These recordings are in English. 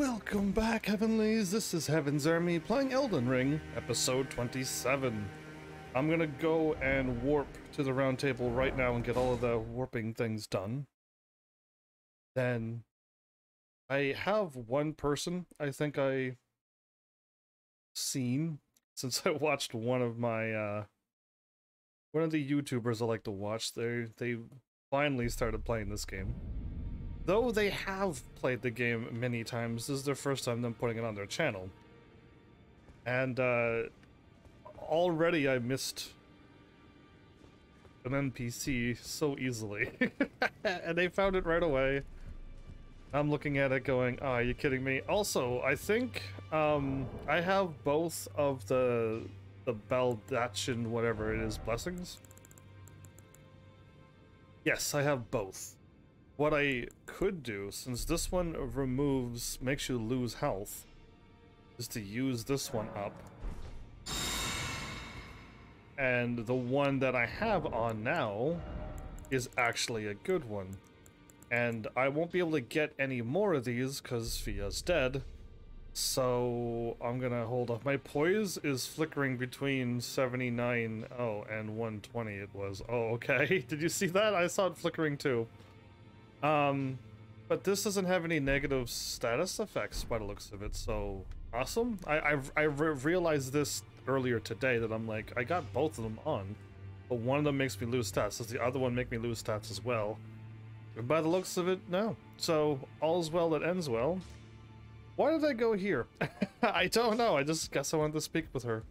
Welcome back, Heavenlies. This is HEAVENSARMY playing Elden Ring, episode 27. I'm gonna go and warp to the round table right now and get all of the warping things done. Then I have one person I think I seen since I watched one of my one of the YouTubers I like to watch. They finally started playing this game. Though they have played the game many times, this is their first time them putting it on their channel. And already I missed an NPC so easily. And they found it right away. I'm looking at it going, oh, are you kidding me? Also, I think I have both of the Baldachin, whatever it is, blessings. Yes, I have both. What I could do, since this one makes you lose health, is to use this one up. And the one that I have on now is actually a good one. And I won't be able to get any more of these because Fia's dead. So I'm gonna hold off. My poise is flickering between 79, and 120 it was. Oh, okay. Did you see that? I saw it flickering too. But this doesn't have any negative status effects by the looks of it, so awesome. I realized this earlier today that I'm like, I got both of them on, but one of them makes me lose stats. Does the other one make me lose stats as well? And by the looks of it, no. So all's well that ends well. Why did I go here? I don't know. I just guess I wanted to speak with her.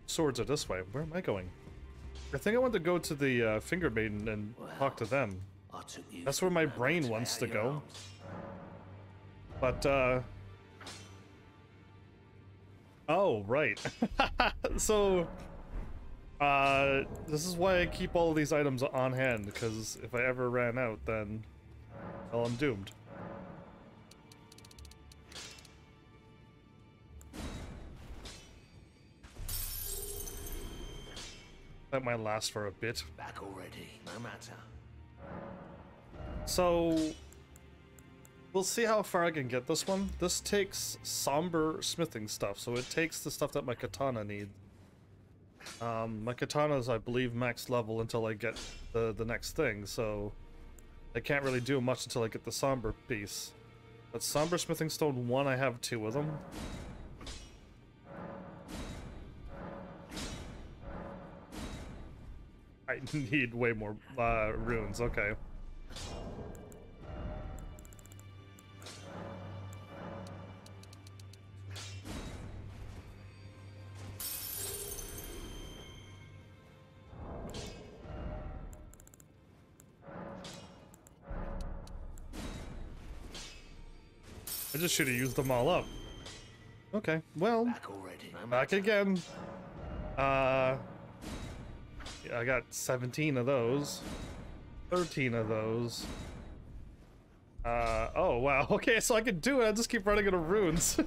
Swords are this way. Where am I going? I think I want to go to the Finger Maiden and talk to them. That's where my brain wants to go. But, oh, right. So, this is why I keep all of these items on hand, because if I ever ran out, then, well, I'm doomed. That might last for a bit. Back already, no matter. So we'll see how far I can get this one. This takes somber smithing stuff, so it takes the stuff that my katana needs. My katana is, I believe, max level until I get the next thing, so I can't really do much until I get the somber piece. But somber smithing stone 1, I have 2 of them. I need way more runes, okay. I just should have used them all up. Okay, well, Back already, no back again. Yeah, I got 17 of those. 13 of those. Oh wow, okay, so I can do it, I just keep running out of runes.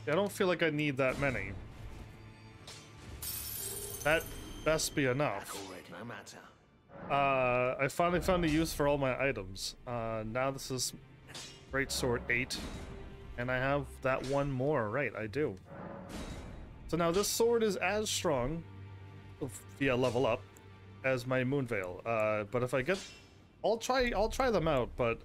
I don't feel like I need that many. That best be enough. Back already, no matter. I finally found a use for all my items. Now this is Greatsword 8, and I have that one more, right, I do. So now this sword is as strong, via level up, as my Moonveil. But if I get... I'll try them out, but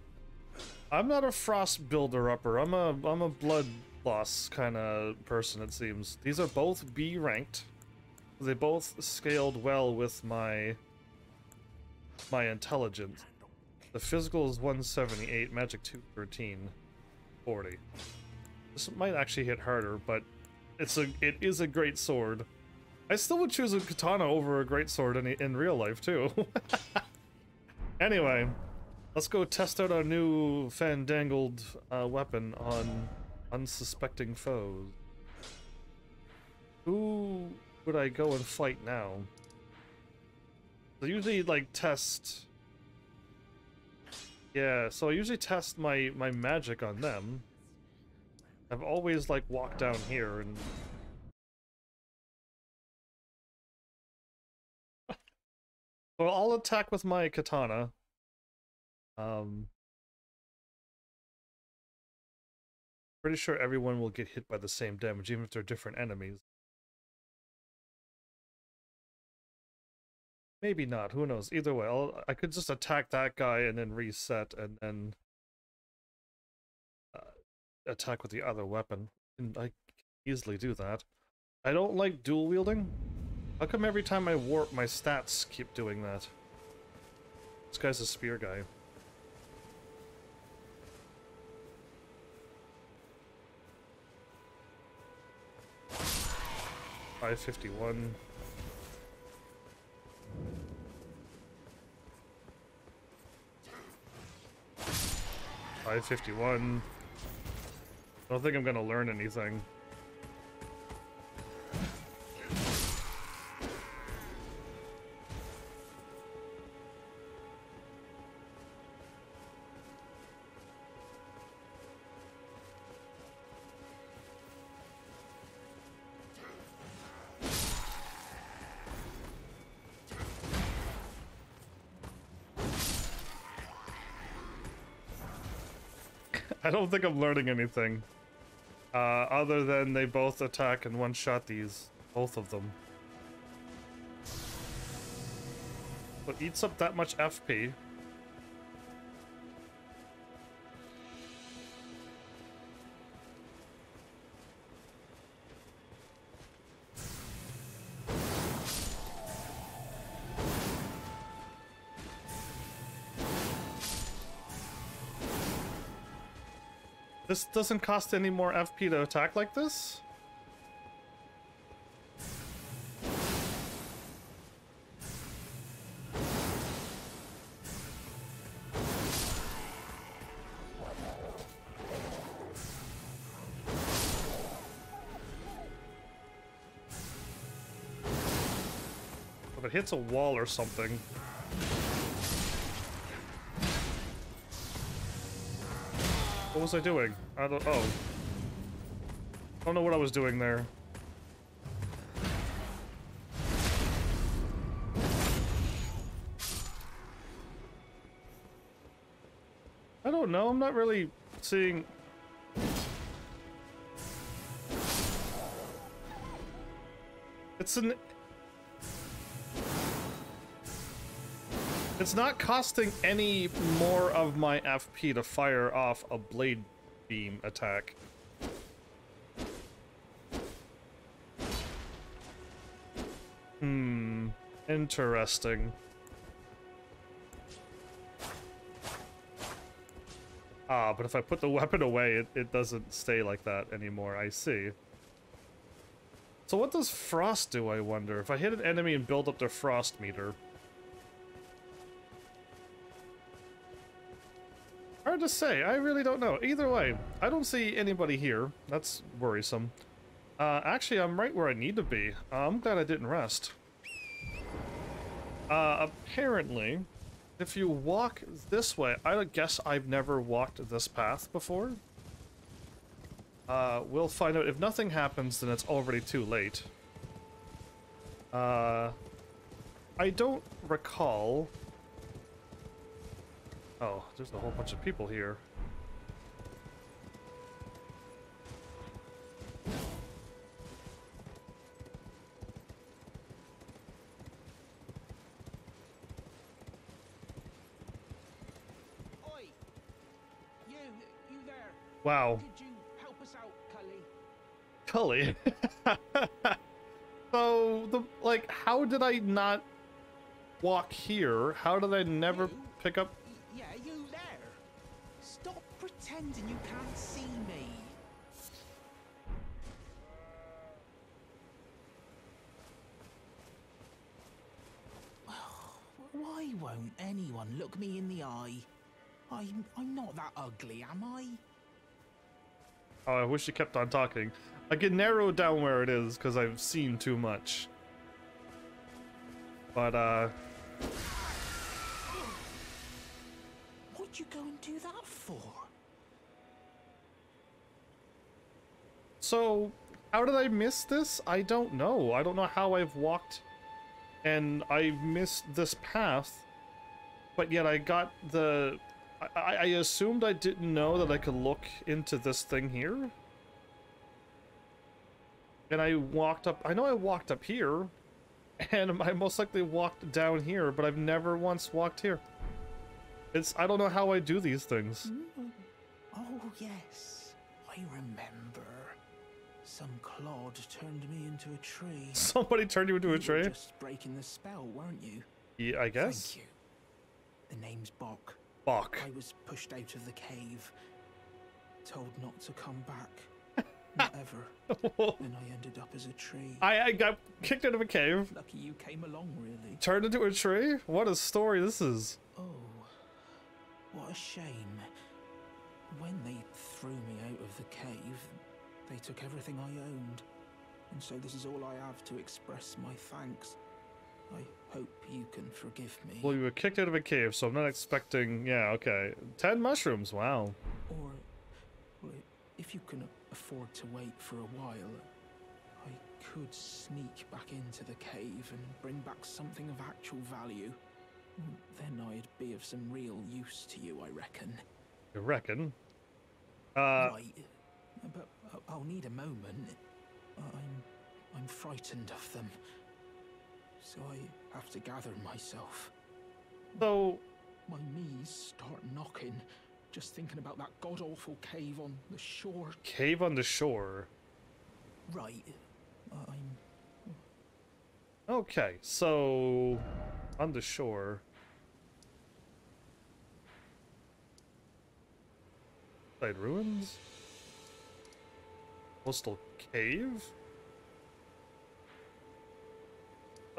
I'm not a frost builder-upper. I'm a blood loss kind of person, it seems. These are both B ranked. They both scaled well with my intelligence. The physical is 178, magic 213, 40. This might actually hit harder, but it is a great sword. I still would choose a katana over a great sword in real life too. Anyway, let's go test out our new fandangled weapon on unsuspecting foes. Who would I go and fight now? I usually like test. Yeah, so I usually test my magic on them. I've always like walked down here and. Well, I'll attack with my katana. Pretty sure everyone will get hit by the same damage, even if they're different enemies. Maybe not, who knows? Either way, I could just attack that guy and then reset and then attack with the other weapon. And I can easily do that. I don't like dual wielding. How come every time I warp, my stats keep doing that? This guy's a spear guy. $551. $551. I don't think I'm gonna learn anything. I don't think I'm learning anything. Other than they both attack and one-shot both of them. But eats up that much FP. This doesn't cost any more FP to attack like this? If it hits a wall or something. What was I doing? I don't know what I was doing there. I don't know, I'm not really seeing... It's not costing any more of my FP to fire off a blade beam attack. Interesting. Ah, but if I put the weapon away, it doesn't stay like that anymore, I see. So what does frost do, I wonder? If I hit an enemy and build up their frost meter... Hard to say, I really don't know. Either way, I don't see anybody here. That's worrisome. Actually, I'm right where I need to be. I'm glad I didn't rest. Apparently, if you walk this way, I guess I've never walked this path before. We'll find out. If nothing happens, then it's already too late. I don't recall... Oh, there's a whole bunch of people here. Oi! You there? Wow. Could you help us out, Cully? Cully? So, how did I not walk here? How did I never pick up... Yeah, you there? Stop pretending you can't see me. Why won't anyone look me in the eye? I'm not that ugly, am I? Oh, I wish you kept on talking. I can narrow down where it is because I've seen too much. But, did you go and do that for? So, how did I miss this? I don't know. I don't know how I've walked and I missed this path, but yet I got the... I assumed I didn't know that I could look into this thing here. And I walked up... I know I walked up here, and I most likely walked down here, but I've never once walked here. It's... I don't know how I do these things. Oh, yes. I remember. Some clod turned me into a tree. Somebody turned you into a tree? You were just breaking the spell, weren't you? Yeah, I guess. Thank you. The name's Bok. Bok. I was pushed out of the cave. Told not to come back. Not ever. Then I ended up as a tree. I got kicked out of a cave. Lucky you came along, really. Turned into a tree? What a story this is. Oh, what a shame. When they threw me out of the cave, they took everything I owned. And so this is all I have to express my thanks. I hope you can forgive me. Well, you were kicked out of a cave, so I'm not expecting... Yeah, okay. 10 mushrooms, wow. Or, well, if you can afford to wait for a while, I could sneak back into the cave and bring back something of actual value. Then I'd be of some real use to you, I reckon. You reckon? Right. But I'll need a moment. I'm frightened of them. So I have to gather myself. So... My knees start knocking, just thinking about that god-awful cave on the shore. Cave on the shore? Right. Okay, so... On the shore... Side ruins? Coastal cave?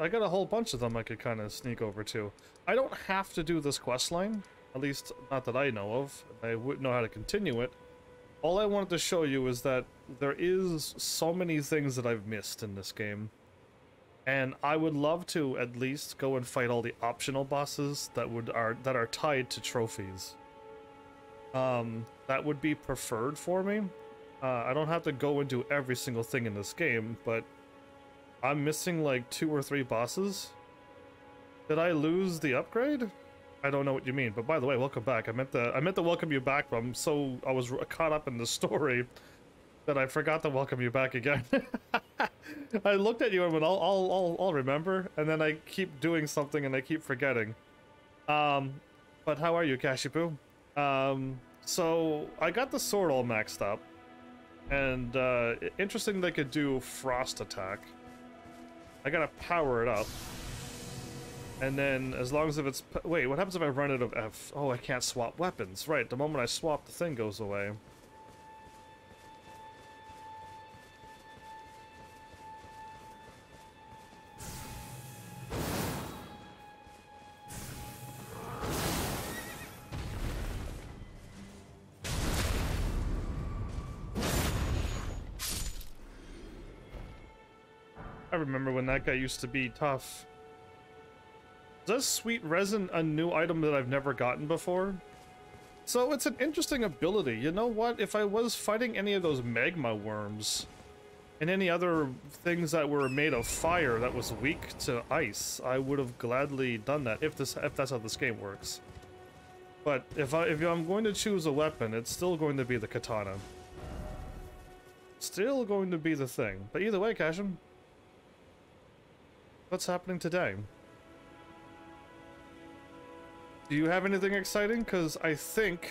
I got a whole bunch of them I could kind of sneak over to. I don't have to do this quest line, at least not that I know of. I wouldn't know how to continue it. All I wanted to show you is that there is so many things that I've missed in this game. And I would love to at least go and fight all the optional bosses that are tied to trophies. That would be preferred for me. I don't have to go into every single thing in this game, but I'm missing like 2 or 3 bosses. Did I lose the upgrade? I don't know what you mean, but by the way, welcome back. I meant to welcome you back, but I was caught up in the story that I forgot to welcome you back again. I looked at you and went, I'll remember, and then I keep doing something and I keep forgetting. But how are you, Cashipu? So I got the sword all maxed up, and interesting they could do frost attack. I gotta power it up, and then as long as if it's... Wait, what happens if I run out of F? Oh, I can't swap weapons. Right, the moment I swap, the thing goes away. I remember when that guy used to be tough. Does sweet resin a new item that I've never gotten before? So it's an interesting ability. You know what? If I was fighting any of those magma worms and any other things that were made of fire that was weak to ice, I would have gladly done that if that's how this game works. But if I'm going to choose a weapon, it's still going to be the katana. Still going to be the thing. But either way, Cashin, what's happening today? Do you have anything exciting? Because I think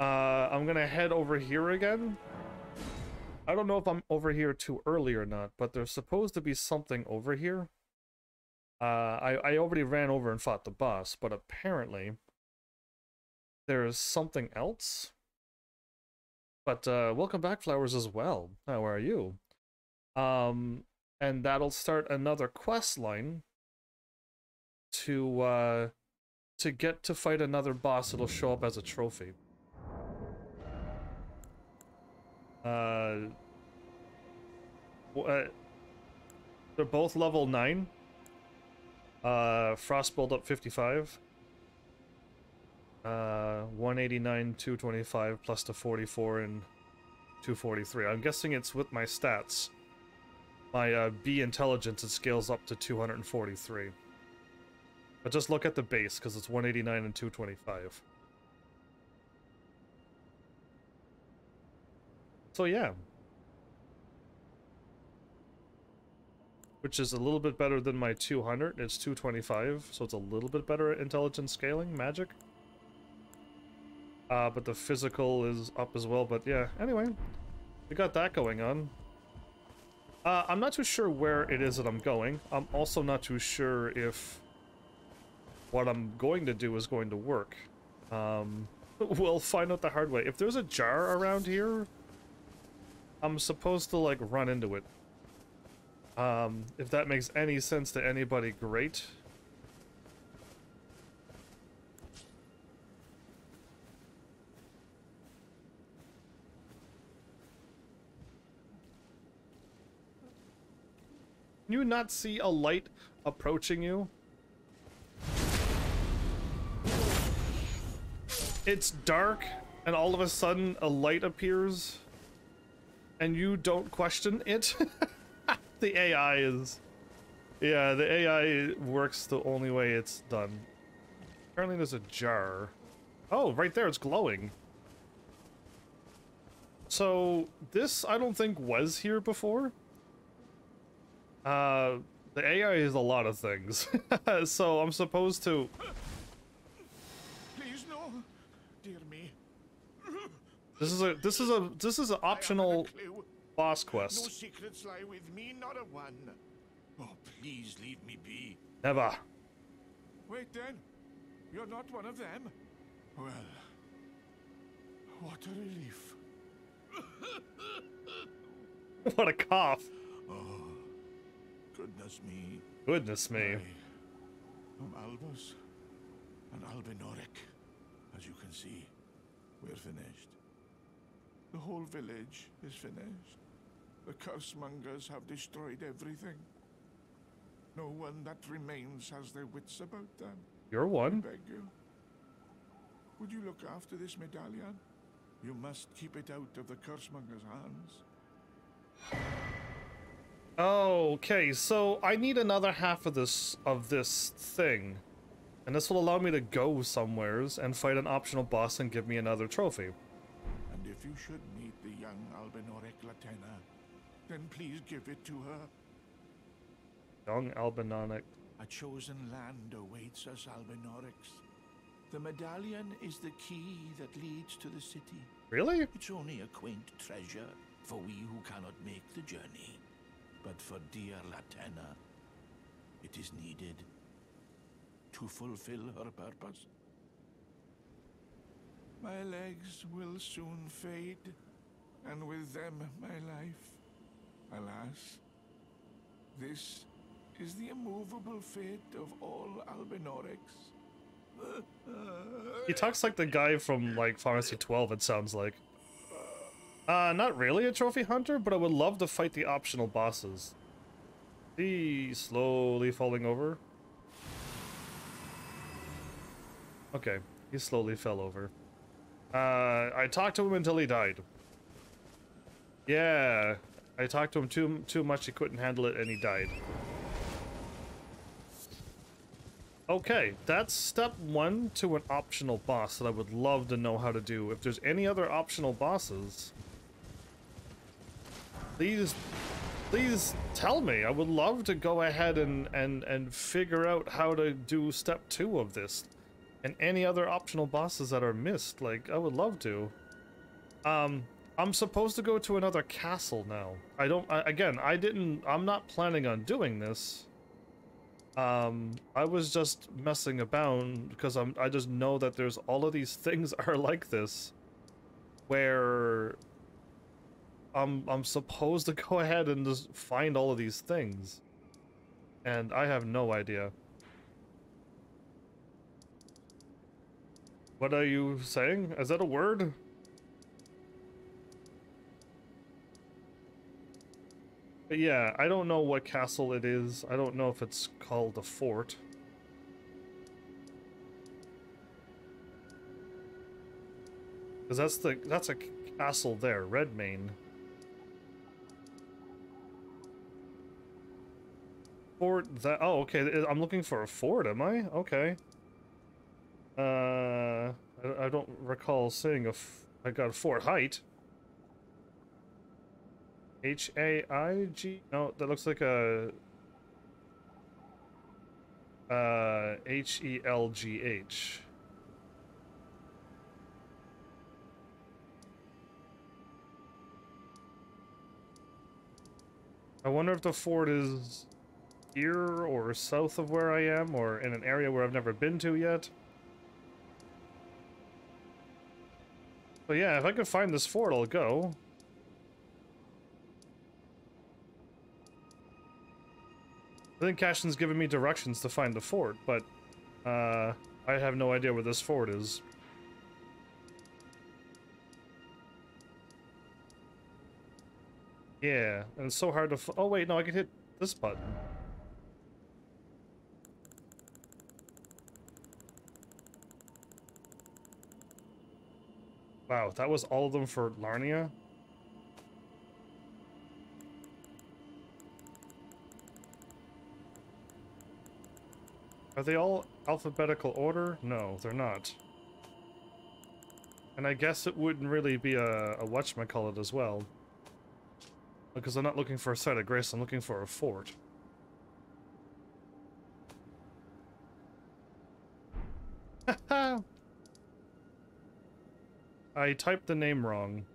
I'm gonna head over here again. I don't know if I'm over here too early or not, but there's supposed to be something over here. I already ran over and fought the boss, but apparently there's something else. But welcome back, Flowers, as well. How are you? And that'll start another quest line to get to fight another boss. It'll show up as a trophy. They're both level 9. Frost build up 55. 189, 225 plus the 44 and 243. I'm guessing it's with my stats. My B intelligence, it scales up to 243. But just look at the base, because it's 189 and 225. So yeah. Which is a little bit better than my 200. It's 225, so it's a little bit better at intelligence scaling, magic. But the physical is up as well, but yeah. Anyway, we got that going on. I'm not too sure where it is that I'm going. I'm also not too sure if what I'm going to do is going to work. We'll find out the hard way. If there's a jar around here, I'm supposed to, like, run into it. If that makes any sense to anybody, great. Can you not see a light approaching you? It's dark, and all of a sudden a light appears, and you don't question it? The AI is... Yeah, the AI works the only way it's done. Apparently there's a jar. Oh, right there, it's glowing. So, this I don't think was here before. The AI is a lot of things. So I'm supposed to... Please no, dear me. This is an optional boss No quest. secrets lie with me, not a one. Oh, please leave me be. Never. Wait then, you're not one of them. Well, what a relief. What a cough. Oh, goodness me. Goodness me. I'm Albus and Albinoric. As you can see, we're finished. The whole village is finished. The cursemongers have destroyed everything. No one that remains has their wits about them. You're I one. beg you. Would you look after this medallion? You must keep it out of the cursemongers' hands. Okay, so I need another half of this thing. And this will allow me to go somewheres and fight an optional boss and give me another trophy. And if you should meet the young Albinoric Latena, then please give it to her. Young Albinonic. A chosen land awaits us, Albinorics. The medallion is the key that leads to the city. Really? It's only a quaint treasure for we who cannot make the journey. But for dear Latena, it is needed to fulfill her purpose. My legs will soon fade, and with them my life. Alas, this is the immovable fate of all Albinorics. He talks like the guy from, like, Pharmacy 12, it sounds like. Not really a trophy hunter, but I would love to fight the optional bosses. He's slowly falling over. Okay, he slowly fell over. I talked to him until he died. Yeah, I talked to him too much, he couldn't handle it, and he died. Okay, that's step one to an optional boss that I would love to know how to do. If there's any other optional bosses, please tell me. I would love to go ahead and figure out how to do step two of this. And any other optional bosses that are missed, like, I would love to. I'm supposed to go to another castle now. I'm not planning on doing this. I was just messing about because I just know that there's all of these things are like this, where I'm supposed to go ahead and just find all of these things, and I have no idea. What are you saying? Is that a word? But yeah, I don't know what castle it is. I don't know if it's called a fort. Because that's a castle there, Redmane. Fort that, oh, okay, I'm looking for a fort, am I? Okay. I don't recall seeing I got a Fort Height. H-A-I-G? No, that looks like a... H-E-L-G-H. I wonder if the fort is here or south of where I am, or in an area where I've never been to yet. But yeah, if I could find this fort, I'll go. I think Cashin's giving me directions to find the fort, but I have no idea where this fort is. Yeah, and it's so hard to oh wait, no, I can hit this button. Wow, that was all of them for Larnia? Are they all alphabetical order? No, they're not. And I guess it wouldn't really be a whatchamacallit as well. Because I'm not looking for a site of grace, I'm looking for a fort. I typed the name wrong.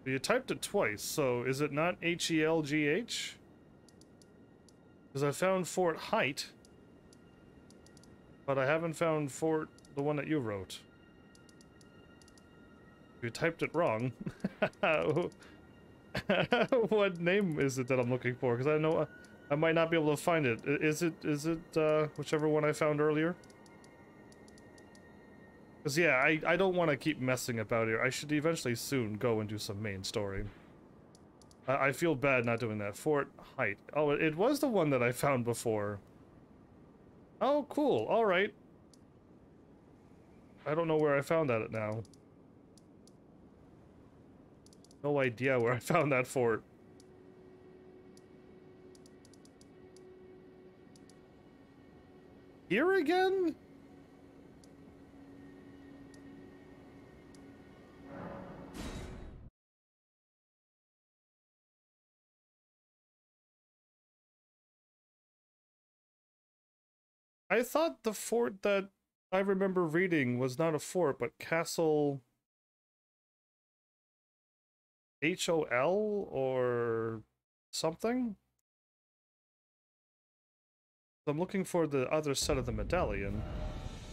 You typed it twice, so is it not H-E-L-G-H? Because I found Fort Height, but I haven't found Fort, the one that you wrote. You typed it wrong. What name is it that I'm looking for? Because I know I might not be able to find it. Is it whichever one I found earlier? Because yeah, I don't want to keep messing about here. I should eventually soon go and do some main story. I feel bad not doing that. Fort Height. Oh, it was the one that I found before. Oh, cool. Alright. I don't know where I found that now. No idea where I found that fort. Here again? I thought the fort that I remember reading was not a fort, but Castle... H-O-L or something? I'm looking for the other set of the medallion.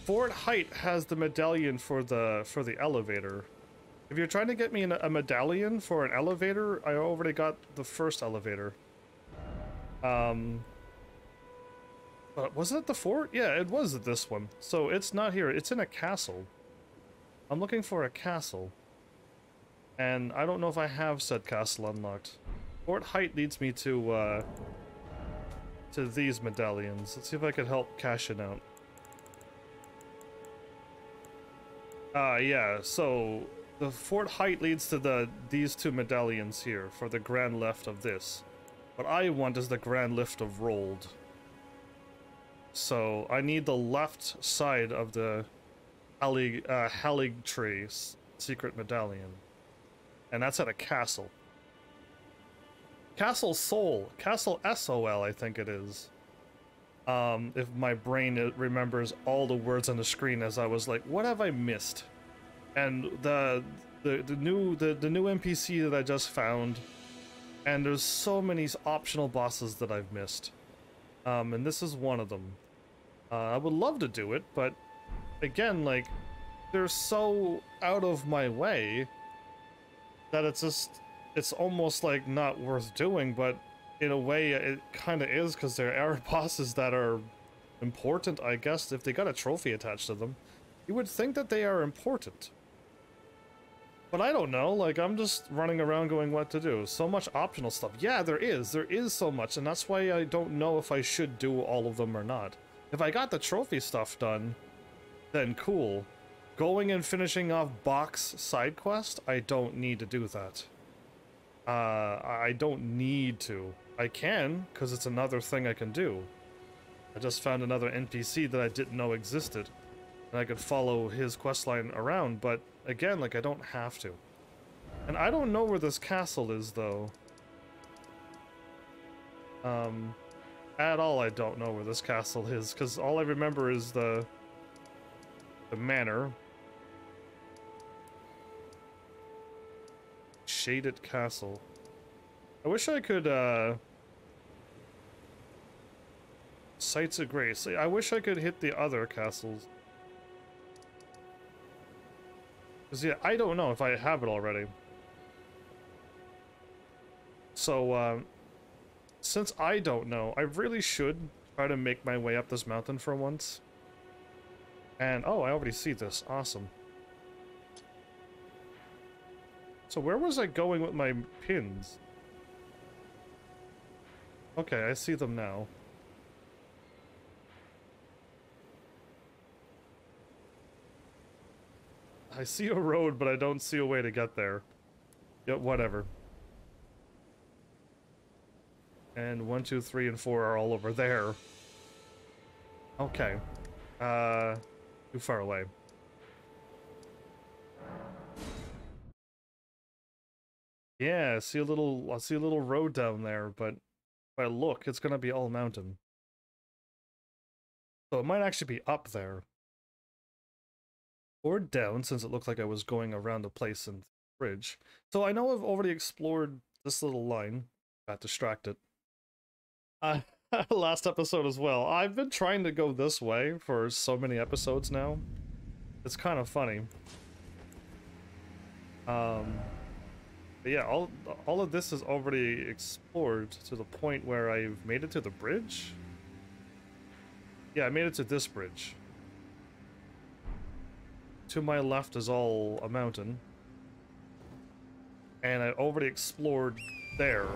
Fort Height has the medallion for the elevator. If you're trying to get me a medallion for an elevator, I already got the first elevator. But wasn't it the fort? Yeah, it was this one. So it's not here. It's in a castle. I'm looking for a castle. And I don't know if I have said castle unlocked. Fort Height leads me to these medallions. Let's see if I can help Cashin out. Yeah, so the Fort Height leads to these two medallions here for the grand left of this. What I want is the grand lift of Rolled. So I need the left side of the Halig Tree secret medallion. And that's at a castle. Castle Sol. Castle S-O-L, I think it is. If my brain remembers all the words on the screen as I was like, what have I missed? And the new NPC that I just found, and there's so many optional bosses that I've missed. And this is one of them. I would love to do it, but again, like, they're so out of my way that it's almost like not worth doing, but in a way it kind of is, because there are bosses that are important, I guess. If they got a trophy attached to them, you would think that they are important. But I don't know, like, I'm just running around going what to do. So much optional stuff. Yeah, there is so much, and that's why I don't know if I should do all of them or not. If I got the trophy stuff done, then cool. Going and finishing off box side quest, I don't need to do that. I don't need to. I can, because it's another thing I can do. I just found another NPC that I didn't know existed. And I could follow his questline around, but again, like, I don't have to. And I don't know where this castle is, though. At all, I don't know where this castle is, because all I remember is the manor. Shaded Castle. I wish I could, Sights of Grace. I wish I could hit the other castles. Because, yeah, I don't know if I have it already. So, since I don't know, I really should try to make my way up this mountain for once. And, oh, I already see this. Awesome. So where was I going with my pins? Okay, I see them now. I see a road, but I don't see a way to get there. Yeah, whatever. And 1, 2, 3, and 4 are all over there. Okay. Too far away. Yeah, I see a little road down there, but if I look, it's gonna be all mountain. So it might actually be up there. Or down, since it looked like I was going around a place in the bridge. So I know I've already explored this little line. Got distracted. Last episode as well. I've been trying to go this way for so many episodes now. It's kind of funny. But yeah, all of this is already explored to the point where I've made it to the bridge. Yeah, I made it to this bridge. To my left is all a mountain. And I already explored there.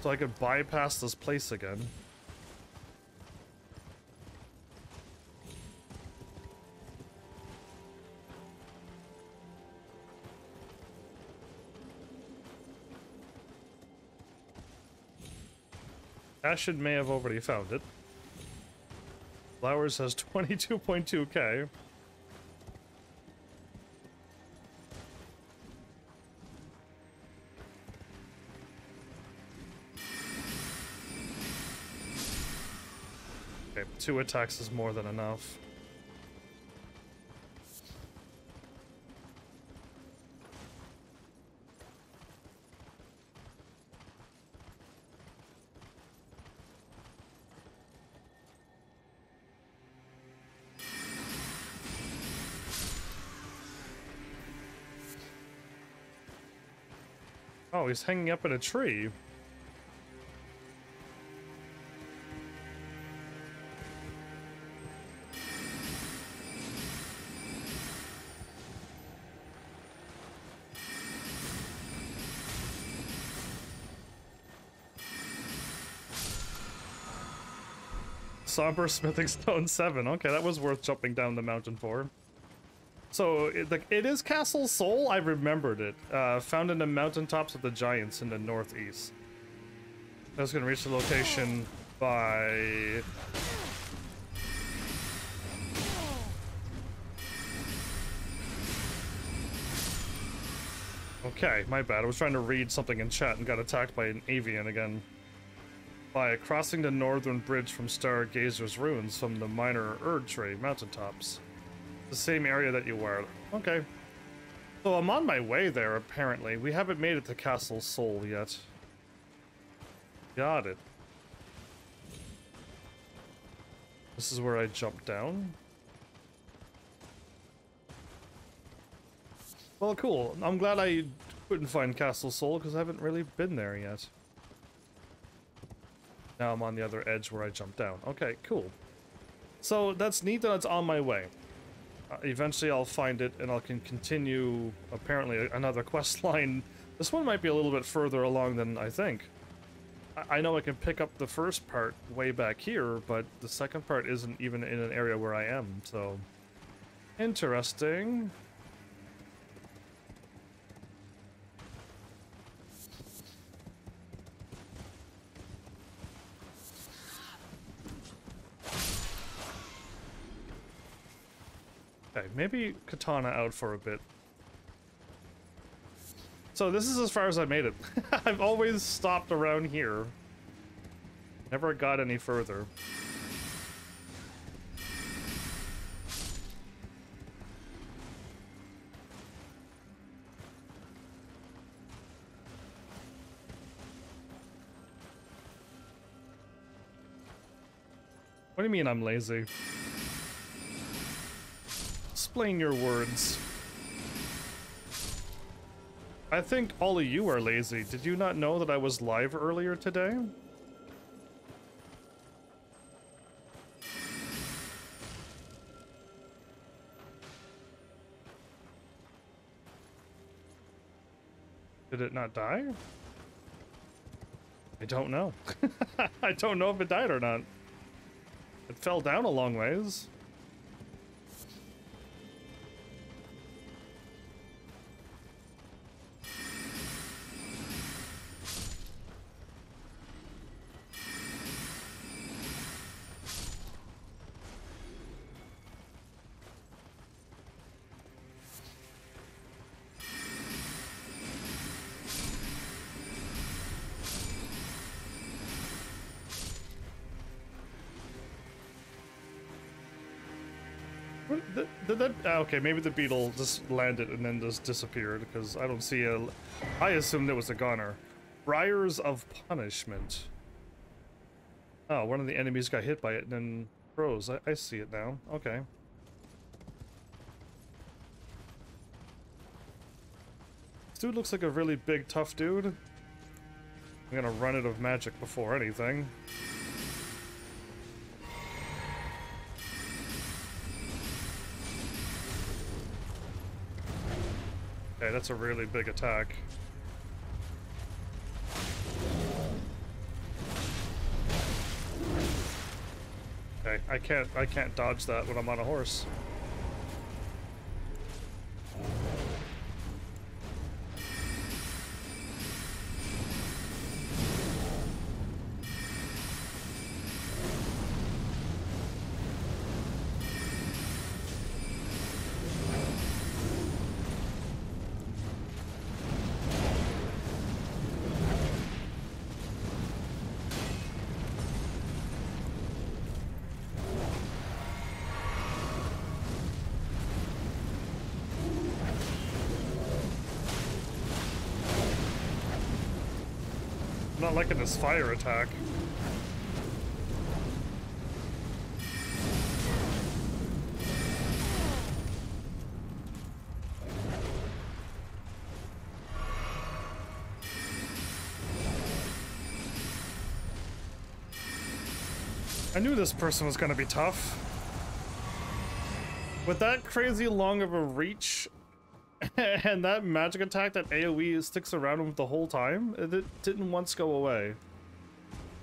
So I could bypass this place again. Ashid may have already found it. Flowers has 22.2k. Okay, 2 attacks is more than enough. Oh, he's hanging up in a tree. Somber Smithing Stone 7. Okay, that was worth jumping down the mountain for. So, it is Castle Soul. I remembered it. Found in the Mountaintops of the Giants in the northeast. I was going to reach the location by... Okay, my bad. I was trying to read something in chat and got attacked by an avian again. By crossing the northern bridge from Stargazer's ruins from the minor Erdtree Mountaintops. The same area that you were. Okay. So I'm on my way there, apparently. We haven't made it to Castle Soul yet. Got it. This is where I jumped down. Well, cool. I'm glad I couldn't find Castle Soul, because I haven't really been there yet. Now I'm on the other edge where I jumped down. Okay, cool. So that's neat that it's on my way. Eventually I'll find it and I can continue, apparently, another quest line. This one might be a little bit further along than I think. I know I can pick up the first part way back here, but the second part isn't even in an area where I am, so... Interesting. Okay, maybe katana out for a bit. So this is as far as I made it. I've always stopped around here. Never got any further. What do you mean I'm lazy? Explain your words. I think all of you are lazy. Did you not know that I was live earlier today? Did it not die? I don't know. I don't know if it died or not. It fell down a long ways. Did that? Okay, maybe the beetle just landed and then just disappeared because I don't see a. I assumed it was a goner. Briars of Punishment. Oh, one of the enemies got hit by it and then froze. I see it now. Okay. This dude looks like a really big, tough dude. I'm gonna run out of magic before anything. Okay, that's a really big attack. Okay, I can't dodge that when I'm on a horse. I'm not liking this fire attack. I knew this person was gonna be tough. With that crazy long of a reach and that magic attack that AoE sticks around him the whole time, it didn't once go away.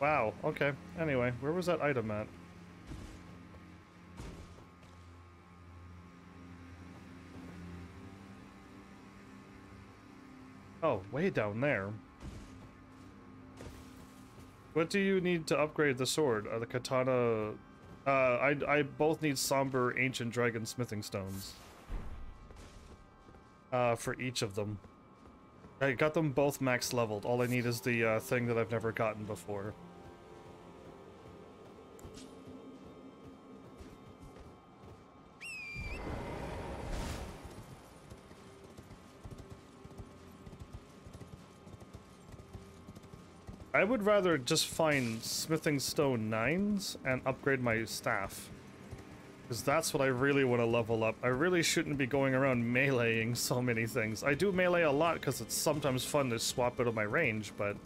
Wow, okay. Anyway, where was that item at? Oh, way down there. What do you need to upgrade the sword? The katana... I both need somber ancient dragon smithing stones. For each of them. I got them both max leveled. All I need is the thing that I've never gotten before. I would rather just find smithing stone 9s and upgrade my staff. Because that's what I really want to level up. I really shouldn't be going around meleeing so many things. I do melee a lot because it's sometimes fun to swap out of my range, but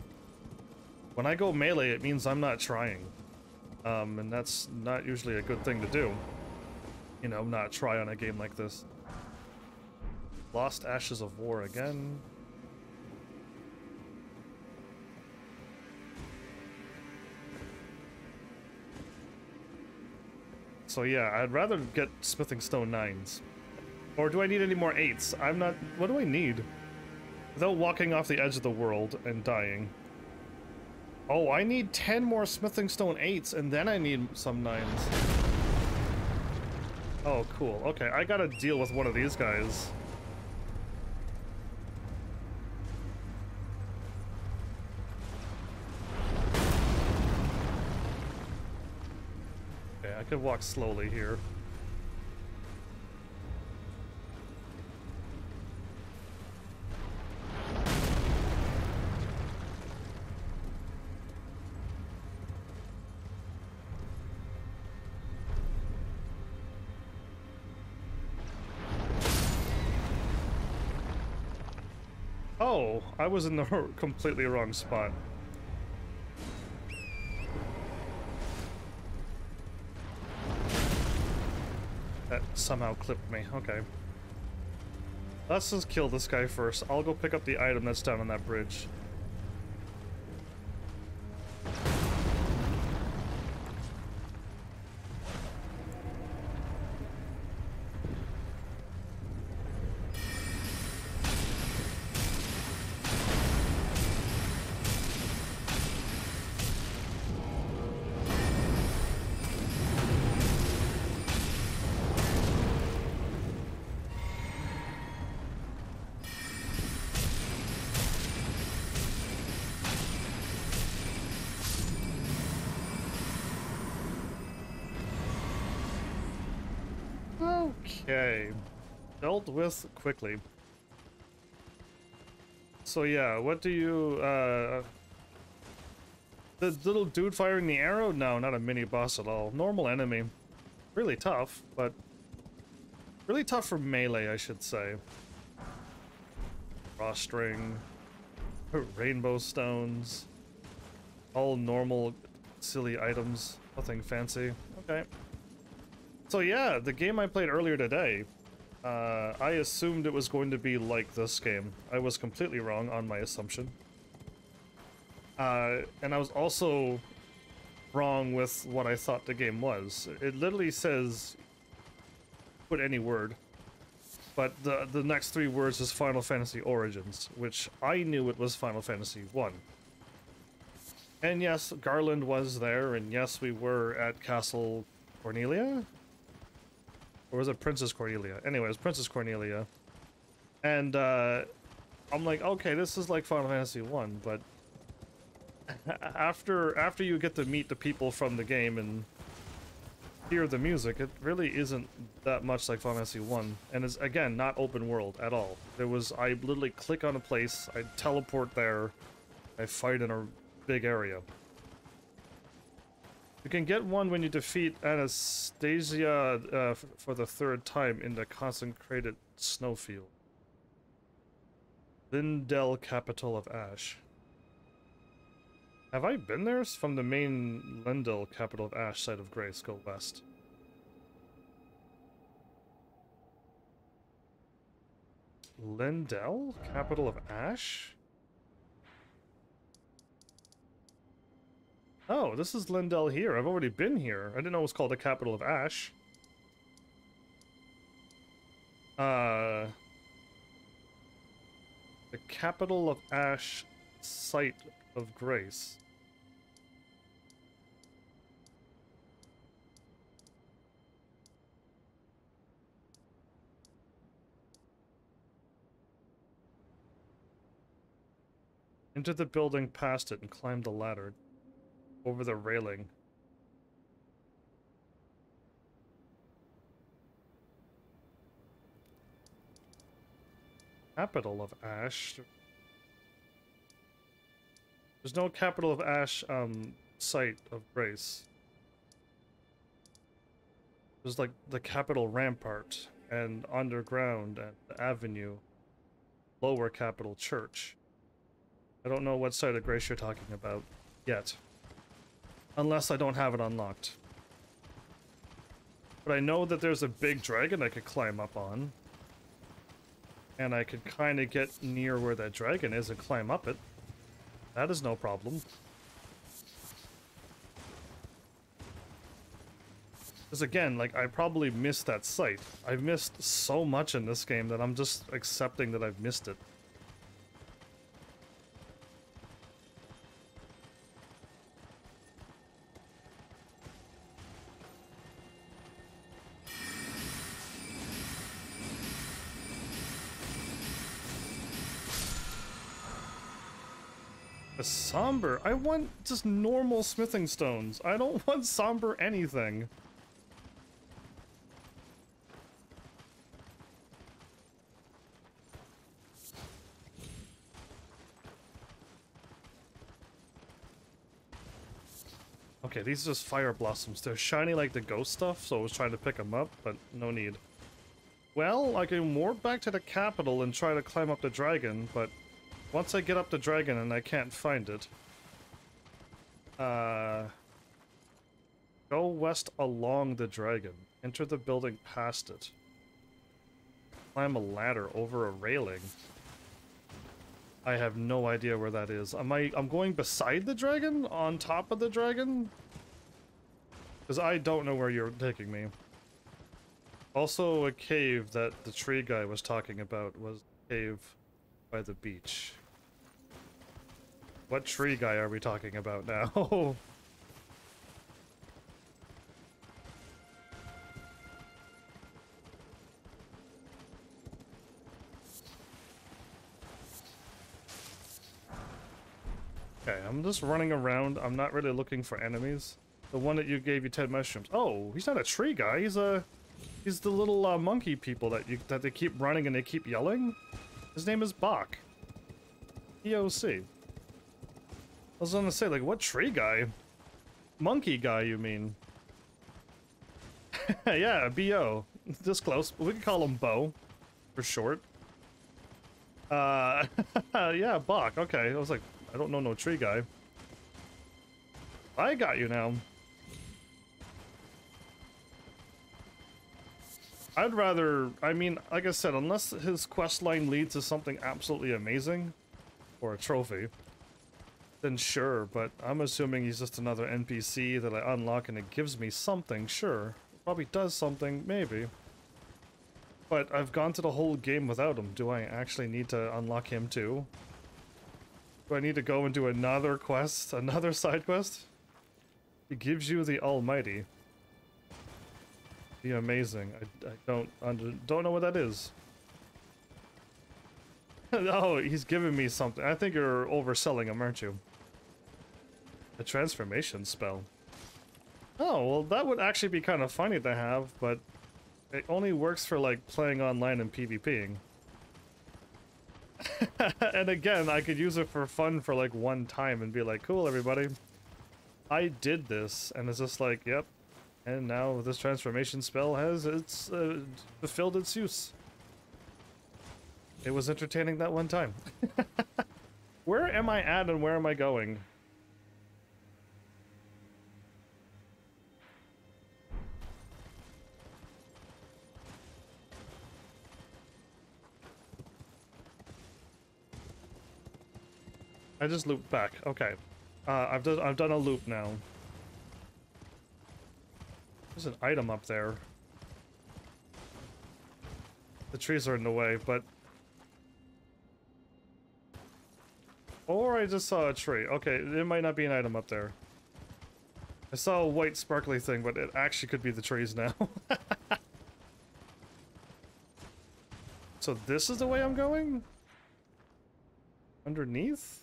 when I go melee, it means I'm not trying. And that's not usually a good thing to do. You know, not try on a game like this. Lost Ashes of War again. So yeah, I'd rather get smithing stone 9s. Or do I need any more 8s? I'm not... What do I need? Without walking off the edge of the world and dying. Oh, I need 10 more smithing stone 8s, and then I need some 9s. Oh, cool. Okay, I gotta deal with one of these guys. Okay, I could walk slowly here. Oh, I was in the completely wrong spot. That somehow clipped me. Okay. Let's just kill this guy first. I'll go pick up the item that's down on that bridge. Okay. Dealt with quickly. So yeah, what do you, the little dude firing the arrow? No, not a mini-boss at all. Normal enemy. Really tough, but... really tough for melee, I should say. Drawstring. Rainbow stones. All normal, silly items. Nothing fancy. Okay. So yeah, the game I played earlier today, I assumed it was going to be like this game. I was completely wrong on my assumption. And I was also wrong with what I thought the game was. It literally says, put any word, but the next 3 words is Final Fantasy Origins, which I knew it was Final Fantasy 1. And yes, Garland was there, and yes, we were at Castle Cornelia? Or was it Princess Cornelia? Anyways, Princess Cornelia. And, I'm like, okay, this is like Final Fantasy 1, but... after you get to meet the people from the game and hear the music, it really isn't that much like Final Fantasy 1. And it's, again, not open world at all. I literally click on a place, I teleport there, I fight in a big area. You can get one when you defeat Anastasia for the 3rd time in the consecrated snowfield. Lindell, capital of Ash. Have I been there? From the main Lindell, capital of Ash, site of Grace, go west. Lindell, capital of Ash? Oh, this is Lindell here. I've already been here. I didn't know it was called the capital of Ash. The capital of Ash, site of Grace. Enter the building past it and climb the ladder. Over the railing. Capital of Ash. There's no capital of Ash, site of Grace. There's like the capital Rampart and Underground and the Avenue. Lower Capital Church. I don't know what site of Grace you're talking about yet. Unless I don't have it unlocked. But I know that there's a big dragon I could climb up on. And I could kind of get near where that dragon is and climb up it. That is no problem. Because again, like, I probably missed that site. I've missed so much in this game that I'm just accepting that I've missed it. A somber? I want just normal smithing stones. I don't want somber anything. Okay, these are just fire blossoms. They're shiny like the ghost stuff, so I was trying to pick them up, but no need. Well, I can warp back to the capital and try to climb up the dragon, but once I get up the dragon and I can't find it, go west along the dragon. Enter the building past it. Climb a ladder over a railing. I have no idea where that is. I'm going beside the dragon? On top of the dragon? Because I don't know where you're taking me. Also, a cave that the tree guy was talking about was a cave by the beach. What tree guy are we talking about now? Okay, I'm just running around. I'm not really looking for enemies. The one that you gave you 10 mushrooms. Oh, he's not a tree guy. He's the little monkey people that they keep running and they keep yelling. His name is Bach. EOC. I was gonna say, like, what tree guy? Monkey guy, you mean? Yeah, B.O. This close. We can call him Bo, for short. Yeah, Bach. Okay, I was like, I don't know no tree guy. I got you now. I'd rather, I mean, like I said, unless his quest line leads to something absolutely amazing, or a trophy, then sure, but I'm assuming he's just another NPC that I unlock and it gives me something, sure. Probably does something, maybe. But I've gone to the whole game without him. Do I actually need to unlock him too? Do I need to go and do another quest? Another side quest? He gives you the almighty. The amazing. I don't know what that is. Oh, he's giving me something. I think you're overselling him, aren't you? A transformation spell. Oh, well that would actually be kind of funny to have, but it only works for like playing online and PvPing. And again, I could use it for fun for like one time and be like, cool everybody, I did this, and it's just like, yep, and now this transformation spell has fulfilled its use. It was entertaining that one time. Where am I at and where am I going? I just looped back. Okay. I've done a loop now. There's an item up there. The trees are in the way, but... Or I just saw a tree. Okay, it might not be an item up there. I saw a white sparkly thing, but it actually could be the trees now. So this is the way I'm going? Underneath?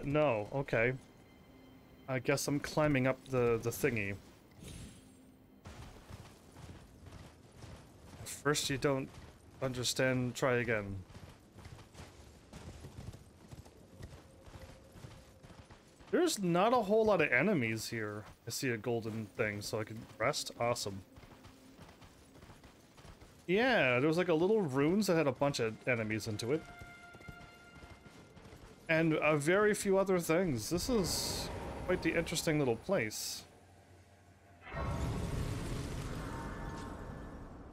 No, okay. I guess I'm climbing up the thingy. At first you don't understand, try again. There's not a whole lot of enemies here. I see a golden thing, so I can rest. Awesome. Yeah, there was like a little runes that had a bunch of enemies into it. And very few other things. This is quite the interesting little place.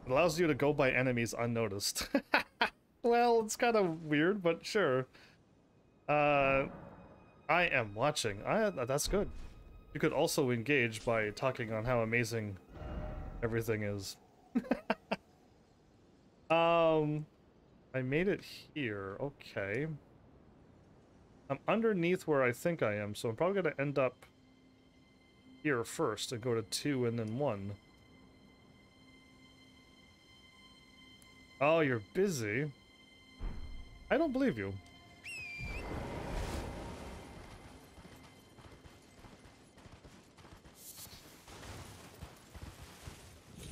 It allows you to go by enemies unnoticed. Well, it's kind of weird, but sure. I am watching. That's good. You could also engage by talking on how amazing everything is. I made it here. Okay. I'm underneath where I think I am, so I'm probably going to end up here first and go to 2 and then 1. Oh, you're busy? I don't believe you.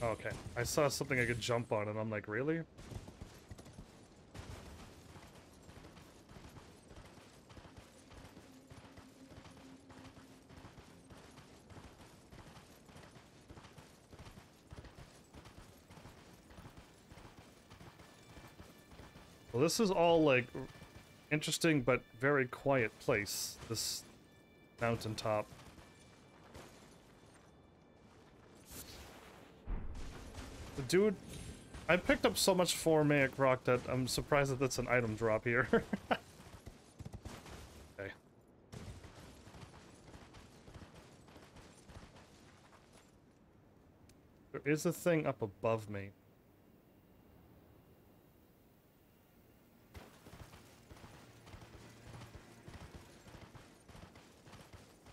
Okay, I saw something I could jump on and I'm like, really? Well, this is all, like, interesting but very quiet place, this mountaintop. Dude, I picked up so much formaic rock that I'm surprised that that's an item drop here. Okay. There is a thing up above me.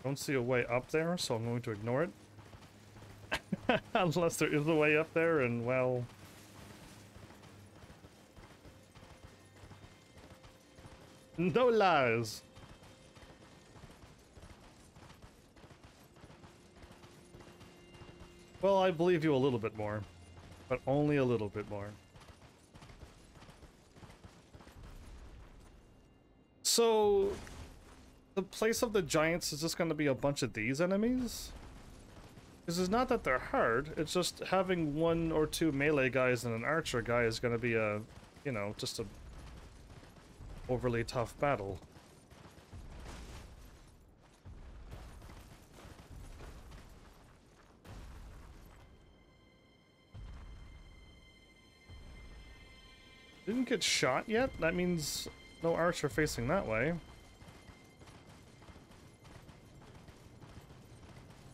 Don't see a way up there, so I'm going to ignore it. Unless there is a way up there, and well... No lies! Well, I believe you a little bit more. But only a little bit more. So... the place of the giants is just going to be a bunch of these enemies? Because it's not that they're hard, it's just having 1 or 2 melee guys and an archer guy is going to be a, you know, just a overly tough battle. Didn't get shot yet? That means no archer facing that way.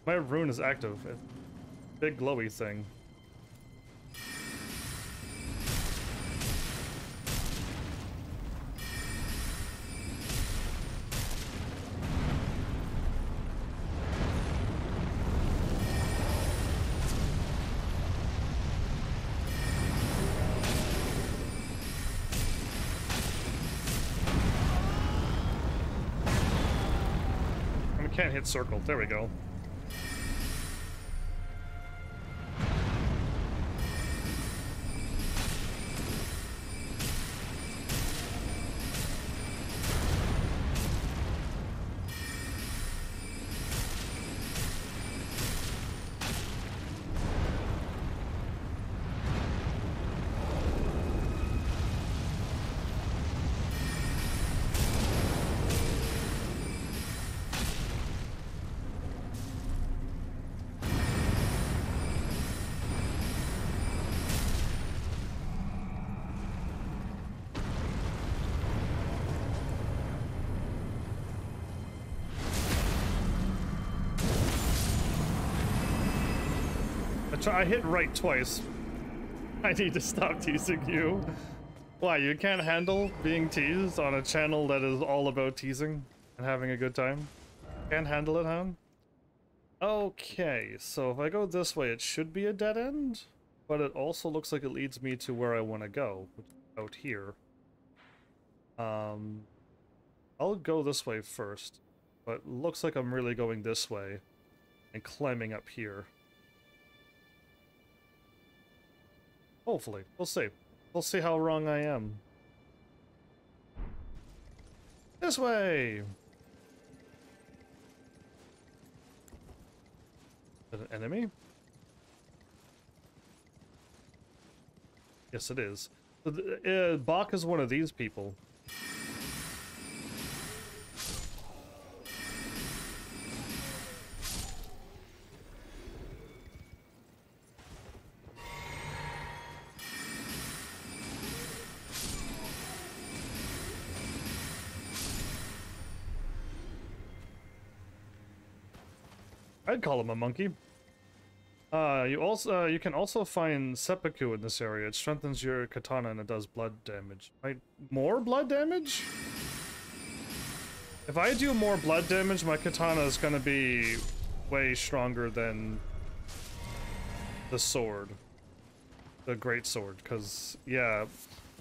My rune is active. Big glowy thing. I can't hit circle. There we go. I hit right twice. I need to stop teasing you. Why, you can't handle being teased on a channel that is all about teasing and having a good time? Can't handle it, huh? Okay, so if I go this way, it should be a dead end, but it also looks like it leads me to where I want to go, which is out here. I'll go this way first, but looks like I'm really going this way and climbing up here. Hopefully. We'll see. We'll see how wrong I am. This way! Is that an enemy? Yes, it is. Bach is one of these people. I'd call him a monkey. You can also find seppuku in this area. It strengthens your katana and it does blood damage. Right? More blood damage? If I do more blood damage, my katana is gonna be way stronger than the sword. The great sword, because, yeah,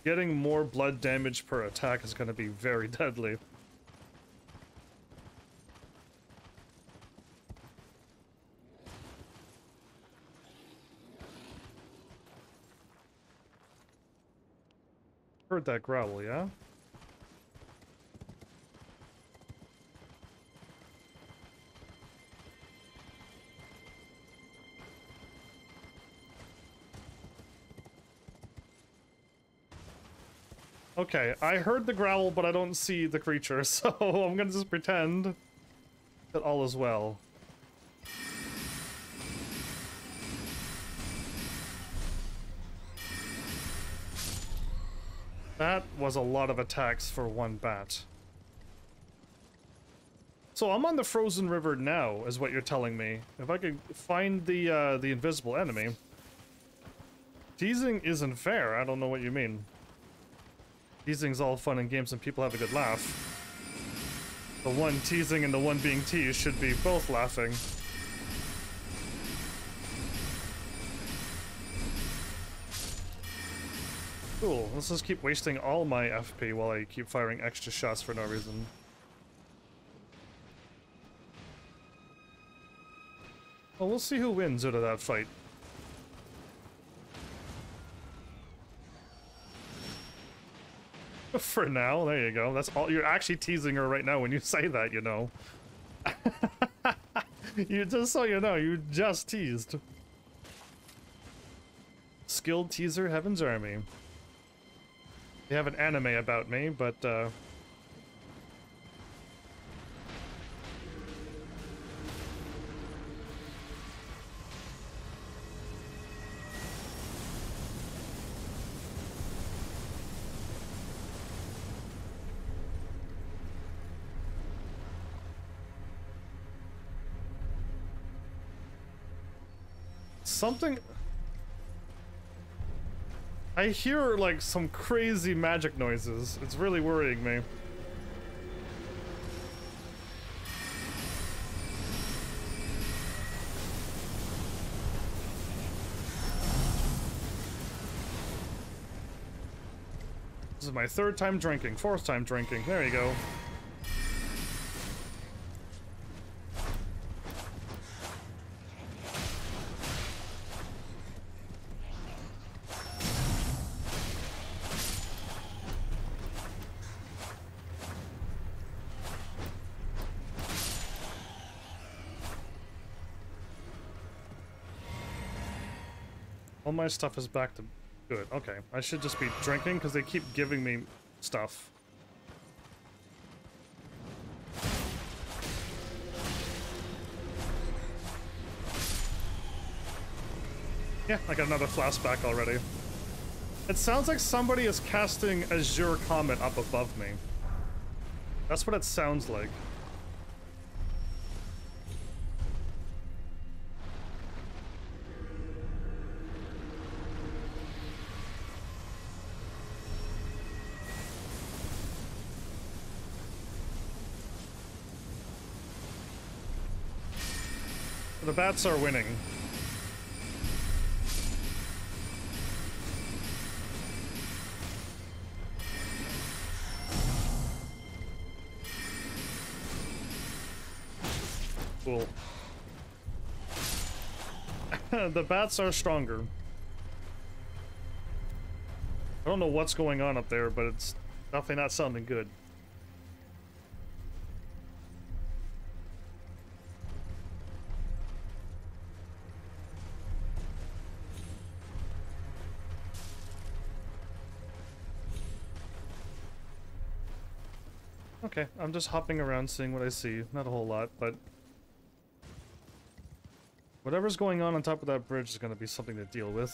getting more blood damage per attack is gonna be very deadly. Heard that growl, yeah? Okay, I heard the growl, but I don't see the creature, so I'm gonna just pretend that all is well. That was a lot of attacks for one bat. So I'm on the frozen river now, is what you're telling me. If I could find the invisible enemy. Teasing isn't fair, I don't know what you mean. Teasing's all fun and games and people have a good laugh. The one teasing and the one being teased should be both laughing. Cool, let's just keep wasting all my FP while I keep firing extra shots for no reason. Well, we'll see who wins out of that fight. For now, there you go. That's all. You're actually teasing her right now when you say that, you know. You just so you know, you just teased. Skilled teaser, Heaven's Army. They have an anime about me, but something... I hear, like, some crazy magic noises. It's really worrying me. This is my third time drinking, fourth time drinking. There you go. All my stuff is back to good. Okay, I should just be drinking because they keep giving me stuff. Yeah, I got another flask back already. It sounds like somebody is casting Azure Comet up above me. That's what it sounds like. The bats are winning. Cool. The bats are stronger. I don't know what's going on up there, but it's definitely not sounding good. Okay, I'm just hopping around seeing what I see. Not a whole lot, but whatever's going on top of that bridge is going to be something to deal with.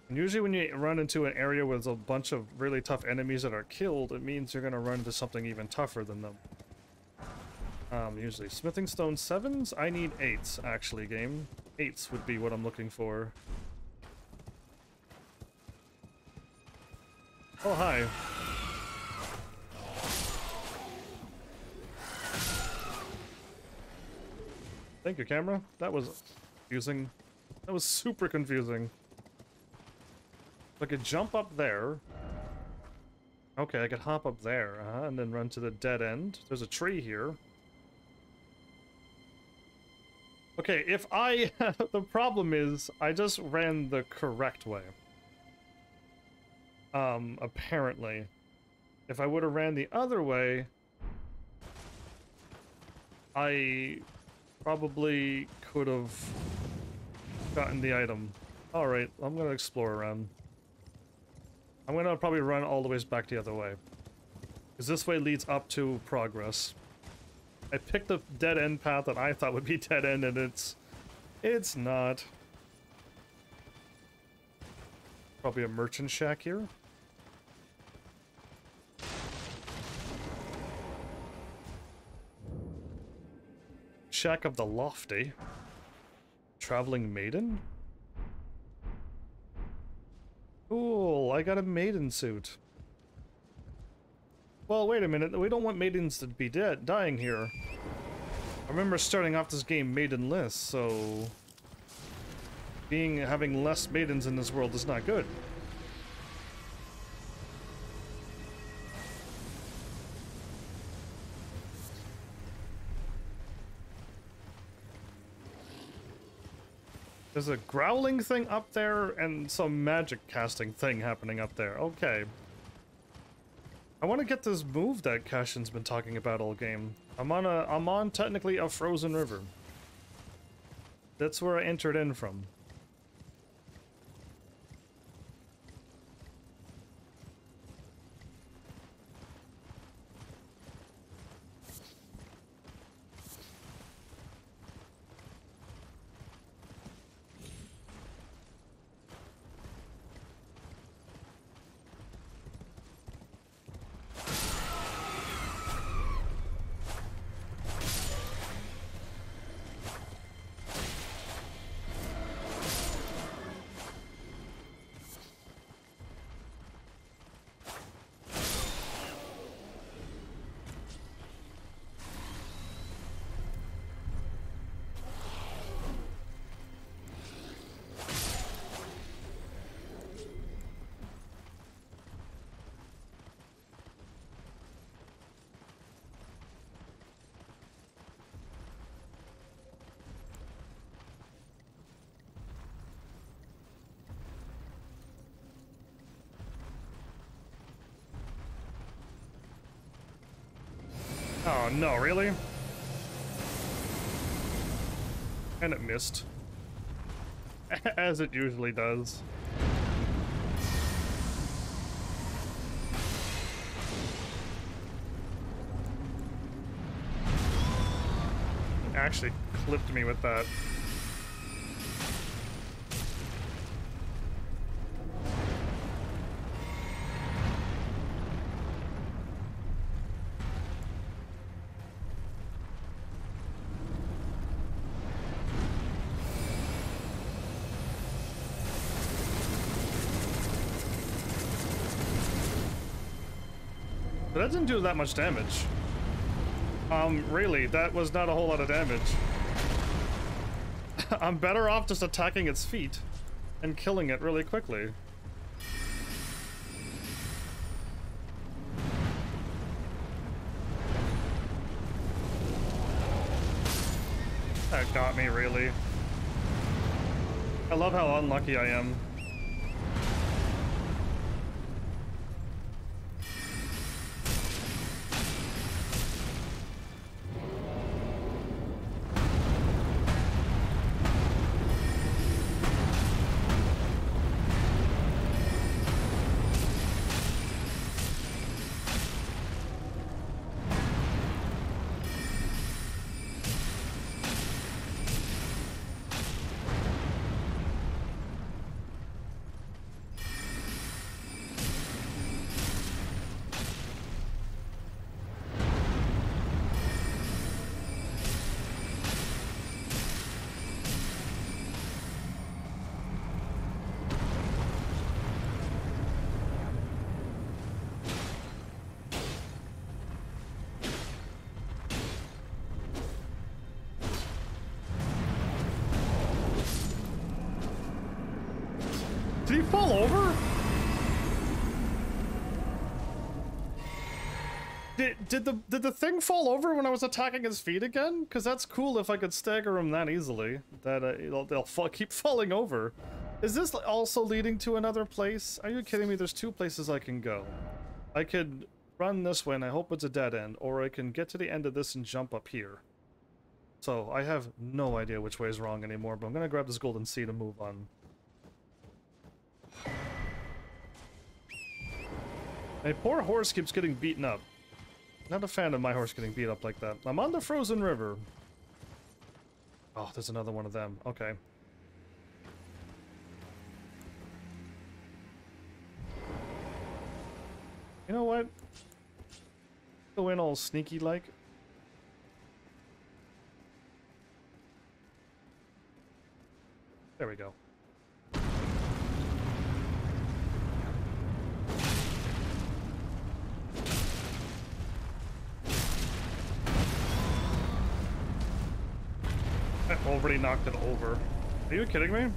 And usually when you run into an area with a bunch of really tough enemies that are killed, it means you're going to run into something even tougher than them. Usually smithing stone 7s. I need 8s, actually, game. 8s would be what I'm looking for. Oh, hi. Thank you, camera. That was confusing. That was super confusing. I could jump up there. Okay, I could hop up there, and then run to the dead end. There's a tree here. Okay, if I... the problem is, I just ran the correct way. Apparently. If I would have ran the other way, I probably could have gotten the item. Alright, I'm gonna explore around. I'm gonna probably run all the way back the other way. Because this way leads up to progress. I picked the dead-end path that I thought would be dead-end, and it's not. Probably a merchant shack here. Shack of the Lofty. Traveling maiden? Cool, I got a maiden suit. Well, wait a minute, we don't want maidens to be dying here. I remember starting off this game maidenless, so... having less maidens in this world is not good. There's a growling thing up there and some magic casting thing happening up there. Okay. I want to get this move that Cashin's been talking about all game. I'm on technically a frozen river. That's where I entered in from. Oh no, really? And it missed. As it usually does. It actually clipped me with that. But that didn't do that much damage. Really, that was not a whole lot of damage. I'm better off just attacking its feet and killing it really quickly. That got me, really. I love how unlucky I am. Did the thing fall over when I was attacking his feet again? Because that's cool if I could stagger him that easily. That they'll keep falling over. Is this also leading to another place? Are you kidding me? There's 2 places I can go. I could run this way and I hope it's a dead end, or I can get to the end of this and jump up here. So I have no idea which way is wrong anymore, but I'm gonna grab this golden seed and move on. My poor horse keeps getting beaten up. Not a fan of my horse getting beat up like that. I'm on the frozen river. Oh, there's another one of them. Okay. You know what? Go in all sneaky like. There we go. I already knocked it over. Are you kidding me?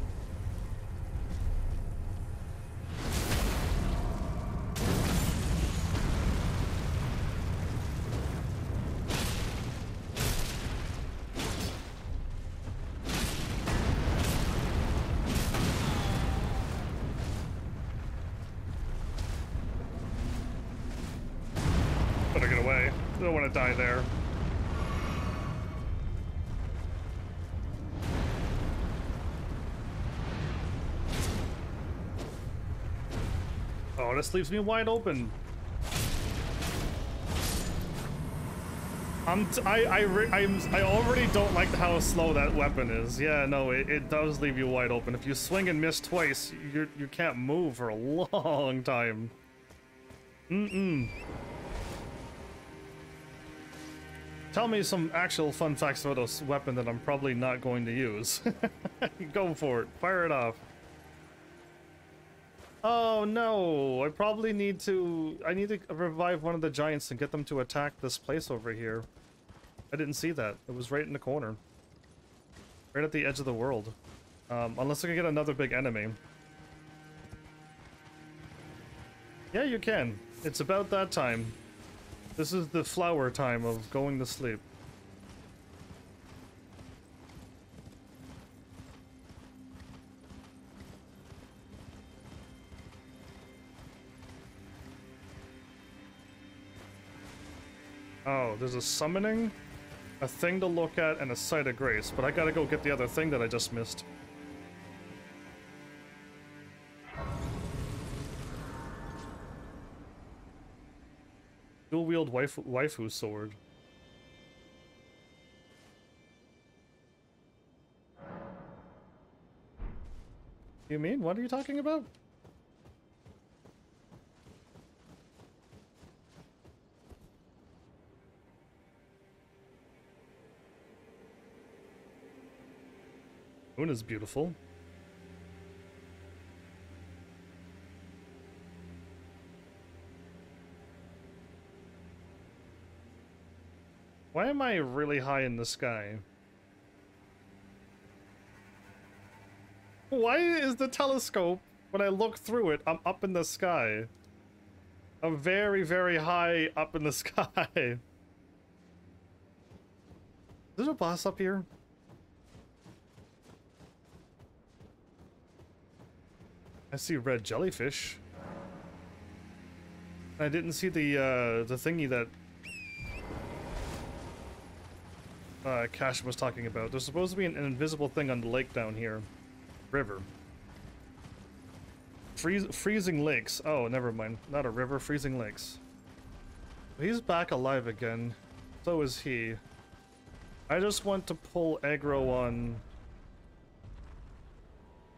Better get away. I don't want to die there. Oh, this leaves me wide open. I already don't like how slow that weapon is. Yeah, no, it does leave you wide open. If you swing and miss twice, you can't move for a long time. Tell me some actual fun facts about this weapon that I'm probably not going to use. Go for it. Fire it off. Oh no, I probably need to... I need to revive one of the giants and get them to attack this place over here. I didn't see that. It was right in the corner. Right at the edge of the world. Unless I can get another big enemy. Yeah, you can. It's about that time. This is the flower time of going to sleep. Oh, there's a summoning, a thing to look at, and a site of grace, but I gotta go get the other thing that I just missed. Dual-wield waifu sword. You mean? What are you talking about? Moon is beautiful. Why am I really high in the sky? Why is the telescope, when I look through it, I'm up in the sky? I'm very, very high up in the sky. Is there a boss up here? I see red jellyfish. I didn't see the thingy that Cash was talking about. There's supposed to be an invisible thing on the lake down here. River. Freezing lakes. Oh, never mind. Not a river, freezing lakes. He's back alive again. So is he. I just want to pull aggro on...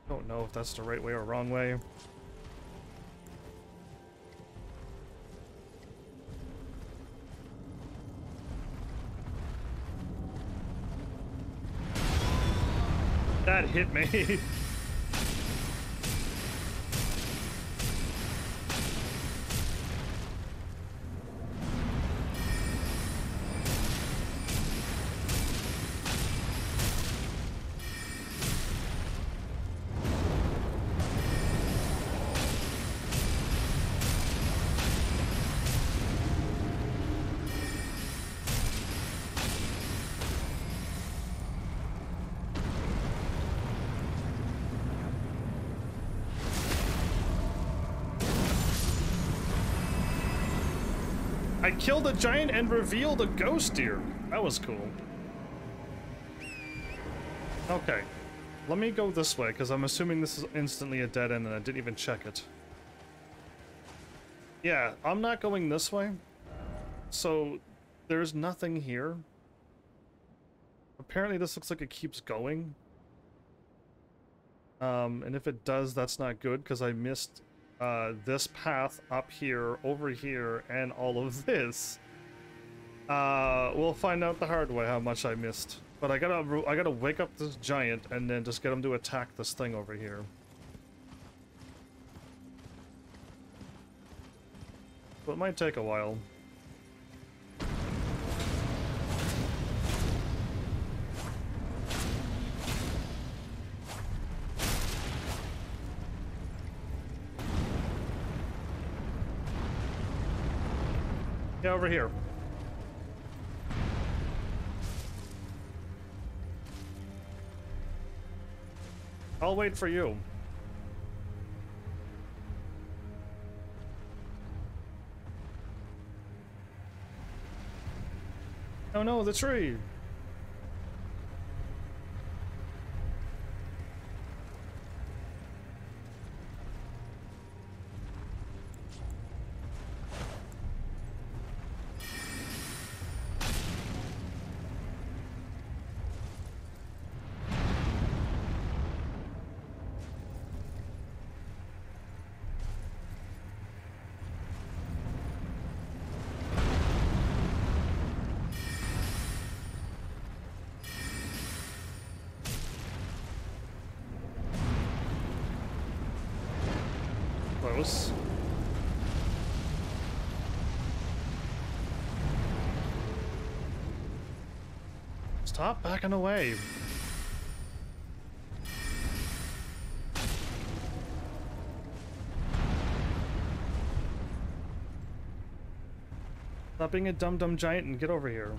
Don't know if that's the right way or wrong way. That hit me. I killed a giant and revealed a ghost deer. That was cool. Okay. Let me go this way, because I'm assuming this is instantly a dead end and I didn't even check it. Yeah, I'm not going this way. So, there's nothing here. Apparently this looks like it keeps going. And if it does, that's not good, because I missed this path up here, over here, and all of this. We'll find out the hard way how much I missed. But I gotta wake up this giant and then just get him to attack this thing over here. But it might take a while. Yeah, over here. I'll wait for you. Oh no, the tree! Close. Stop backing away. Stop being a dumb giant and get over here.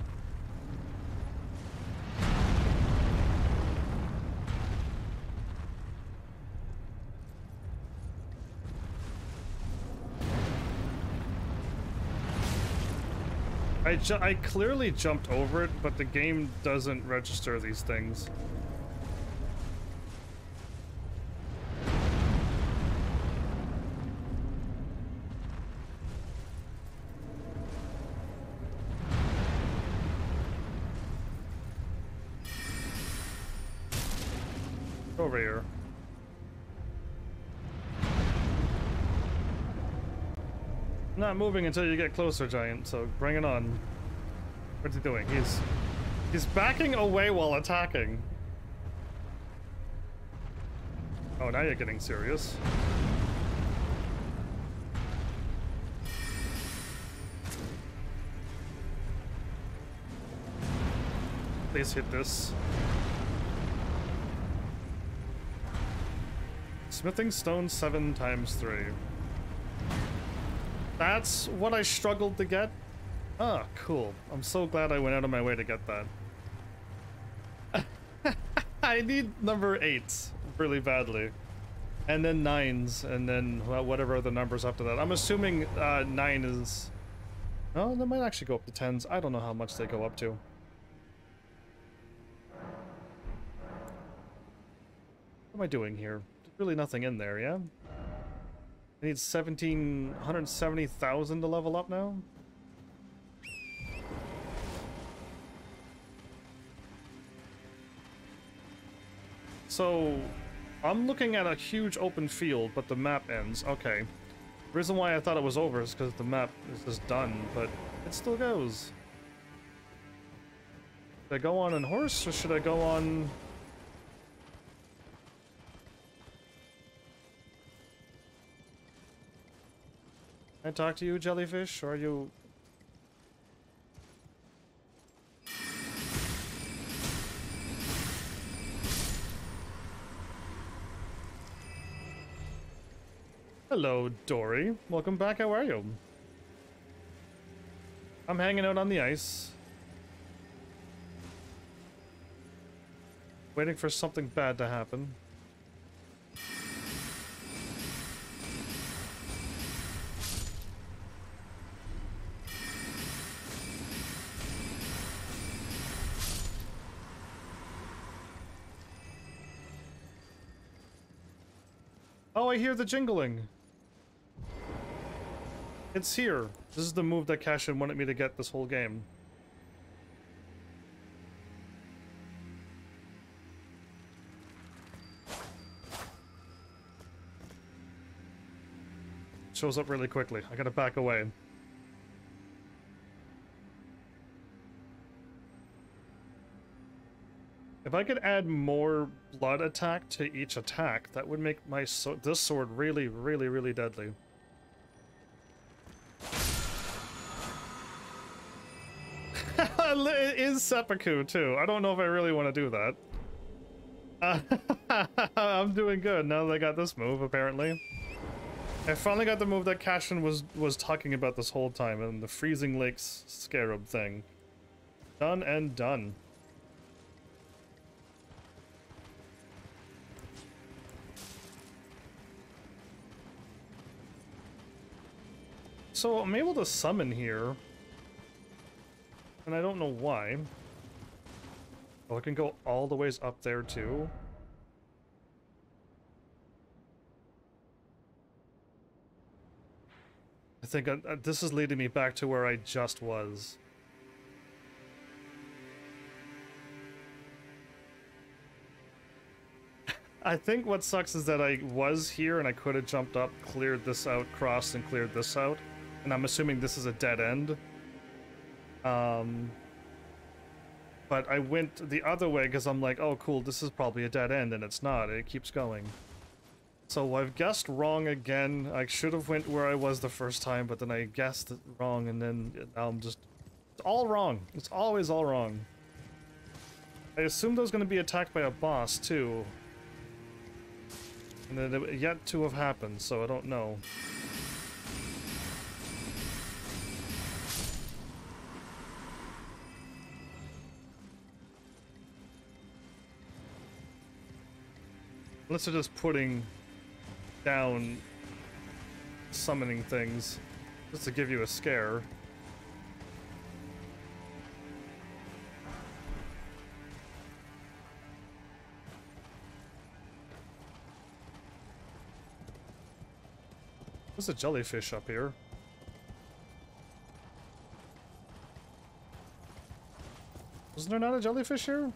I clearly jumped over it, but the game doesn't register these things. Over here. Not moving until you get closer, giant, so bring it on. What's he doing? He's backing away while attacking. Oh, now you're getting serious. Please hit this. Smithing stone 7 times 3. That's what I struggled to get? Ah, cool. I'm so glad I went out of my way to get that. I need number 8 really badly. And then 9s, and then well, whatever the numbers after that. I'm assuming 9 is... Oh, they might actually go up to 10s. I don't know how much they go up to. What am I doing here? There's really nothing in there, yeah? I need 170,000 to level up now? So, I'm looking at a huge open field, but the map ends. Okay. The reason why I thought it was over is because the map is just done, but it still goes. Should I go on horse, or should I go on... Can I talk to you, jellyfish, or are you... Hello, Dory. Welcome back, how are you? I'm hanging out on the ice. Waiting for something bad to happen. Oh, I hear the jingling. It's here. This is the move that Cashin wanted me to get this whole game. It shows up really quickly. I gotta back away. If I could add more blood attack to each attack, that would make my this sword really, really, really deadly. It is seppuku too. I don't know if I really want to do that. I'm doing good now that I got this move, apparently. I finally got the move that Cashin was talking about this whole time, and the Freezing Lakes Scarab thing. Done and done. So I'm able to summon here, and I don't know why. Oh, I can go all the ways up there too. I think this is leading me back to where I just was. I think what sucks is that I was here and I could have jumped up, cleared this out, crossed, and cleared this out. And I'm assuming this is a dead end. But I went the other way because I'm like, oh cool, this is probably a dead end, and it's not. It keeps going. So I've guessed wrong again. I should have went where I was the first time, but then I guessed it wrong, and then now I'm just... It's all wrong. It's always all wrong. I assumed I was going to be attacked by a boss, too. And then it yet to have happened, so I don't know. Unless they're just putting down summoning things just to give you a scare. There's a jellyfish up here. Wasn't there not a jellyfish here?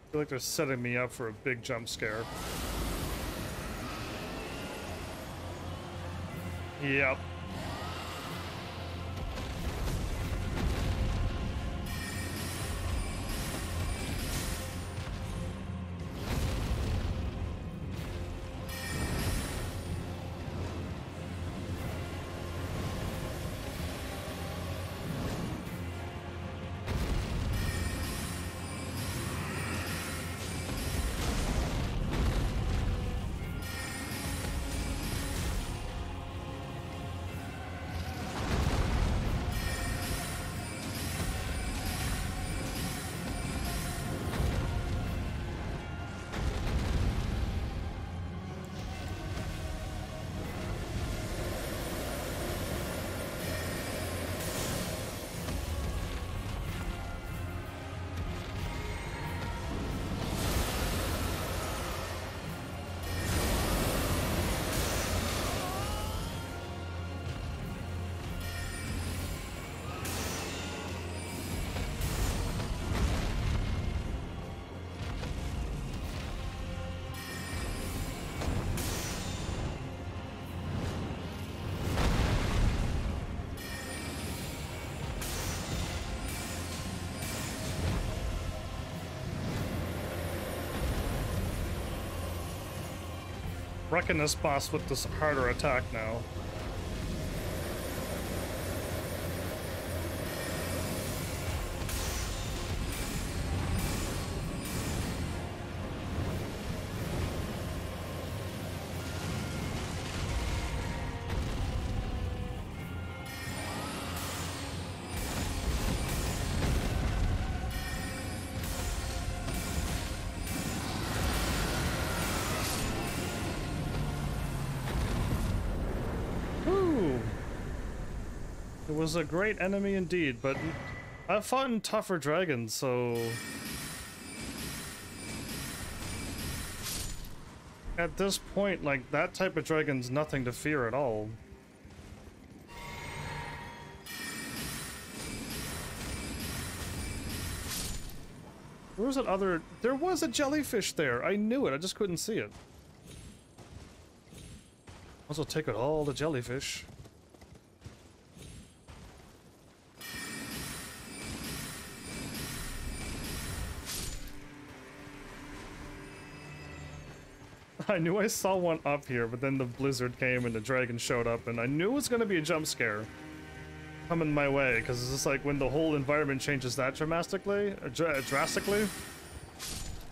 I feel like they're setting me up for a big jump scare. Yep. Wrecking this boss with this harder attack now. Was a great enemy indeed, but I've fought in tougher dragons, so... At this point, like, that type of dragon's nothing to fear at all. Where was that other... There was a jellyfish there! I knew it, I just couldn't see it. Also take out all the jellyfish. I knew I saw one up here, but then the blizzard came and the dragon showed up, and I knew it was going to be a jump scare coming my way, because it's just like when the whole environment changes that drastically,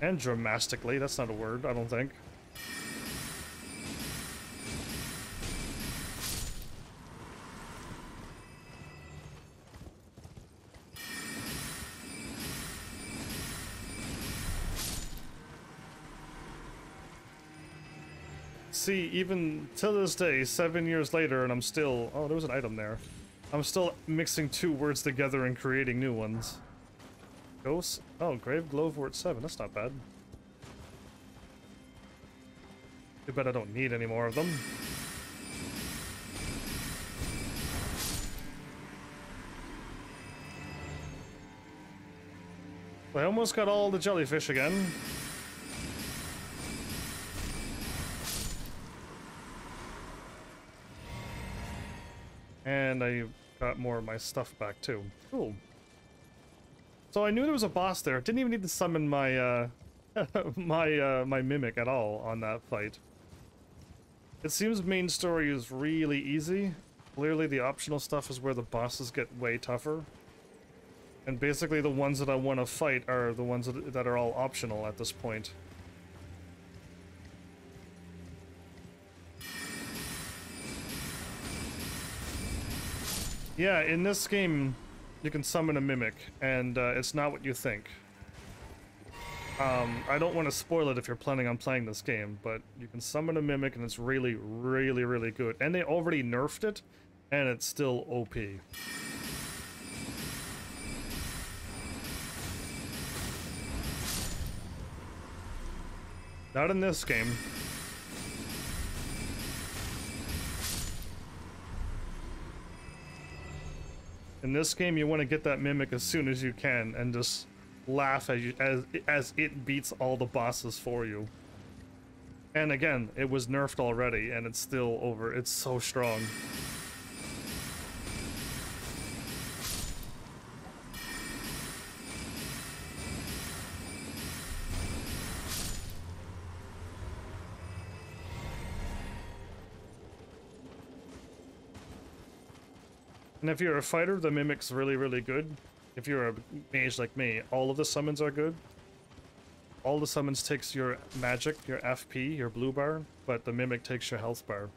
and dramatically, that's not a word, I don't think. See, even to this day, 7 years later, and I'm still... Oh, there was an item there. I'm still mixing two words together and creating new ones. Ghost? Oh, Grave Glowwort 7. That's not bad. Too bad I don't need any more of them. I almost got all the jellyfish again. And I got more of my stuff back too. Cool. So I knew there was a boss there. Didn't even need to summon my my mimic at all on that fight. It seems main story is really easy. Clearly the optional stuff is where the bosses get way tougher. And basically the ones that I want to fight are the ones that are all optional at this point. Yeah, in this game, you can summon a mimic, and it's not what you think. I don't want to spoil it if you're planning on playing this game, but you can summon a mimic, and it's really, really, really good. And they already nerfed it, and it's still OP. Not in this game. In this game, you want to get that mimic as soon as you can and just laugh as it beats all the bosses for you. And again, it was nerfed already, and it's still over. It's so strong. And if you're a fighter, the mimic's really, really good. If you're a mage like me, all of the summons are good. All the summons takes your magic, your FP, your blue bar, but the mimic takes your health bar.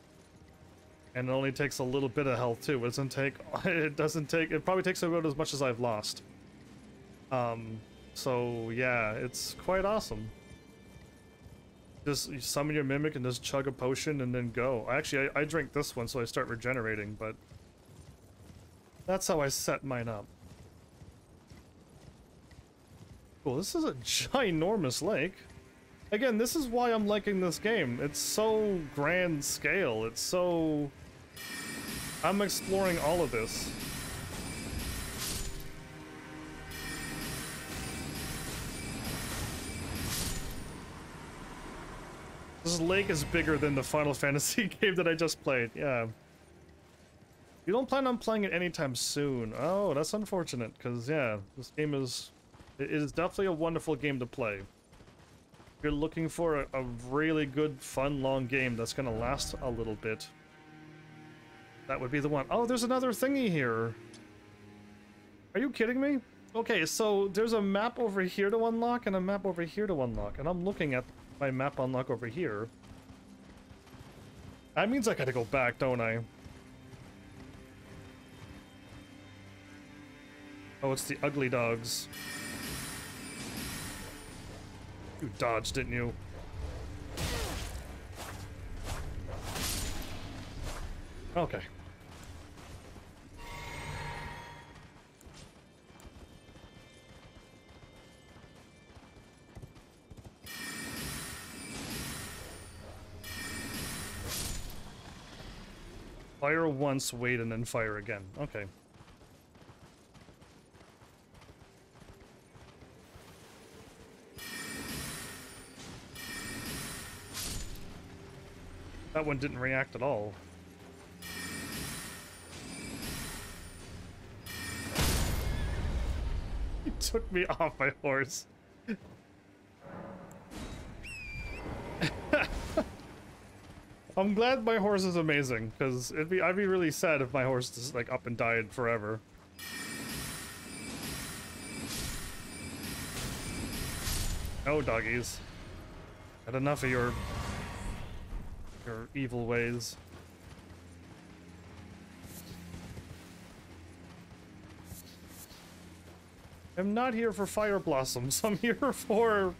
And it only takes a little bit of health too. It probably takes about as much as I've lost. So yeah, it's quite awesome. Just you summon your mimic and just chug a potion and then go. Actually, I drink this one so I start regenerating, but that's how I set mine up. Cool, this is a ginormous lake. Again, this is why I'm liking this game. It's so grand scale. It's so... I'm exploring all of this. This lake is bigger than the Final Fantasy game that I just played. Yeah. You don't plan on playing it anytime soon. Oh, that's unfortunate, because, yeah, this game is... It is definitely a wonderful game to play. If you're looking for a really good, fun, long game that's going to last a little bit, that would be the one. Oh, there's another thingy here. Are you kidding me? Okay, so there's a map over here to unlock and a map over here to unlock, and I'm looking at my map unlock over here. That means I gotta go back, don't I? Oh, it's the ugly dogs. You dodged, didn't you? Okay. Fire once, wait, and then fire again. Okay. That one didn't react at all. He took me off my horse. I'm glad my horse is amazing, because I'd be really sad if my horse just like up and died forever. No, doggies. Had enough of your evil ways. I'm not here for fire blossoms. I'm here for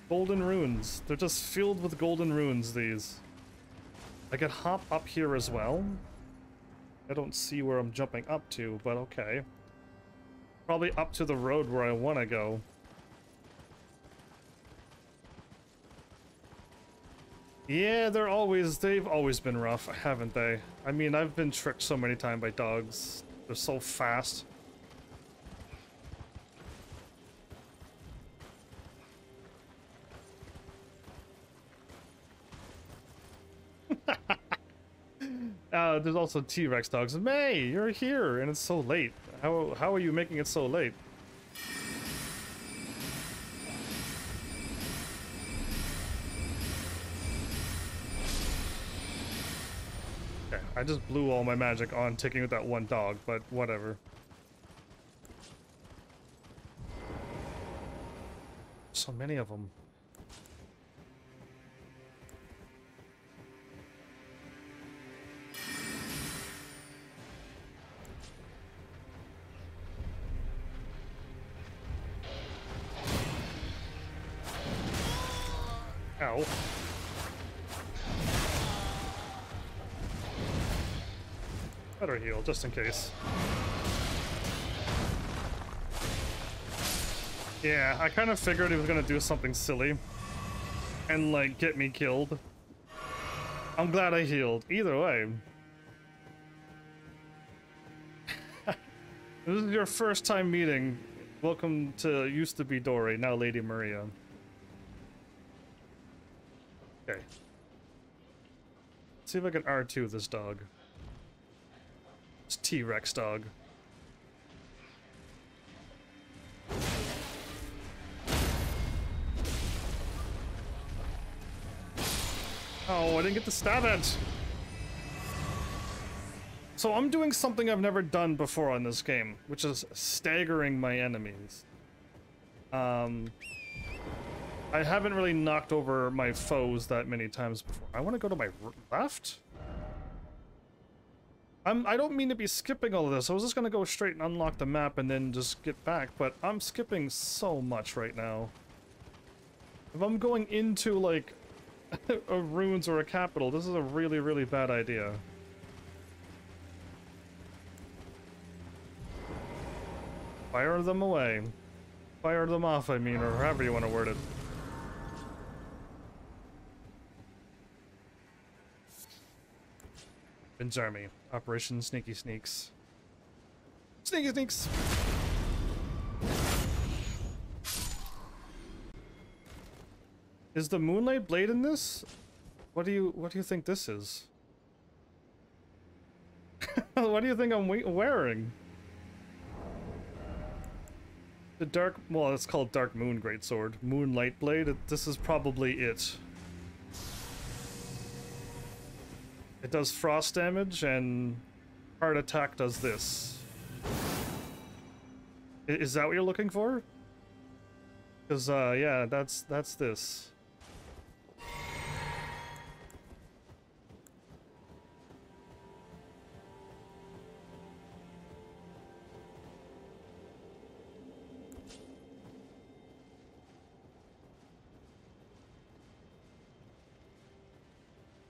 golden runes. They're just filled with golden runes, these. I could hop up here as well. I don't see where I'm jumping up to, but okay. Probably up to the road where I want to go. Yeah, they've always been rough, haven't they? I mean, I've been tricked so many times by dogs. They're so fast. There's also T-Rex dogs. May, you're here, and it's so late. How are you making it so late? Okay, I just blew all my magic on taking out that one dog, but whatever. So many of them. Ow. Better heal, just in case. Yeah, I kind of figured he was gonna do something silly and, like, get me killed. I'm glad I healed. Either way. This is your first time meeting. Welcome to used to be Dory, now Lady Maria. Okay. Let's see if I can R2 this dog. It's T-Rex dog. Oh, I didn't get to stab it! So I'm doing something I've never done before on this game, which is staggering my enemies. I haven't really knocked over my foes that many times before. I want to go to my left? I don't mean to be skipping all of this. I was just going to go straight and unlock the map and then just get back, but I'm skipping so much right now. If I'm going into, like, a ruins or a capital, this is a really, really bad idea. Fire them away. Fire them off, I mean, or however you want to word it. HEAVENSARMY. Operation Sneaky Sneaks. Sneaky Sneaks! Is the Moonlight Blade in this? What do you think this is? What do you think I'm wearing? The dark, well, it's called Dark Moon Greatsword. Moonlight Blade, this is probably it. It does frost damage, and heart attack does this. Is that what you're looking for? Because, yeah, that's this.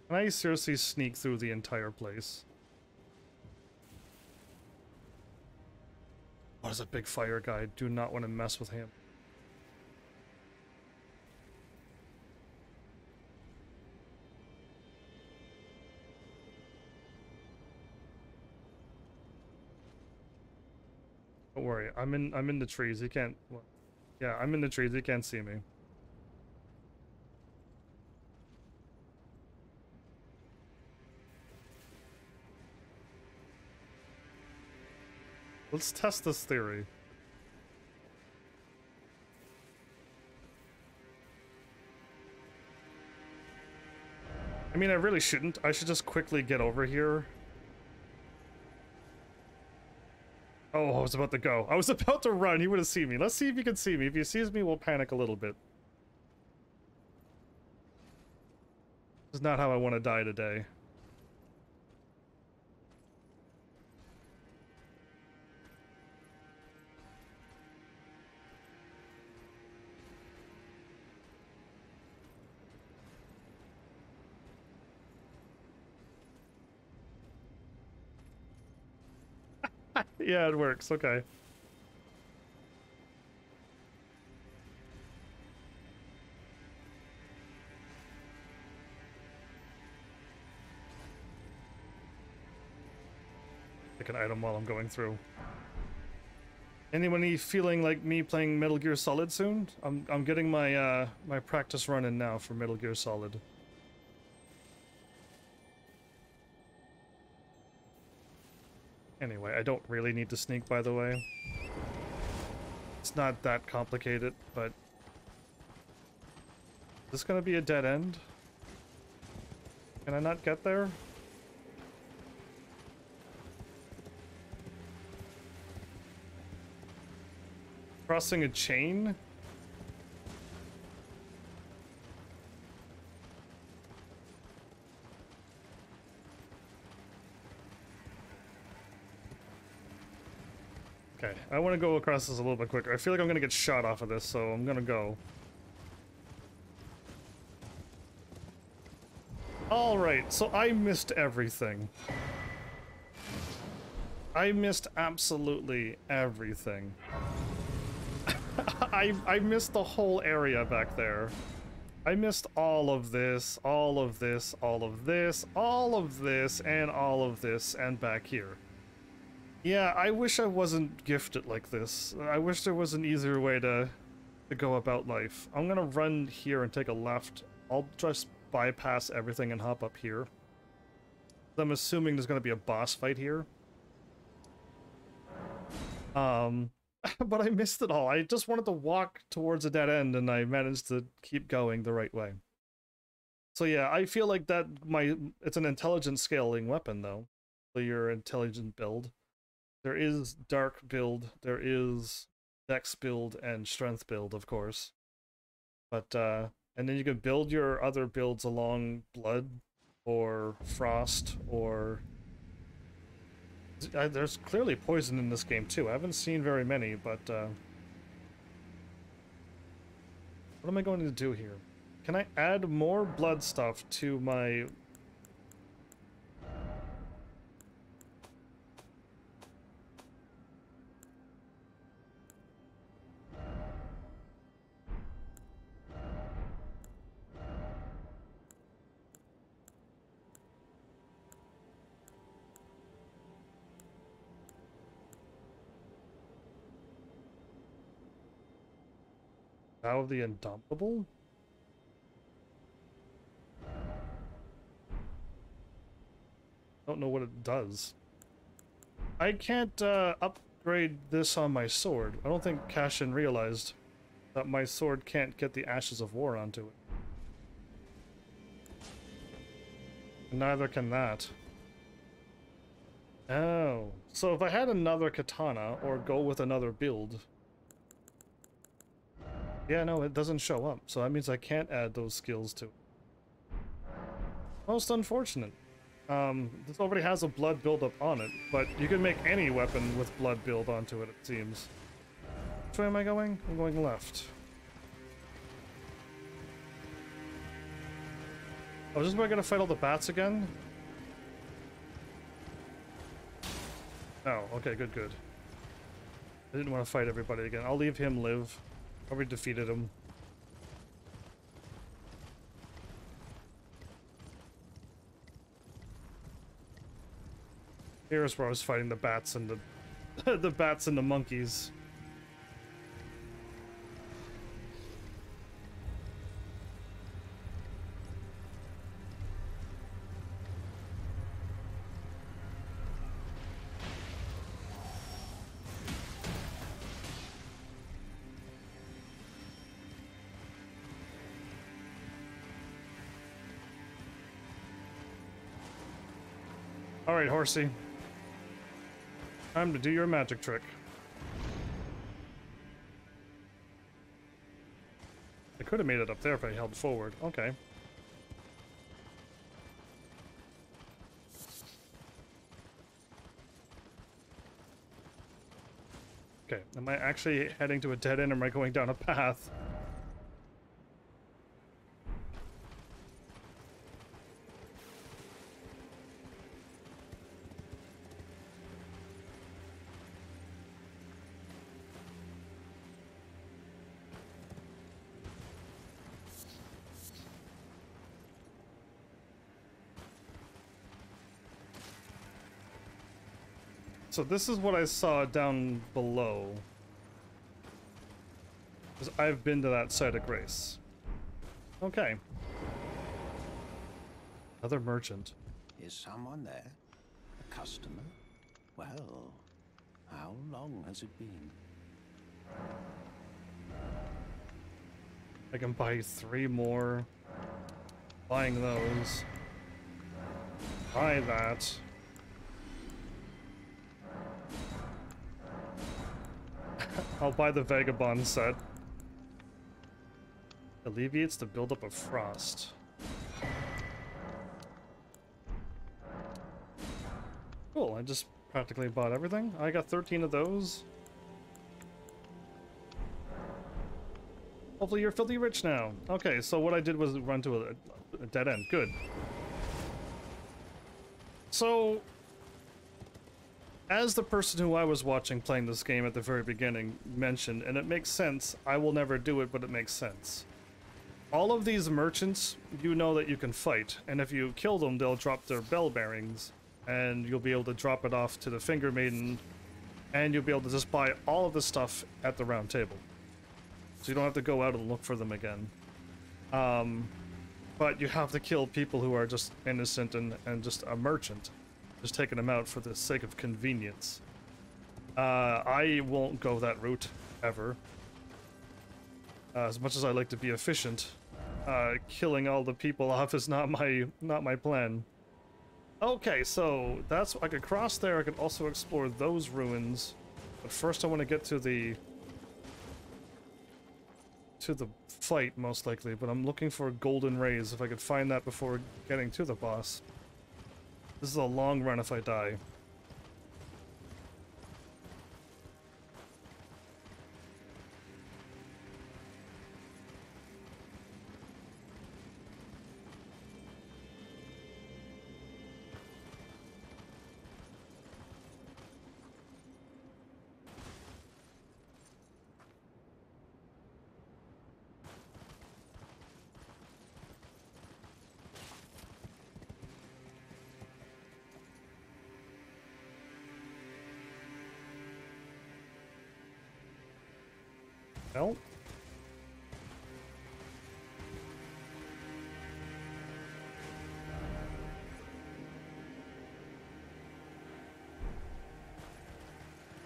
Can I seriously sneak through the entire place? Oh, there's a big fire guy. Do not want to mess with him. Don't worry, I'm in the trees. He can't. Well, yeah, I'm in the trees. He can't see me. Let's test this theory. I mean, I really shouldn't. I should just quickly get over here. Oh, I was about to go. I was about to run. He would have seen me. Let's see if he can see me. If he sees me, we'll panic a little bit. This is not how I want to die today. Yeah, it works. Okay. Pick an item while I'm going through. Anyone feeling like me playing Metal Gear Solid soon? I'm getting my my practice run in now for Metal Gear Solid. Anyway, I don't really need to sneak, by the way. It's not that complicated, but... Is this gonna be a dead end? Can I not get there? Crossing a chain? Okay, I want to go across this a little bit quicker. I feel like I'm gonna get shot off of this, so I'm gonna go. Alright, so I missed everything. I missed absolutely everything. I missed the whole area back there. I missed all of this, all of this, all of this, all of this, and all of this, and back here. Yeah, I wish I wasn't gifted like this. I wish there was an easier way to go about life. I'm gonna run here and take a left. I'll just bypass everything and hop up here. I'm assuming there's gonna be a boss fight here. But I missed it all. I just wanted to walk towards a dead end and I managed to keep going the right way. So yeah, I feel like that it's an intelligent scaling weapon though. So your intelligent build. There is dark build, there is dex build and strength build, of course. But and then you can build your other builds along blood or frost or there's clearly poison in this game too. I haven't seen very many, but what am I going to do here? Can I add more blood stuff to my... Vow of the Indomitable? Don't know what it does. I can't upgrade this on my sword. I don't think Cashin realized that my sword can't get the Ashes of War onto it. Neither can that. Oh, so if I had another katana or go with another build... Yeah, no, it doesn't show up, so that means I can't add those skills to it. Most unfortunate. This already has a blood buildup on it, but you can make any weapon with blood build onto it, it seems. Which way am I going? I'm going left. Oh, is this where I gotta fight all the bats again? Oh, okay, good, good. I didn't want to fight everybody again. I'll leave him live. Probably defeated him. Here's where I was fighting the bats and the the bats and the monkeys. All right, horsey. Time to do your magic trick. I could have made it up there if I held forward. Okay. Okay, am I actually heading to a dead end or am I going down a path? So this is what I saw down below. Because I've been to that site of grace. Okay. Another merchant. Is someone there? A customer? Well, how long has it been? I can buy 3 more. Buying those. Buy that. I'll buy the Vagabond set. Alleviates the buildup of frost. Cool, I just practically bought everything. I got 13 of those. Hopefully you're filthy rich now. Okay, so what I did was run to a dead end. Good. So, as the person who I was watching playing this game at the very beginning mentioned, and it makes sense, I will never do it, but it makes sense. All of these merchants, you know that you can fight, and if you kill them, they'll drop their bell bearings, and you'll be able to drop it off to the Finger Maiden, and you'll be able to just buy all of the stuff at the round table. So you don't have to go out and look for them again. But you have to kill people who are just innocent and just a merchant. Just taking them out for the sake of convenience. I won't go that route, ever. As much as I like to be efficient, killing all the people off is not my plan. Okay, so that's, I could cross there, I could also explore those ruins. But first I want to get to the fight, most likely, but I'm looking for golden rays, if I could find that before getting to the boss. This is a long run if I die. Well.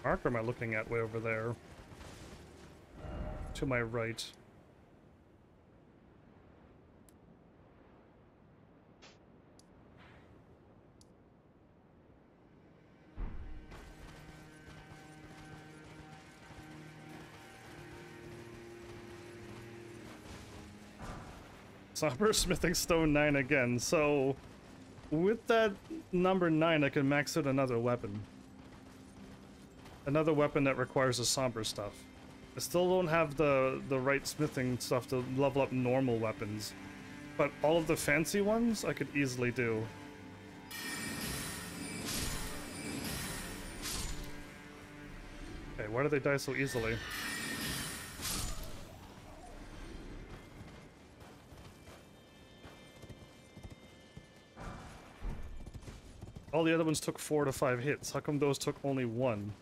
Marker am I looking at way over there? To my right. Somber Smithing Stone 9 again, so with that number 9 I can max out another weapon. Another weapon that requires the somber stuff. I still don't have the right smithing stuff to level up normal weapons, but all of the fancy ones I could easily do. Okay, why do they die so easily? All the other ones took 4 to 5 hits. How come those took only 1?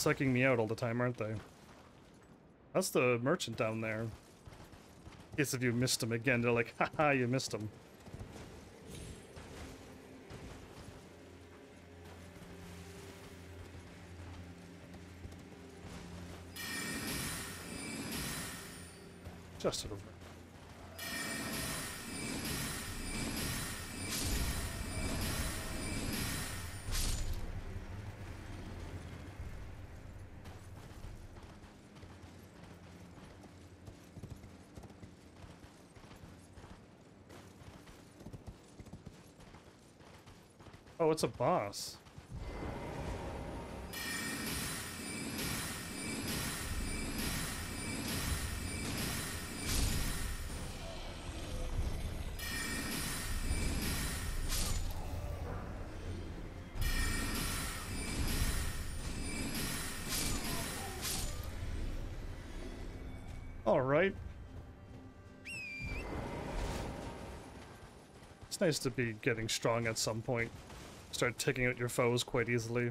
psyching me out all the time, aren't they? That's the merchant down there. In case if you missed him again, they're like, haha, you missed him. Just sort of. Oh, it's a boss. All right. It's nice to be getting strong at some point. Start taking out your foes quite easily.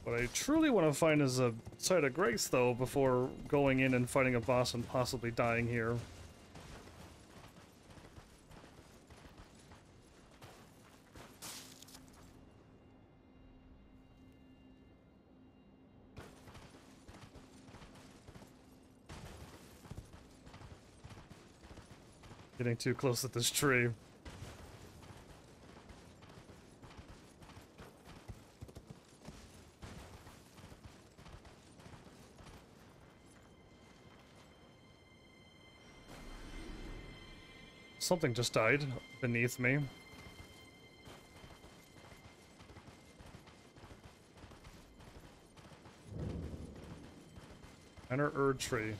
What I truly want to find is a site of grace, though, before going in and fighting a boss and possibly dying here. Getting too close to this tree. Something just died beneath me. Enter Erd tree.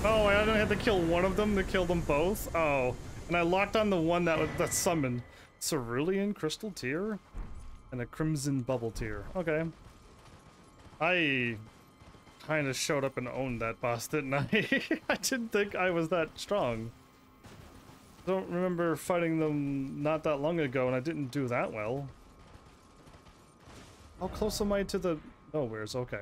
Oh, I only had to kill one of them to kill them both? Oh. And I locked on the one that summoned. Cerulean Crystal Tear? And a Crimson Bubble Tear. Okay. I kind of showed up and owned that boss, didn't I? I didn't think I was that strong. I don't remember fighting them not that long ago, and I didn't do that well. How close am I to the... Nowheres? Okay.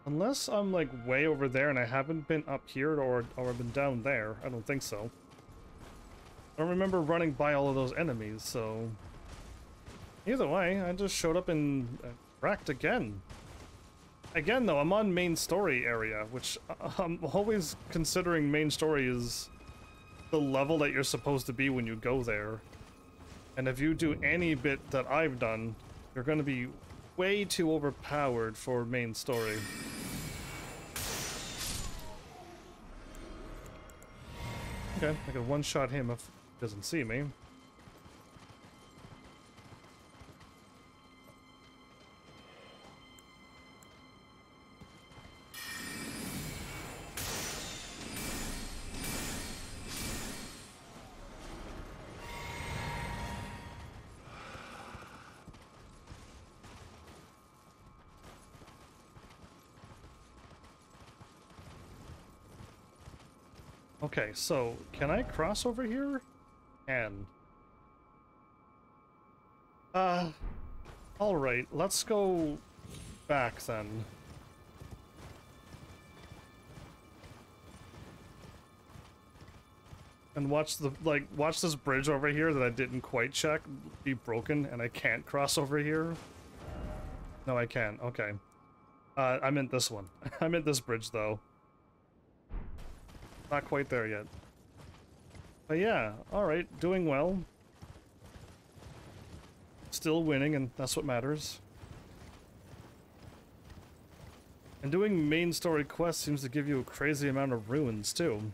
Unless I'm like way over there and I haven't been up here or been down there. I don't think so. I don't remember running by all of those enemies, so... Either way, I just showed up and wrecked again. Again though, I'm on main story area, which I'm always considering main story is the level that you're supposed to be when you go there. And if you do any bit that I've done, you're gonna be way too overpowered for main story. Okay, I can one-shot him if he doesn't see me. Okay, so can I cross over here? And all right, let's go back then. And watch watch this bridge over here that I didn't quite check be broken, and I can't cross over here. No, I can. Okay. I meant this one. I meant this bridge, though. Not quite there yet. But yeah, alright, doing well. Still winning, and that's what matters. And doing main story quests seems to give you a crazy amount of runes, too.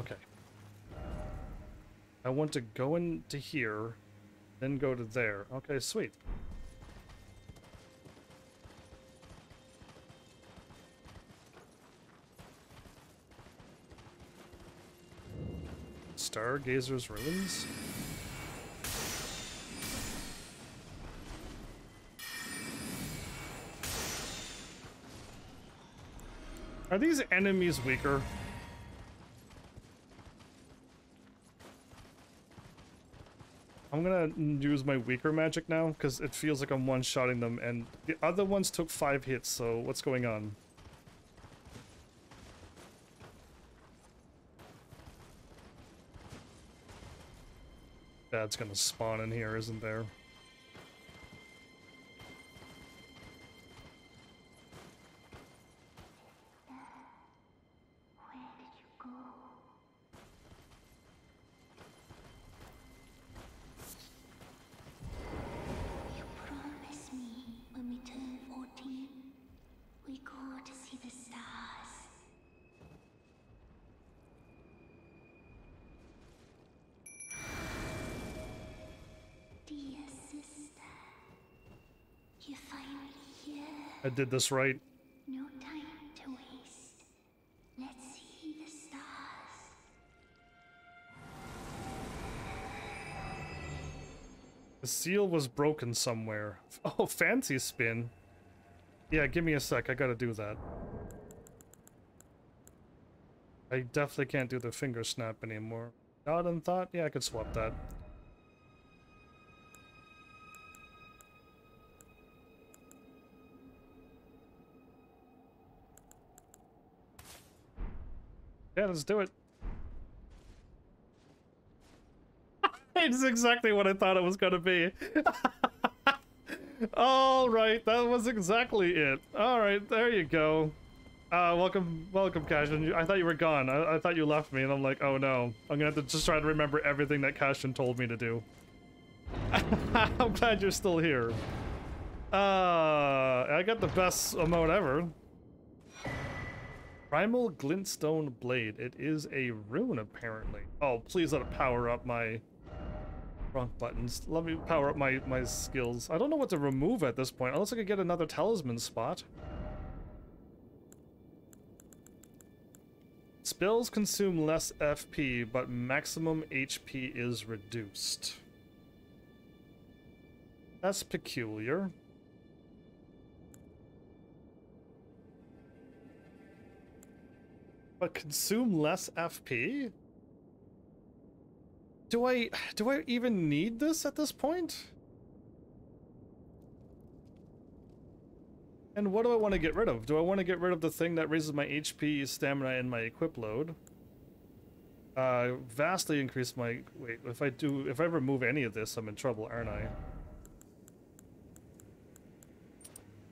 Okay. I want to go into here, then go to there. Okay, sweet. Stargazer's Ruins? Are these enemies weaker? I'm gonna use my weaker magic now, because it feels like I'm one-shotting them, and the other ones took 5 hits, so what's going on? That's gonna spawn in here, isn't there? Where did you go? You promised me when we turn 14, we go to see the stars. Dear sister, you're finally here. I did this right. No time to waste. Let's see the stars. The seal was broken somewhere. Oh, fancy spin. Yeah, give me a sec. I gotta do that. I definitely can't do the finger snap anymore. God and thought? Yeah, I could swap that. Yeah, let's do it. It's exactly what I thought it was gonna be. All right, that was exactly it. All right, there you go. Welcome, Cashin. I thought you were gone. I thought you left me, and I'm like, oh no. I'm gonna have to just try to remember everything that Cashin told me to do. I'm glad you're still here. I got the best emote ever. Primal Glintstone Blade. It is a rune, apparently. Oh, please let it power up my... Wrong buttons. Let me power up my skills. I don't know what to remove at this point, unless I could get another talisman spot. Spells consume less FP, but maximum HP is reduced. That's peculiar. But consume less FP? Do I even need this at this point? And what do I want to get rid of? Do I want to get rid of the thing that raises my HP, stamina, and my equip load? Vastly increase my... Wait, if I remove any of this, I'm in trouble, aren't I?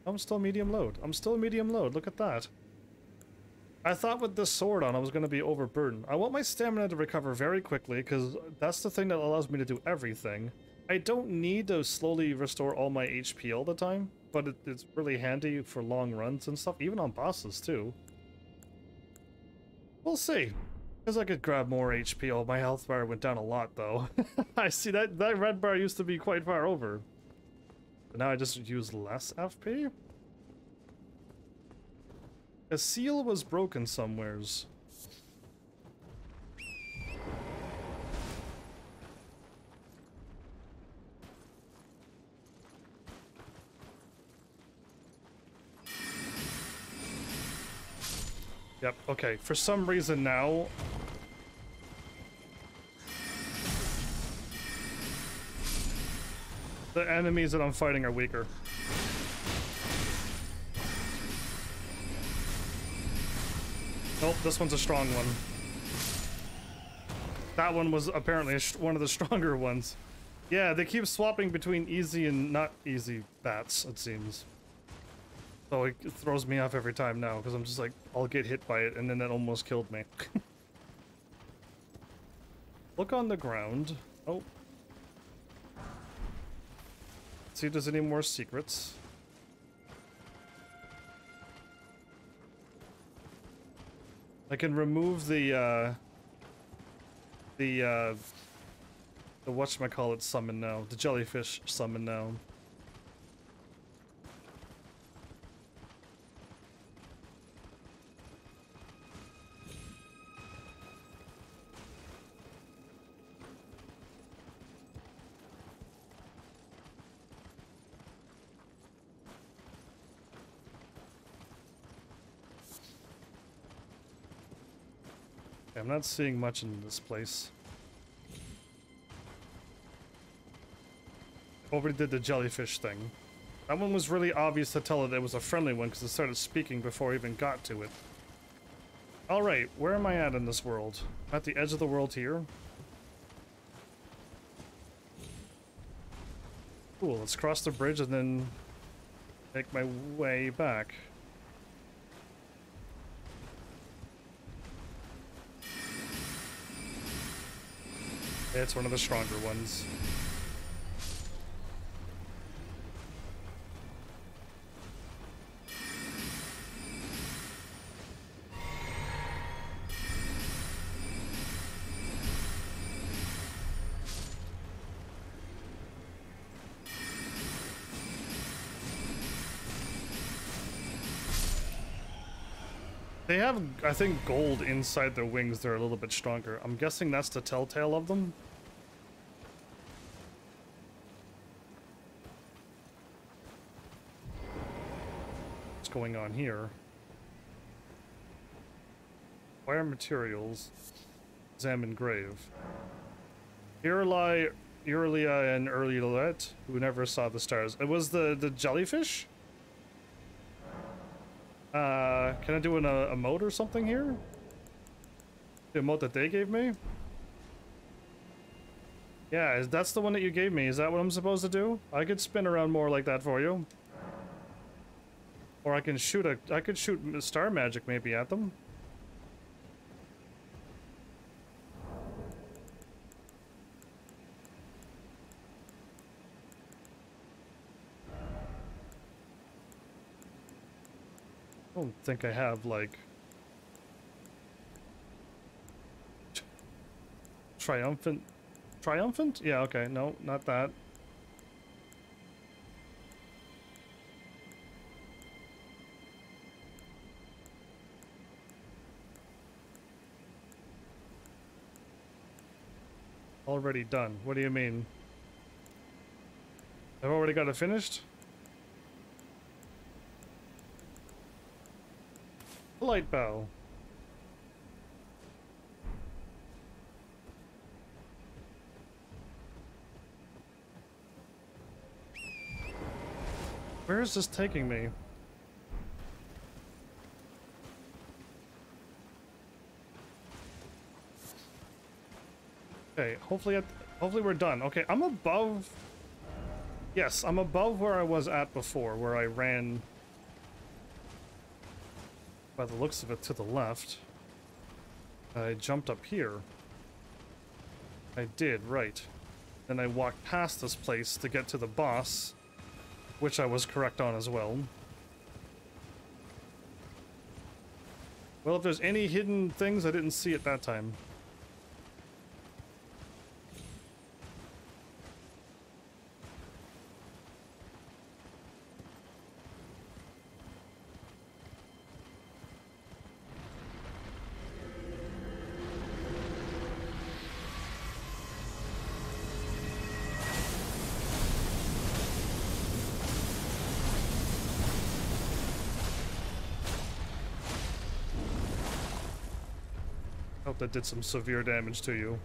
I'm still medium load. I'm still medium load, look at that. I thought with this sword on I was going to be overburdened. I want my stamina to recover very quickly, because that's the thing that allows me to do everything. I don't need to slowly restore all my HP all the time, but it's really handy for long runs and stuff, even on bosses too. We'll see. Because I could grab more HP. Oh, my health bar went down a lot though. I see that red bar used to be quite far over. But now I just use less FP? A seal was broken somewheres. Yep, okay. For some reason now... the enemies that I'm fighting are weaker. Nope, this one's a strong one. That one was apparently one of the stronger ones. Yeah, they keep swapping between easy and not easy bats, it seems. So it throws me off every time now, because I'm just like, I'll get hit by it, and then that almost killed me. Look on the ground. Oh. See if there's any more secrets. I can remove the whatchamacallit summon now. The jellyfish summon now. I'm not seeing much in this place. Overdid the jellyfish thing. That one was really obvious to tell that it was a friendly one because it started speaking before I even got to it. Alright, where am I at in this world? I'm at the edge of the world here. Cool, let's cross the bridge and then make my way back. It's one of the stronger ones. They have, I think, gold inside their wings. They're a little bit stronger. I'm guessing that's the telltale of them. What's going on here? Fire materials. Examine grave. Here lie Aurelia and Urliette, who never saw the stars. It was the jellyfish? Can I do an emote or something here? The emote that they gave me? Yeah, that's the one that you gave me. Is that what I'm supposed to do? I could spin around more like that for you. Or I can shoot I could shoot star magic maybe at them. I don't think I have, like... Triumphant? Triumphant? Yeah, okay. No, not that. Already done. What do you mean? I've already got it finished? Light bow. Where is this taking me? Okay, hopefully we're done. Okay, I'm above... Yes, I'm above where I was at before, where I ran... By the looks of it, to the left. I jumped up here. I did, right. Then I walked past this place to get to the boss, which I was correct on as well. Well, if there's any hidden things, I didn't see at that time. Hope that did some severe damage to you.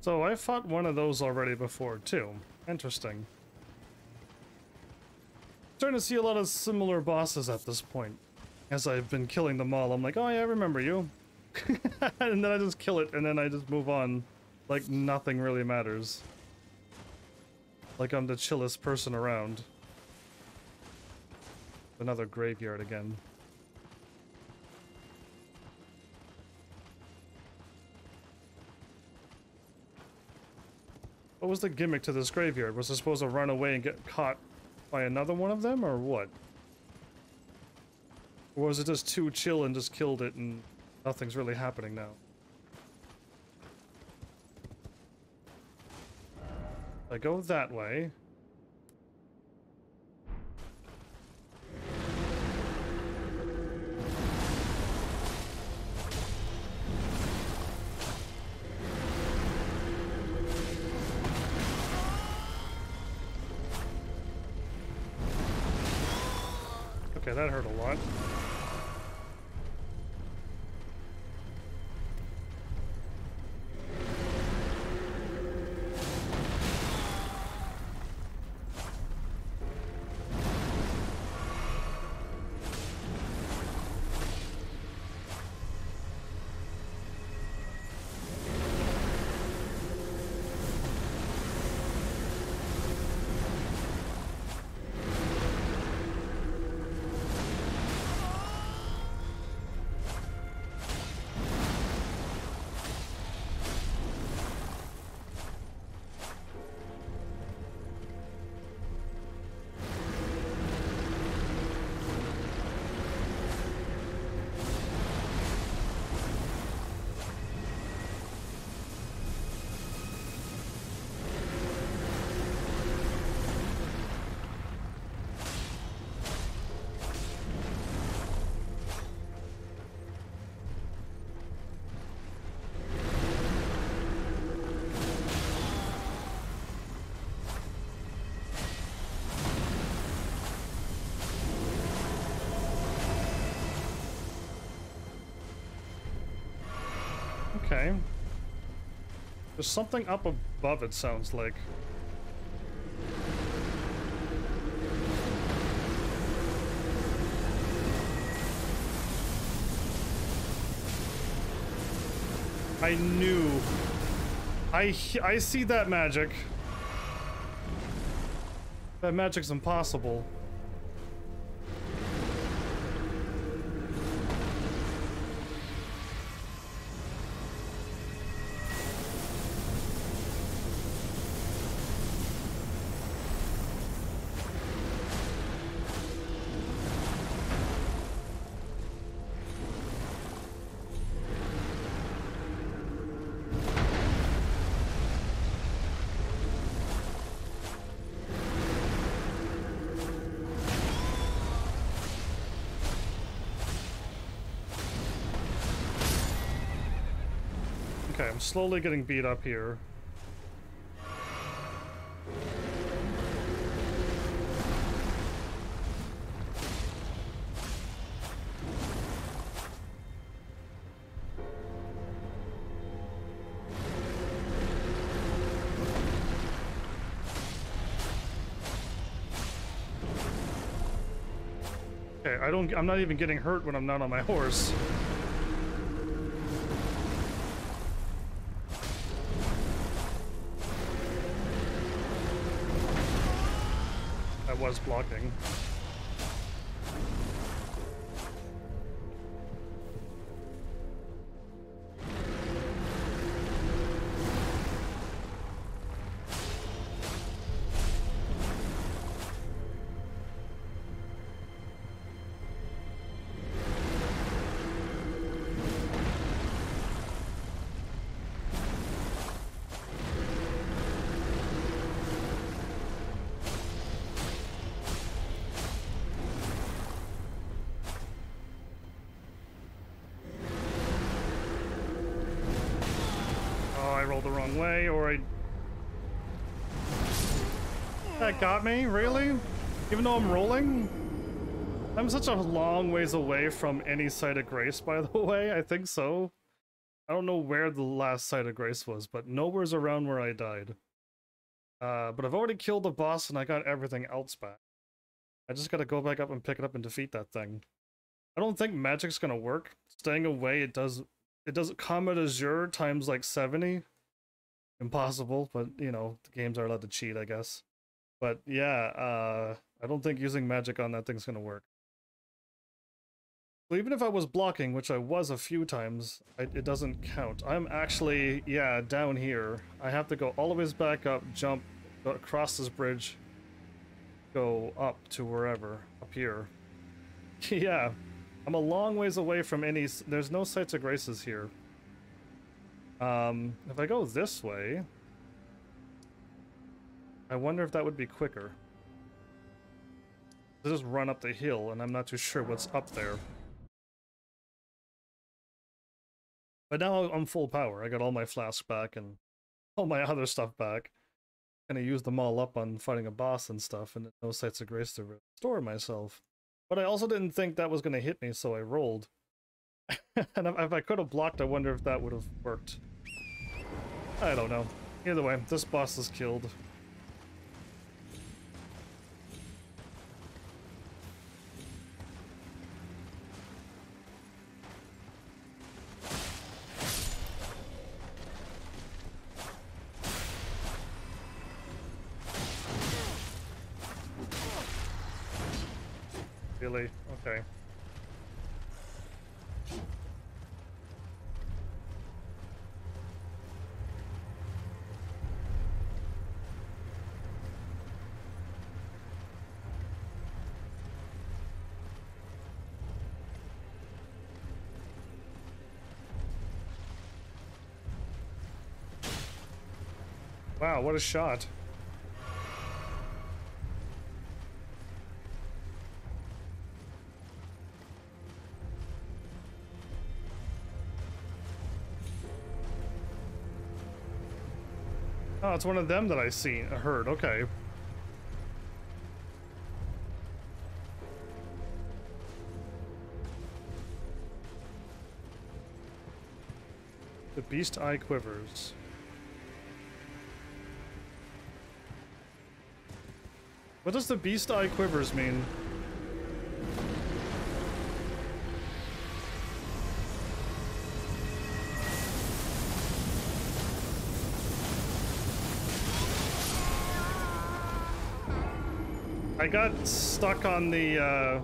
So I fought one of those already before, too. Interesting. Starting to see a lot of similar bosses at this point. As I've been killing them all, I'm like, oh yeah, I remember you. And then I just kill it, and then I just move on. Like nothing really matters. Like I'm the chillest person around. Another graveyard again. What was the gimmick to this graveyard? Was I supposed to run away and get caught by another one of them, or what? Or was it just too chill and just killed it and nothing's really happening now? I go that way. Okay, that hurt a lot. Okay. There's something up above, it sounds like. I knew. I see that magic. That magic's impossible. Okay, I'm slowly getting beat up here. Okay, I'm not even getting hurt when I'm not on my horse. Was blocking. The wrong way, or that got me, really? Even though I'm rolling? I'm such a long ways away from any site of grace, by the way. I think so. I don't know where the last site of grace was, but nowhere's around where I died. But I've already killed the boss and I got everything else back. I just gotta go back up and pick it up and defeat that thing. I don't think magic's gonna work. Staying away, it does Comet Azure times like 70. Impossible, but you know, the games are allowed to cheat, I guess. But yeah, I don't think using magic on that thing's gonna work. So even if I was blocking, which I was a few times, it doesn't count. I'm actually, yeah, down here. I have to go all the way back up, jump, go across this bridge, go up to wherever, up here. Yeah, I'm a long ways away from any, there's no sites of graces here. If I go this way, I wonder if that would be quicker. I just run up the hill and I'm not too sure what's up there. But now I'm full power. I got all my flasks back and all my other stuff back. And I used them all up on fighting a boss and stuff, and no sites of grace to restore myself. But I also didn't think that was going to hit me, so I rolled. And if I could have blocked, I wonder if that would have worked. I don't know. Either way, this boss is killed. Really? Okay. Wow, what a shot. Oh, it's one of them that I heard. Okay. The beast eye quivers. What does the beast eye quivers mean? I got stuck on the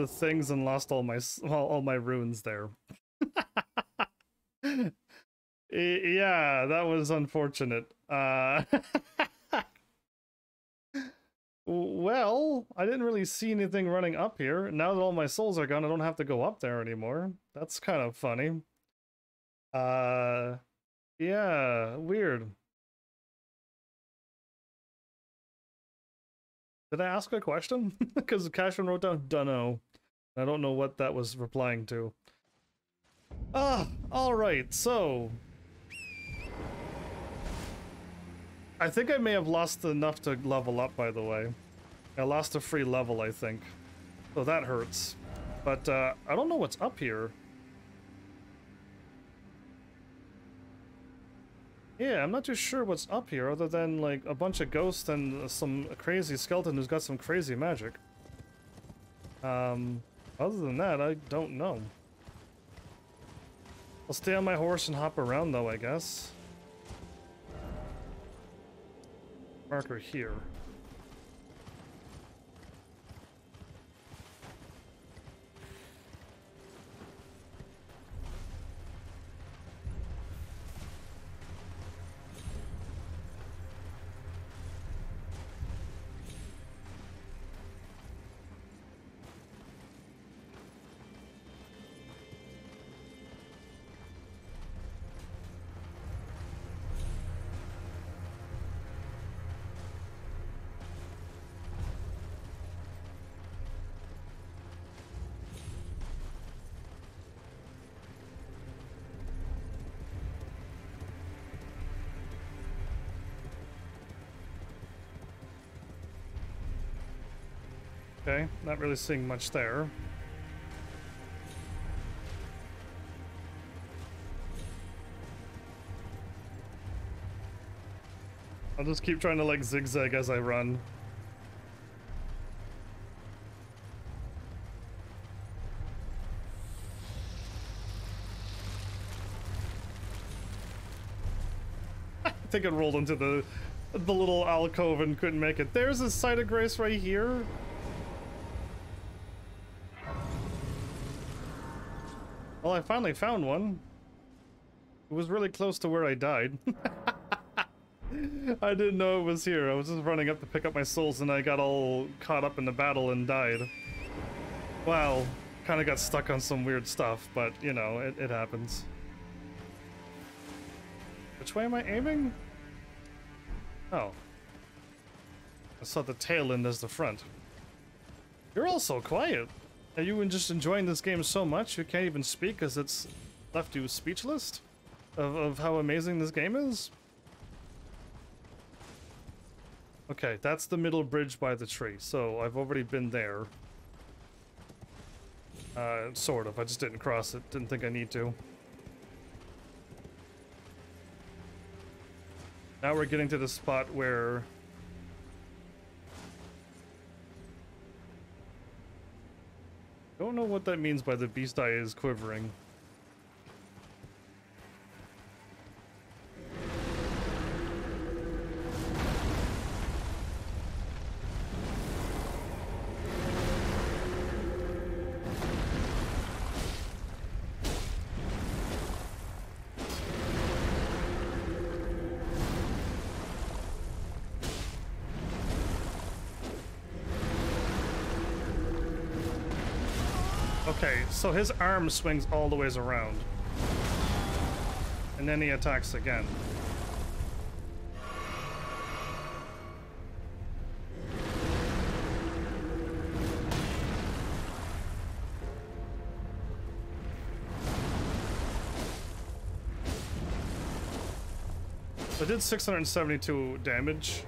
things and lost all my runes there. Yeah, that was unfortunate. Well, I didn't really see anything running up here. Now that all my souls are gone, I don't have to go up there anymore. That's kind of funny. Yeah, weird. Did I ask a question? Because Cashman wrote down dunno. I don't know what that was replying to. Alright, so... I think I may have lost enough to level up, by the way. I lost a free level, I think. So that hurts. But, I don't know what's up here. Yeah, I'm not too sure what's up here, other than, like, a bunch of ghosts and some crazy skeleton who's got some crazy magic. Other than that, I don't know. I'll stay on my horse and hop around, though, I guess. Marker here. Okay, not really seeing much there. I'll just keep trying to like zigzag as I run. I think it rolled into the little alcove and couldn't make it. There's a site of grace right here. Well, I finally found one. It was really close to where I died. I didn't know it was here. I was just running up to pick up my souls and I got all caught up in the battle and died. Wow, kind of got stuck on some weird stuff, but you know, it happens. Which way am I aiming? Oh. I saw the tail end as the front. You're all so quiet. Are you just enjoying this game so much you can't even speak because it's left you speechless of how amazing this game is? Okay, that's the middle bridge by the tree, so I've already been there. Sort of. I just didn't cross it. Didn't think I need to. Now we're getting to the spot where... Don't know what that means by the beast eye is quivering. Okay, so his arm swings all the ways around. And then he attacks again. So I did 672 damage.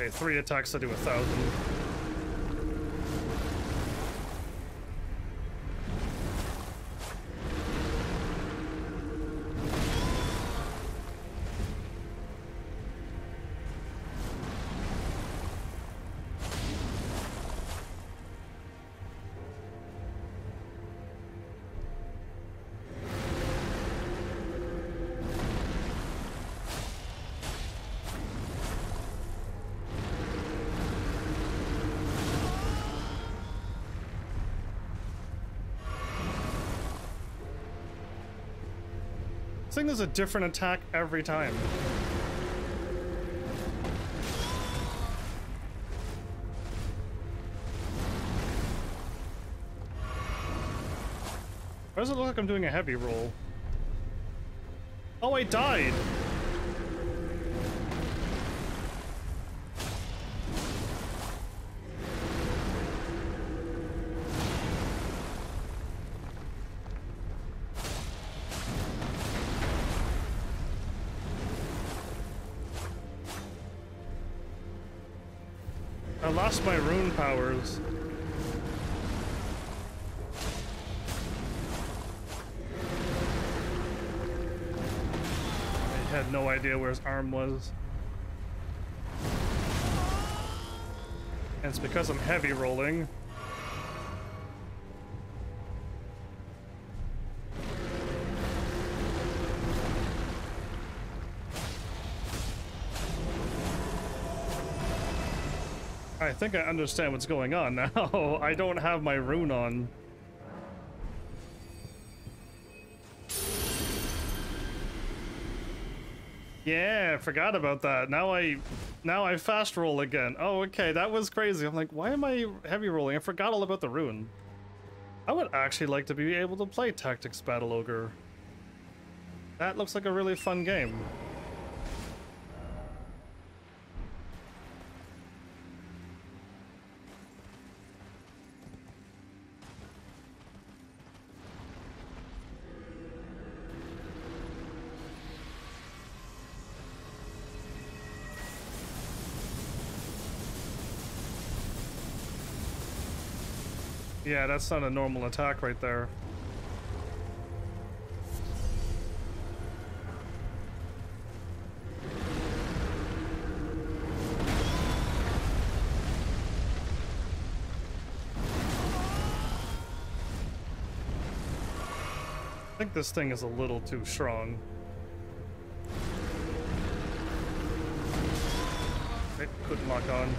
Okay, 3 attacks to do 1,000. This thing does a different attack every time. Why does it look like I'm doing a heavy roll? Oh, I died! I lost my rune powers. I had no idea where his arm was. And it's because I'm heavy rolling. I think I understand what's going on now. I don't have my rune on. Yeah, I forgot about that. Now I fast roll again. Oh, okay, that was crazy. I'm like, why am I heavy rolling? I forgot all about the rune. I would actually like to be able to play Tactics Battle Ogre. That looks like a really fun game. Yeah, that's not a normal attack right there. I think this thing is a little too strong. It couldn't lock on.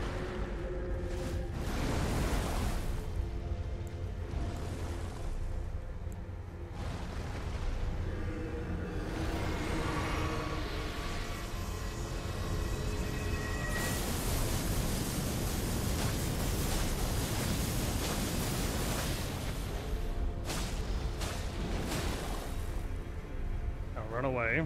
Run away.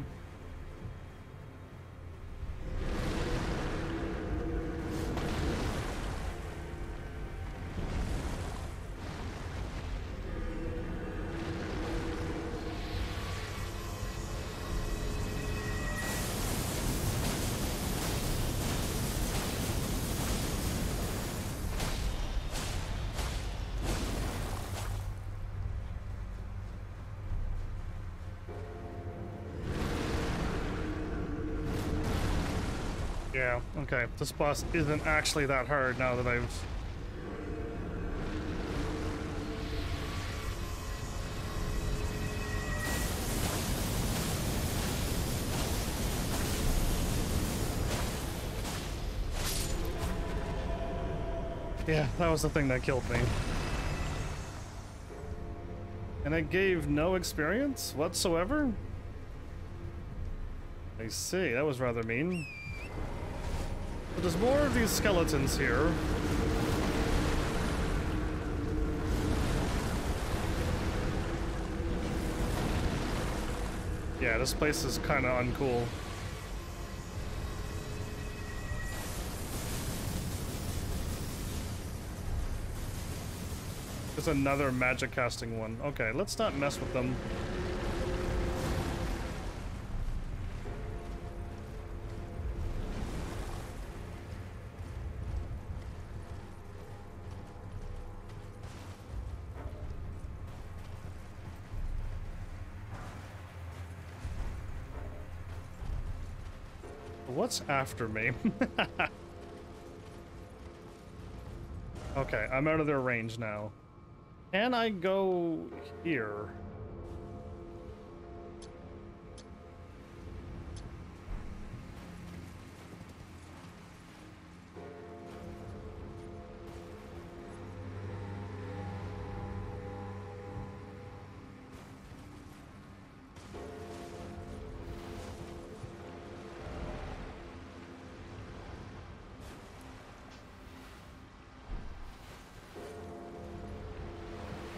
Yeah, okay. This boss isn't actually that hard now that I've... Yeah, that was the thing that killed me. And it gave no experience whatsoever? I see, that was rather mean. But there's more of these skeletons here. Yeah, this place is kind of uncool. There's another magic casting one. Okay, let's not mess with them. What's after me? Okay, I'm out of their range now. Can I go here?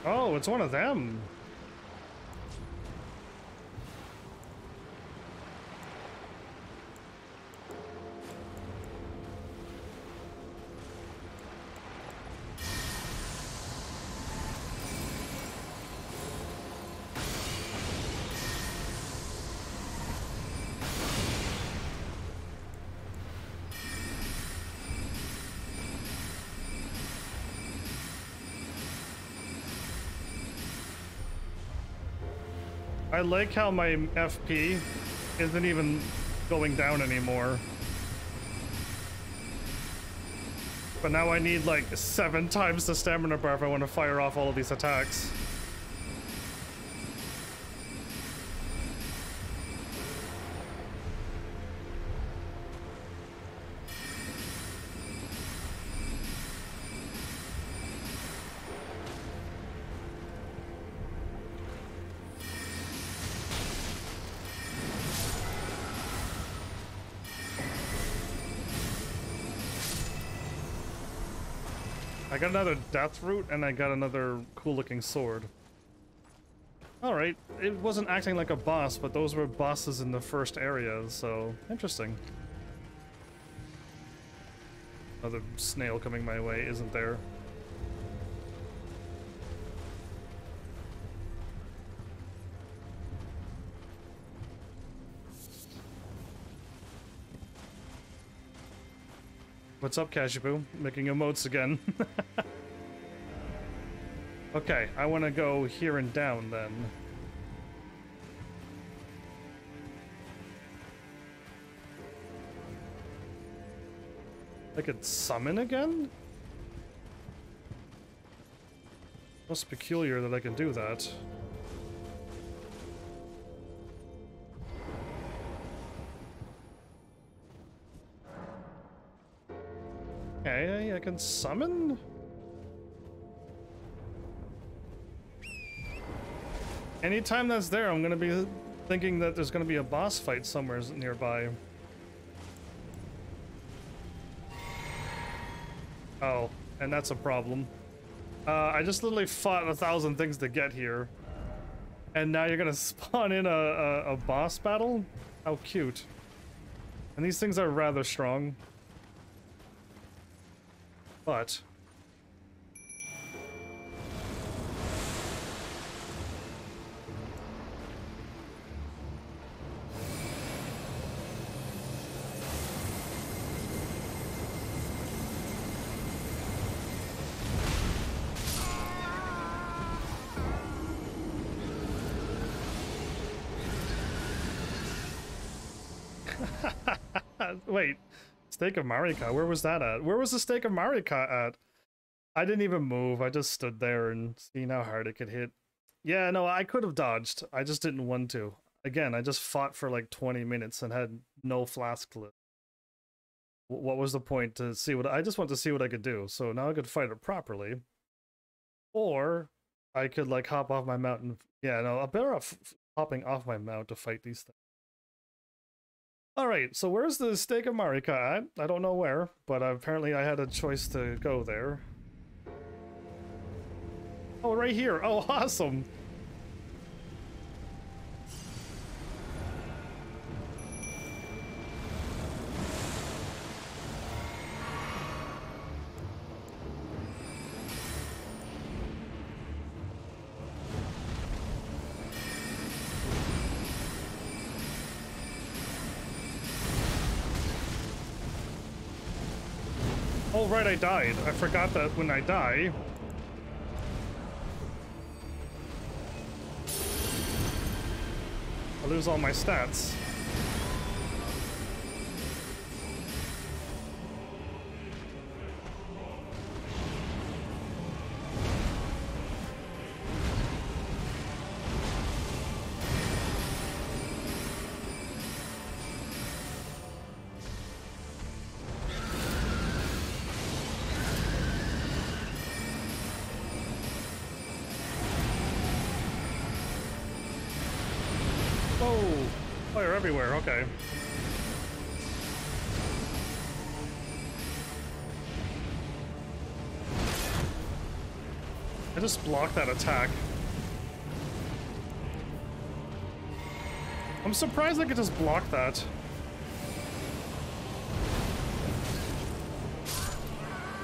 Oh, it's one of them. I like how my FP isn't even going down anymore. But now I need like 7 times the stamina bar if I want to fire off all of these attacks. I got another death root, and I got another cool-looking sword. Alright, it wasn't acting like a boss, but those were bosses in the first area, so interesting. Another snail coming my way, isn't there? What's up, Cashew? Making emotes again. Okay, I want to go here and down then. I could summon again? Most peculiar that I can do that. Okay, I can summon? Anytime that's there, I'm gonna be thinking that there's gonna be a boss fight somewhere nearby. Oh, and that's a problem. I just literally fought 1,000 things to get here. And now you're gonna spawn in a boss battle? How cute. And these things are rather strong. But... Wait, Stake of Marika, where was that at? Where was the Stake of Marika at? I didn't even move, I just stood there and seen how hard it could hit. Yeah, no, I could have dodged, I just didn't want to. Again, I just fought for like 20 minutes and had no flask left. What was the point to see what... I just want to see what I could do, so now I could fight it properly. Or I could like hop off my mountain. Yeah, no, I'm better off hopping off my mount to fight these things. Alright, so where's the Stake of Marika at? I don't know where, but apparently I had a choice to go there. Oh, right here. Oh, awesome. Oh, right, I died. I forgot that when I die... I lose all my stats. Fire everywhere, okay. I just blocked that attack. I'm surprised I could just block that.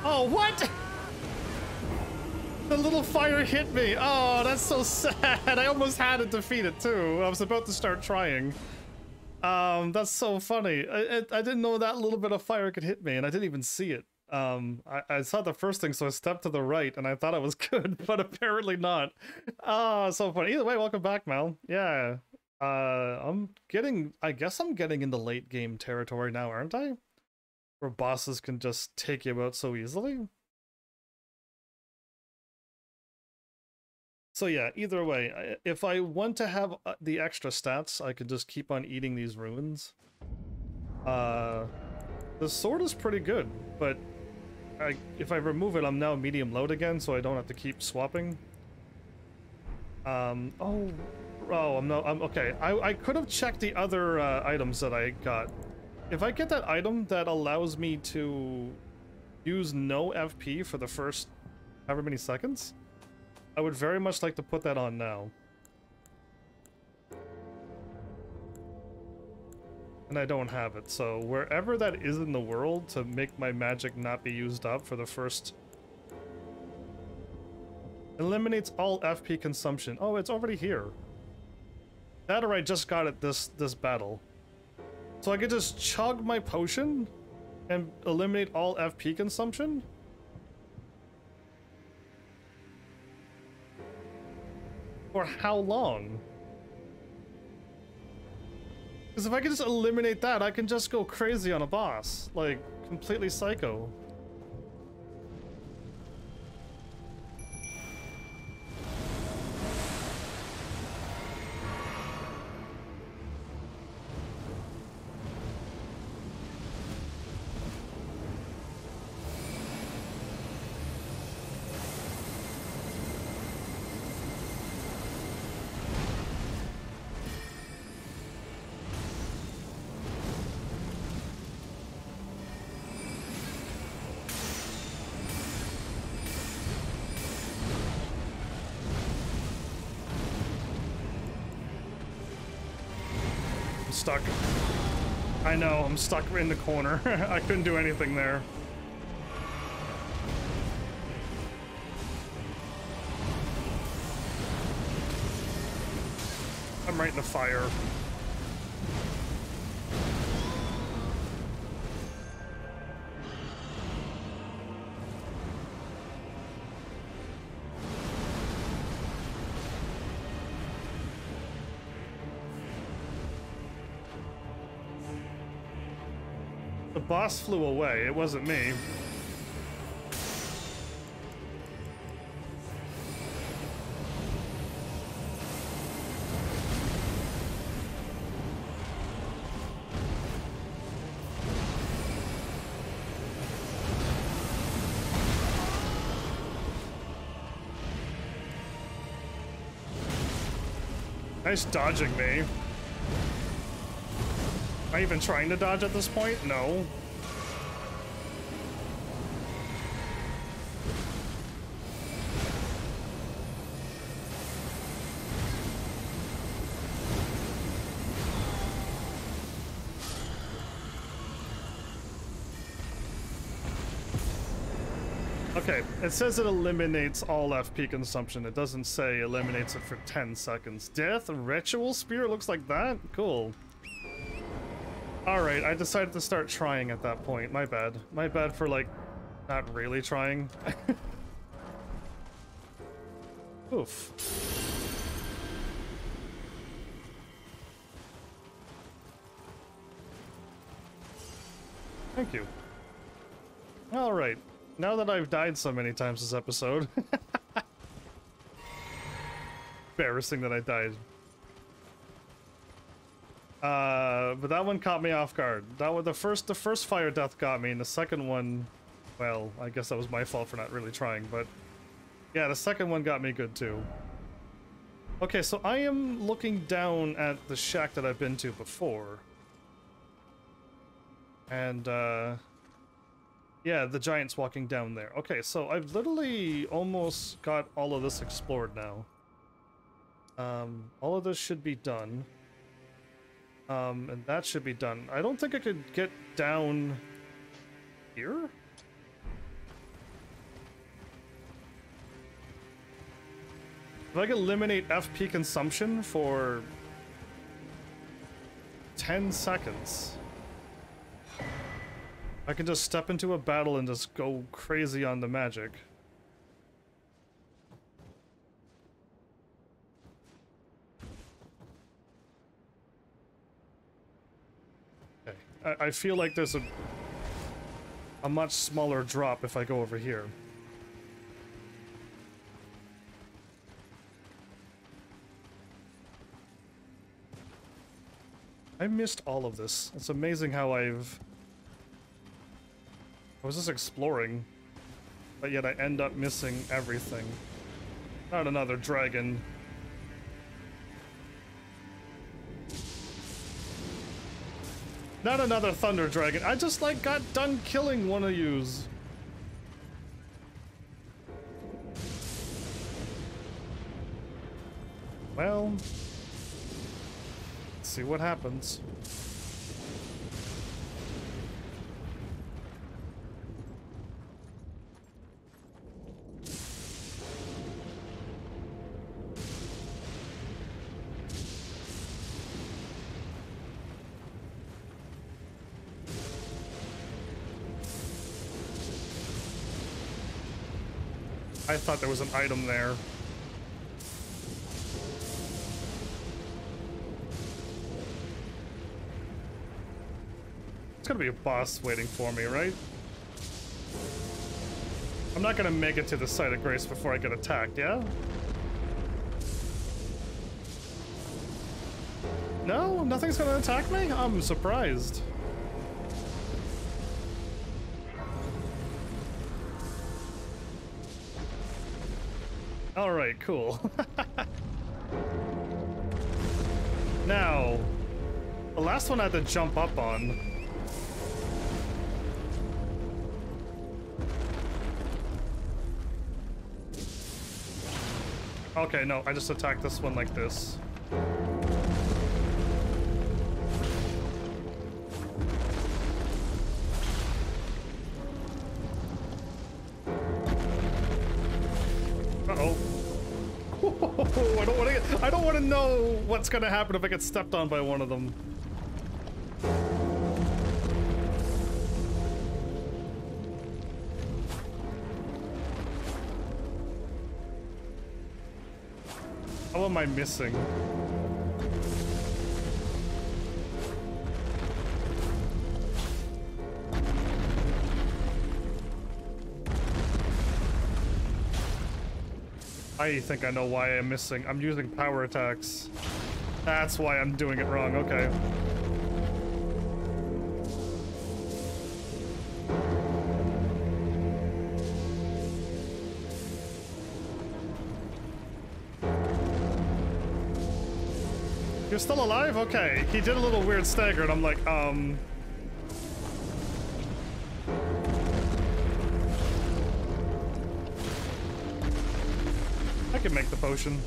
Oh, what? The little fire hit me. Oh, that's so sad. I almost had it defeated too. I was about to start trying. That's so funny. I didn't know that little bit of fire could hit me, and I didn't even see it. I saw the first thing, so I stepped to the right, and I thought I was good, but apparently not. Oh, so funny. Either way, welcome back, Mel. Yeah. I guess I'm getting into late game territory now, aren't I? Where bosses can just take you out so easily. So yeah, either way, if I want to have the extra stats, I could just keep on eating these runes. The sword is pretty good, but if I remove it, I'm now medium load again, so I don't have to keep swapping. I'm okay. I could have checked the other items that I got. If I get that item that allows me to use no FP for the first however many seconds. I would very much like to put that on now. And I don't have it, so wherever that is in the world to make my magic not be used up for the first... Eliminates all FP consumption. Oh, it's already here. That or I just got it this battle. So I could just chug my potion and eliminate all FP consumption? For how long? Because if I can just eliminate that, I can just go crazy on a boss. Like, completely psycho. Stuck. I know, I'm stuck in the corner. I couldn't do anything there. I'm right in the fire. The boss flew away, it wasn't me. Nice dodging me. Am I even trying to dodge at this point? No. Okay, it says it eliminates all FP consumption. It doesn't say eliminates it for 10 seconds. Death Ritual Spear looks like that? Cool. Alright, I decided to start trying at that point. My bad. My bad for, like, not really trying. Oof. Thank you. Alright. Now that I've died so many times this episode. Embarrassing that I died. But that one caught me off guard. That was the first fire death got me, and the second one, well, I guess that was my fault for not really trying, but yeah, the second one got me good too. Okay, so I am looking down at the shack that I've been to before. And, yeah, the giant's walking down there. Okay, so I've literally almost got all of this explored now. All of this should be done. And that should be done. I don't think I could get down here? If I could eliminate FP consumption for 10 seconds, I can just step into a battle and just go crazy on the magic. Okay. I feel like there's a much smaller drop if I go over here. I missed all of this. It's amazing how I was just exploring, but yet I end up missing everything. Not another dragon. Not another thunder dragon. I just like got done killing one of yous. Well, let's see what happens. I thought there was an item there. It's gonna be a boss waiting for me, right? I'm not gonna make it to the site of grace before I get attacked, yeah? No? Nothing's gonna attack me? I'm surprised. Alright, cool. Now, the last one I had to jump up on. Okay, no, I just attacked this one like this. Uh-oh. I don't want to know what's gonna happen if I get stepped on by one of them. How am I missing? I think I know why I'm missing. I'm using power attacks. That's why I'm doing it wrong. Okay. You're still alive? Okay. He did a little weird stagger and I'm like, I can make the potion.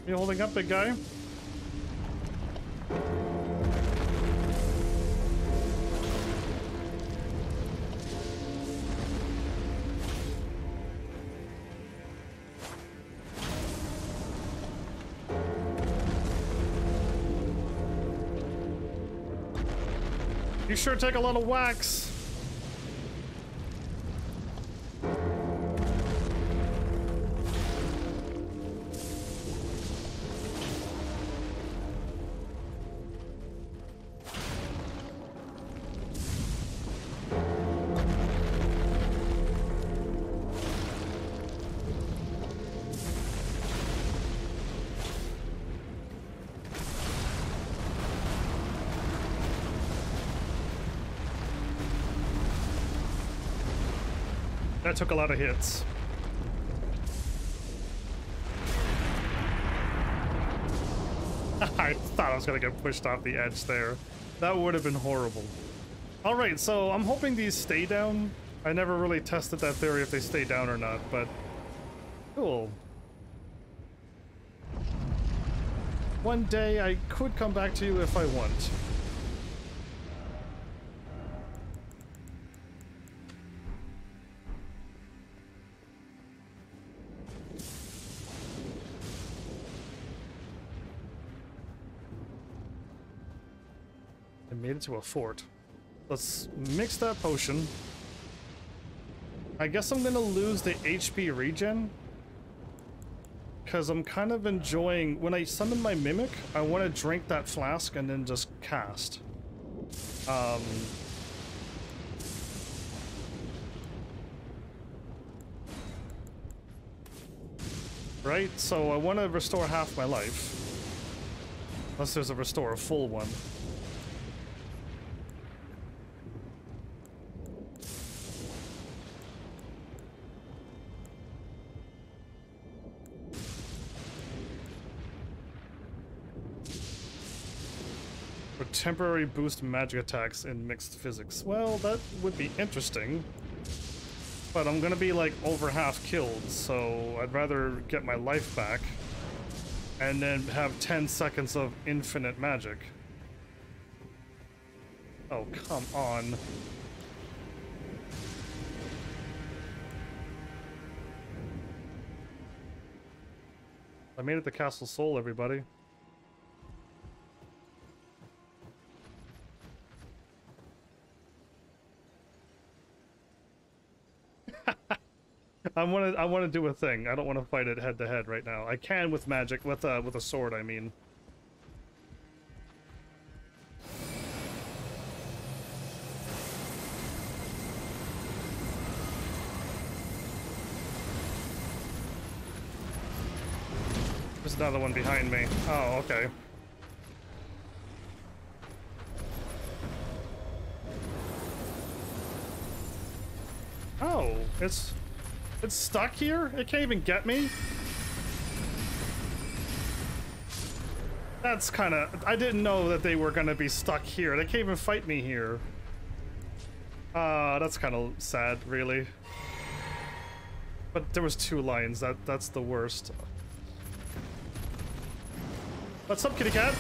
You holding up, big guy? You sure take a lot of wax. That took a lot of hits. I thought I was gonna get pushed off the edge there. That would have been horrible. Alright, so I'm hoping these stay down. I never really tested that theory if they stay down or not, but cool. One day I could come back to you if I want. Made it to a fort. Let's mix that potion. I guess I'm gonna lose the HP regen because I'm kind of enjoying when I summon my mimic. I want to drink that flask and then just cast. Right, so I want to restore half my life. Unless there's a full one. For temporary boost magic attacks in mixed physics. Well, that would be interesting. But I'm gonna be like over half killed, so I'd rather get my life back and then have 10 seconds of infinite magic. Oh, come on. I made it to Castle Soul, everybody. I want to do a thing. I don't want to fight it head to head right now. I can with magic, with a sword, I mean. There's another one behind me. Oh, okay. Oh, it's stuck here? It can't even get me? That's kinda... I didn't know that they were gonna be stuck here. They can't even fight me here. That's kinda sad, really. But there was 2 lions. That's the worst. What's up, kitty cat?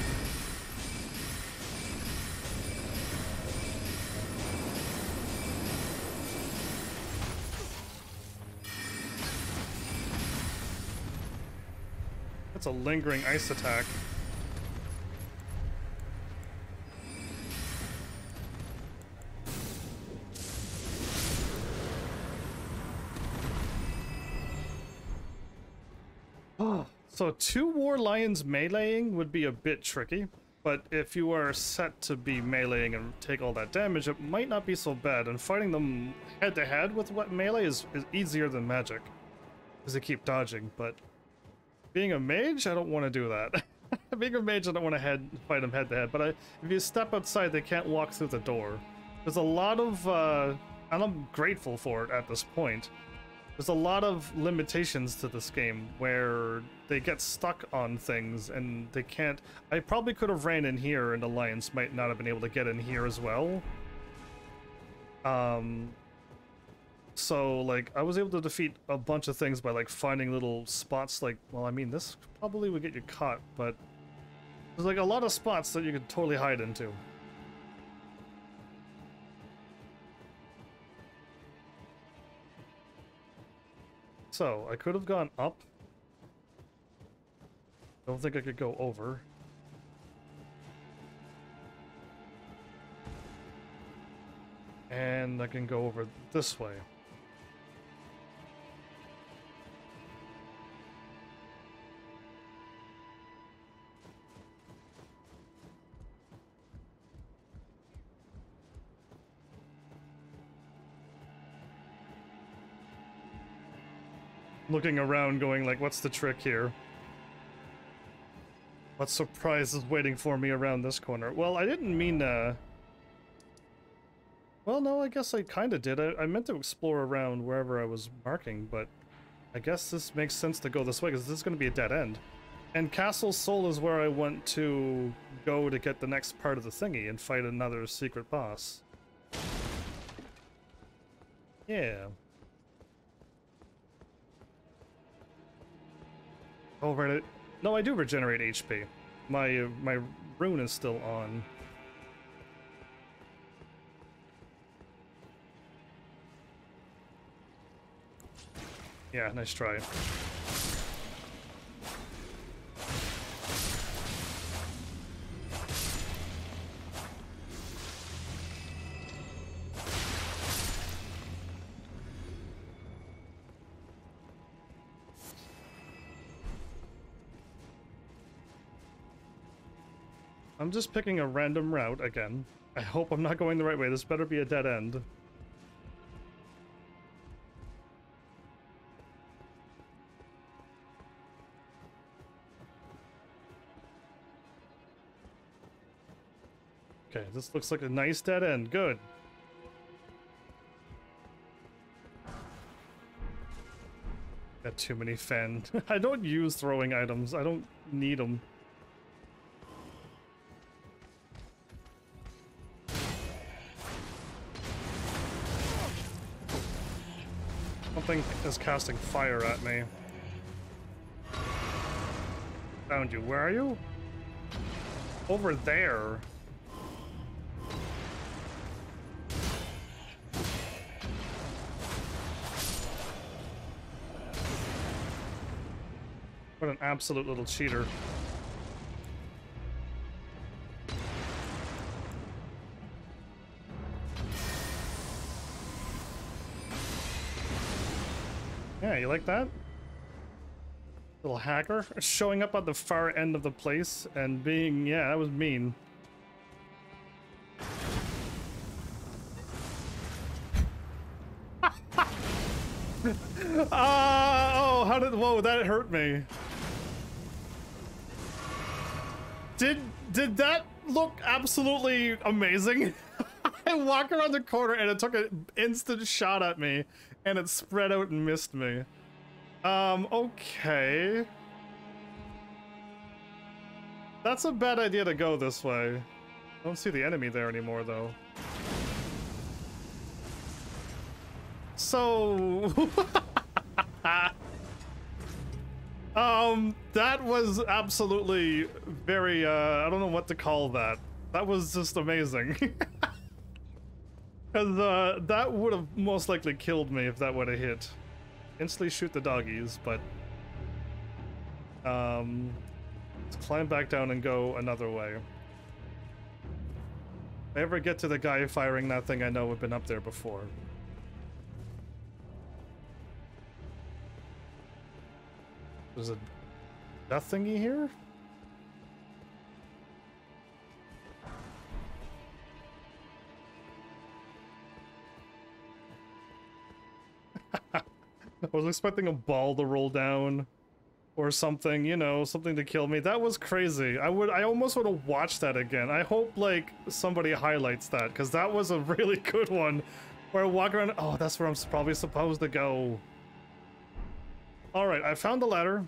That's a lingering ice attack. So 2 war lions meleeing would be a bit tricky, but if you are set to be meleeing and take all that damage, it might not be so bad, and fighting them head to head with what melee is easier than magic, because they keep dodging, but being a mage, I don't want to do that. Being a mage, I don't want to fight them head to head, but if you step outside, they can't walk through the door. There's a lot of, and I'm grateful for it at this point, there's a lot of limitations to this game where they get stuck on things and they can't... I probably could have ran in here and the lions might not have been able to get in here as well. So, like, I was able to defeat a bunch of things by, like, finding little spots, like... Well, I mean, this probably would get you caught, but... There's, like, a lot of spots that you could totally hide into. So, I could have gone up. Don't think I could go over. And I can go over this way. Looking around going like, what's the trick here? What surprise is waiting for me around this corner? Well, I didn't mean well, no, I guess I kind of did. I meant to explore around wherever I was marking, but I guess this makes sense to go this way because this is going to be a dead end. And Castle Soul is where I want to go to get the next part of the thingy and fight another secret boss. Yeah. Oh, right. No, I do regenerate HP. My rune is still on. Yeah, nice try. I'm just picking a random route again. I hope I'm not going the right way. This better be a dead end. Okay, this looks like a nice dead end. Good. Got too many fan. I don't use throwing items. I don't need them. Something is casting fire at me. Found you. Where are you? Over there. What an absolute little cheater. Yeah, you like that? Little hacker showing up at the far end of the place and being, yeah, that was mean. Oh, how did, whoa, that hurt me. Did that look absolutely amazing? I walk around the corner and it took an instant shot at me and it spread out and missed me. Okay. That's a bad idea to go this way. I don't see the enemy there anymore though. So that was absolutely very, I don't know what to call that. That was just amazing. Because, that would have most likely killed me if that would have hit. Instantly shoot the doggies, but... let's climb back down and go another way. If I ever get to the guy firing that thing, I know I've been up there before. There's a death thingy here? I was expecting a ball to roll down or something, you know, something to kill me. That was crazy. I almost would have watched that again. I hope like somebody highlights that because that was a really good one where I walk around. Oh, that's where I'm probably supposed to go. All right, I found the ladder.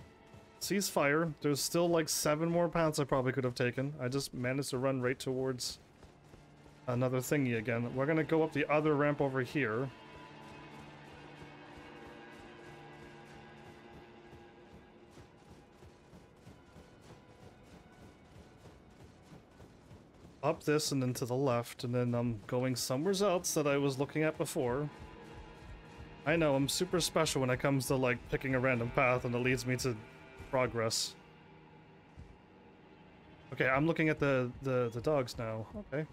Cease fire. There's still like 7 more paths I probably could have taken. I just managed to run right towards another thingy again. We're gonna go up the other ramp over here. Up this and then to the left, and then I'm going somewhere else that I was looking at before. I know, I'm super special when it comes to like picking a random path and it leads me to progress. Okay, I'm looking at the dogs now. Okay.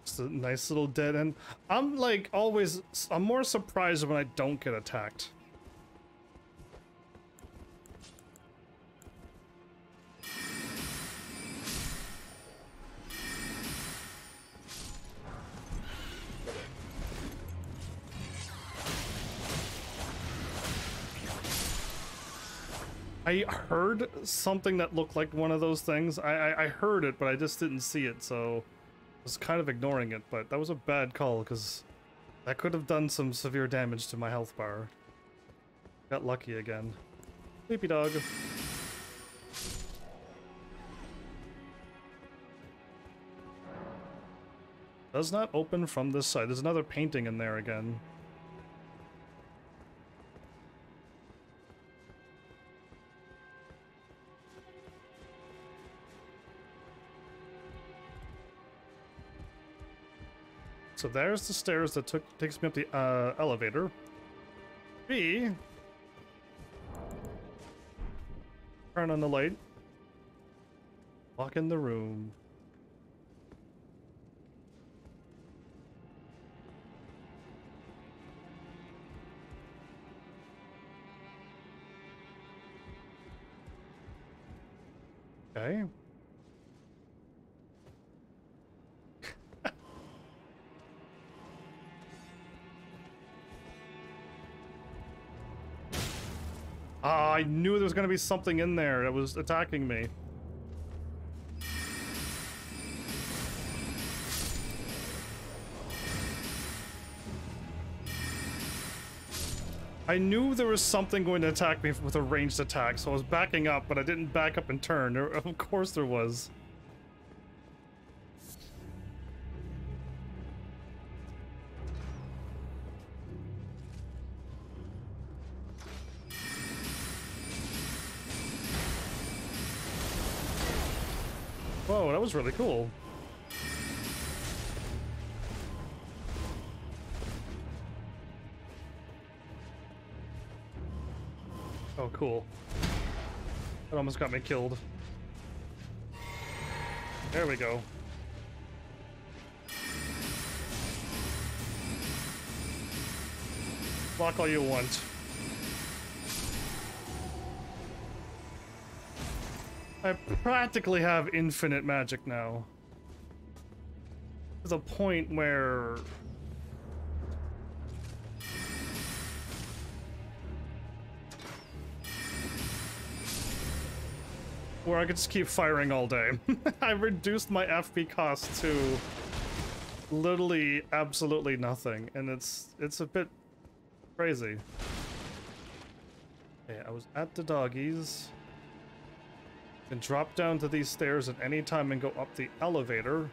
It's a nice little dead end. I'm like always, I'm more surprised when I don't get attacked. I heard something that looked like one of those things. I heard it, but I just didn't see it, so I was kind of ignoring it, but that was a bad call, because that could have done some severe damage to my health bar. Got lucky again. Sleepy dog. Does not open from this side. There's another painting in there again. So there's the stairs that takes me up the elevator. B. Turn on the light. Walk in the room. Okay. Ah, I knew there was gonna be something in there that was attacking me. I knew there was something going to attack me with a ranged attack, so I was backing up, but I didn't back up and turn. Of course there was. Whoa, that was really cool. Oh, cool. That almost got me killed. There we go. Block all you want. I practically have infinite magic now. To the point where... I could just keep firing all day. I reduced my FP cost to literally absolutely nothing, and it's a bit crazy. Okay, I was at the doggies. Can drop down to these stairs at any time and go up the elevator.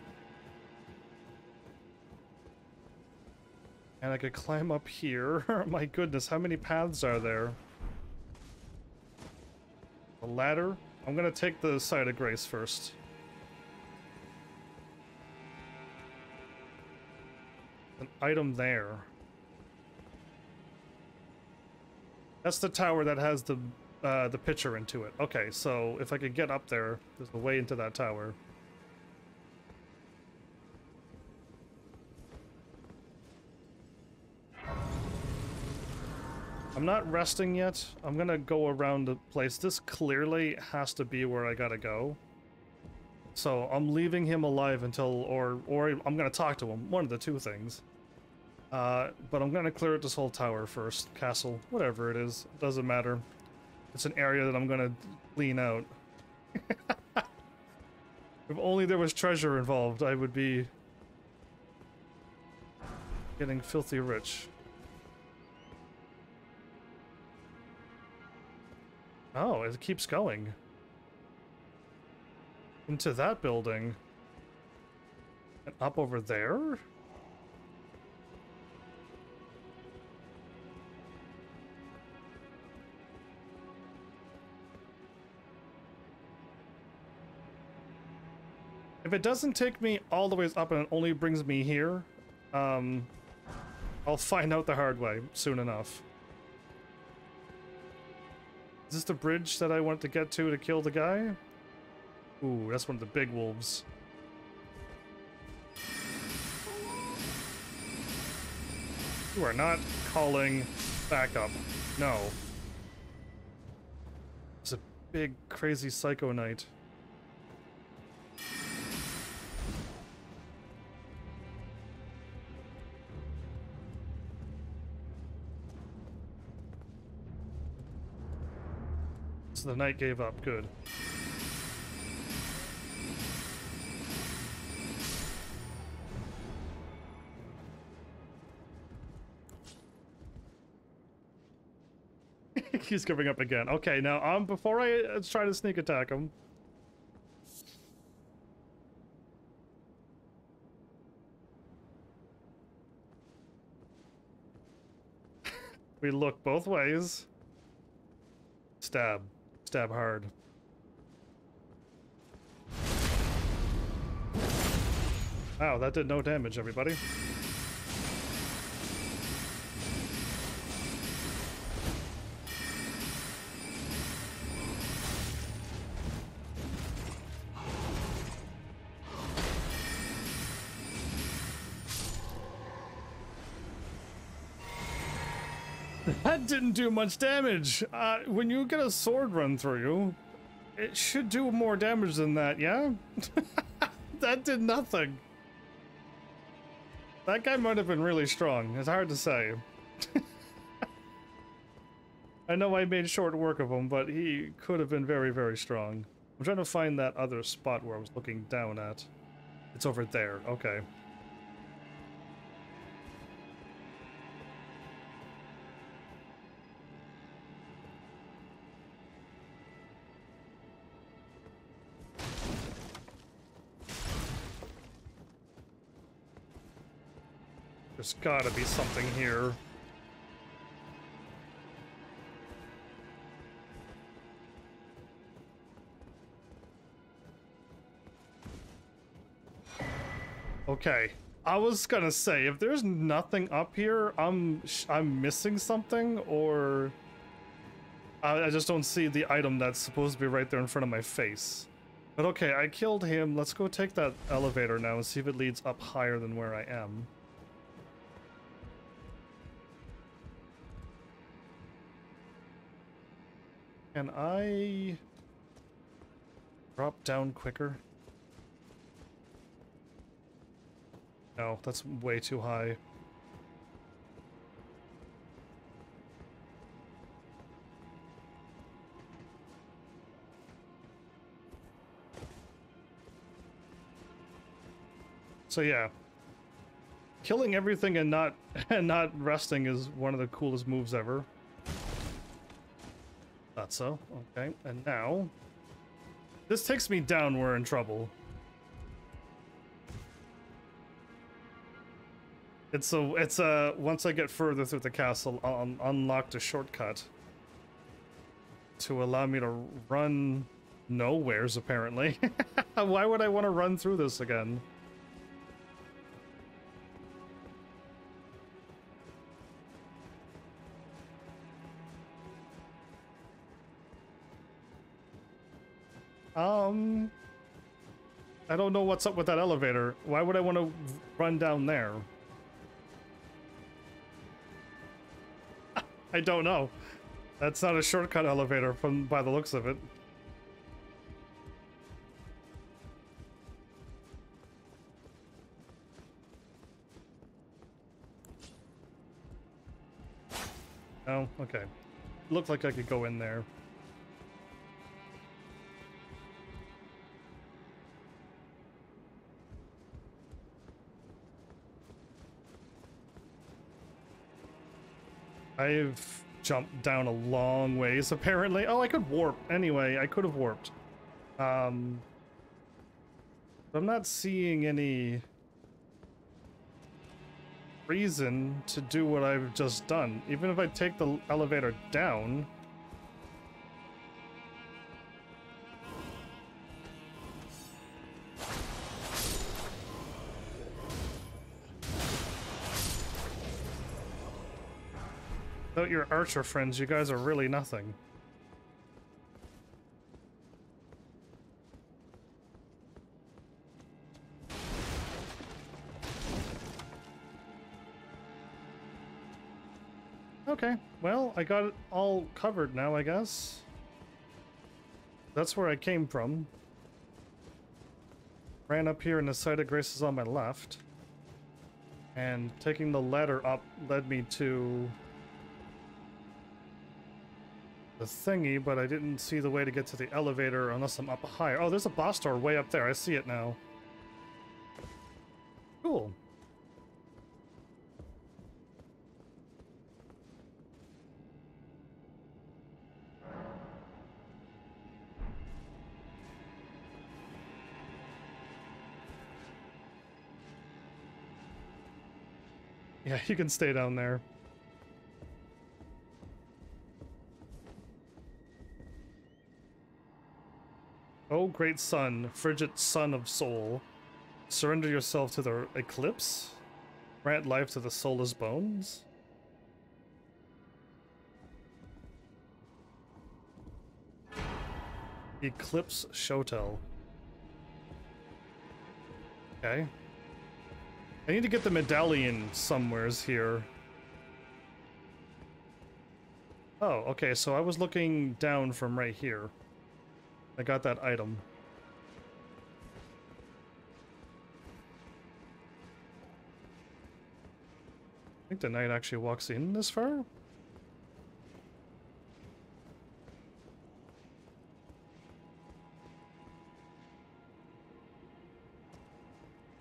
And I could climb up here. My goodness, how many paths are there? A ladder? I'm gonna take the side of grace first. An item there. That's the tower that has the pitcher into it. Okay, so if I could get up there, there's a way into that tower. I'm not resting yet. I'm gonna go around the place. This clearly has to be where I gotta go. So I'm leaving him alive until, or I'm gonna talk to him. One of the two things. But I'm gonna clear out this whole tower first. Castle, whatever it is. Doesn't matter. It's an area that I'm gonna clean out. If only there was treasure involved, I would be getting filthy rich. Oh, it keeps going. Into that building. And up over there? If it doesn't take me all the way up and it only brings me here, I'll find out the hard way soon enough. Is this the bridge that I want to get to kill the guy? Ooh, that's one of the big wolves. You are not calling backup. No. It's a big, crazy psycho knight. So the knight gave up. Good. He's giving up again. Okay, now before I try to sneak attack him. We look both ways. Stab. Stab hard. Wow, that did no damage, everybody. That didn't do much damage. When you get a sword run through you, it should do more damage than that, yeah? That did nothing. That guy might have been really strong. It's hard to say. I know I made short work of him, but he could have been very, very strong. I'm trying to find that other spot where I was looking down at. It's over there. Okay. There's gotta be something here. Okay, I was gonna say, if there's nothing up here, I'm missing something, or I just don't see the item that's supposed to be right there in front of my face. But okay, I killed him. Let's go take that elevator now and see if it leads up higher than where I am. Can I drop down quicker? No, that's way too high. So yeah, killing everything and not resting is one of the coolest moves ever. Thought so. Okay, and now this takes me down. We're in trouble. It's a once I get further through the castle, I'll unlock the shortcut to allow me to run nowheres, apparently. Why would I want to run through this again? I don't know what's up with that elevator. Why would I want to run down there? I don't know. That's not a shortcut elevator by the looks of it. Oh, okay. Looked like I could go in there. I've jumped down a long ways, apparently. Oh, I could warp. Anyway, I could have warped. I'm not seeing any reason to do what I've just done. Even if I take the elevator down... Without your archer friends, you guys are really nothing. Okay, well, I got it all covered now, I guess. That's where I came from. Ran up here and the site of grace is on my left. And taking the ladder up led me to the thingy, but I didn't see the way to get to the elevator unless I'm up higher. Oh, there's a boss door way up there. I see it now. Cool. Yeah, you can stay down there. Oh, great sun, frigid sun of soul, surrender yourself to the eclipse, grant life to the soulless bones. Eclipse Shotel. Okay. I need to get the medallion somewheres here. Oh, okay, so I was looking down from right here. I got that item. I think the knight actually walks in this far?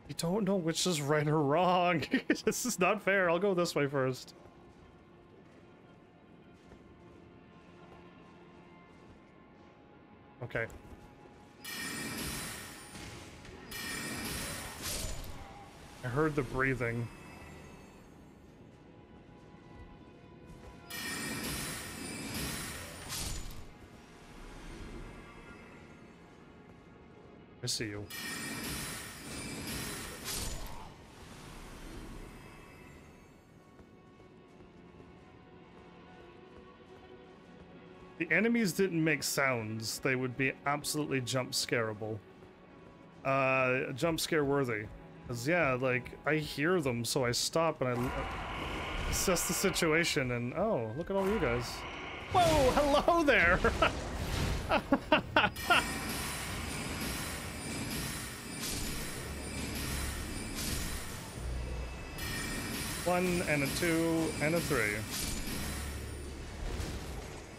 You don't know which is right or wrong. This is not fair. I'll go this way first. Okay. I heard the breathing. I see you. The enemies didn't make sounds. They would be absolutely jump scareable. Jump scare worthy. Cause yeah, like I hear them, so I stop and I assess the situation and oh, look at all you guys. Whoa, hello there! One and a two and a three.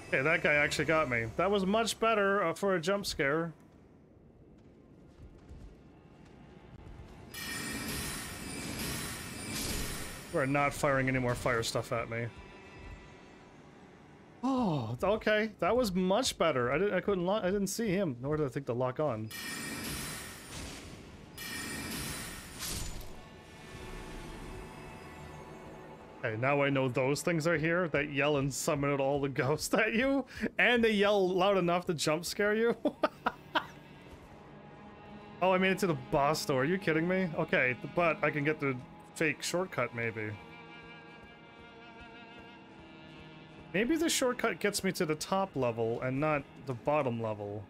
Okay, that guy actually got me. That was much better for a jump scare. We're not firing any more fire stuff at me. Oh, okay. That was much better. I didn't see him, nor did I think to lock on. Okay, now I know those things are here that yell and summon out all the ghosts at you, and they yell loud enough to jump scare you. Oh, I made it to the boss door. Are you kidding me? Okay, but I can get the fake shortcut, maybe. Maybe the shortcut gets me to the top level and not the bottom level.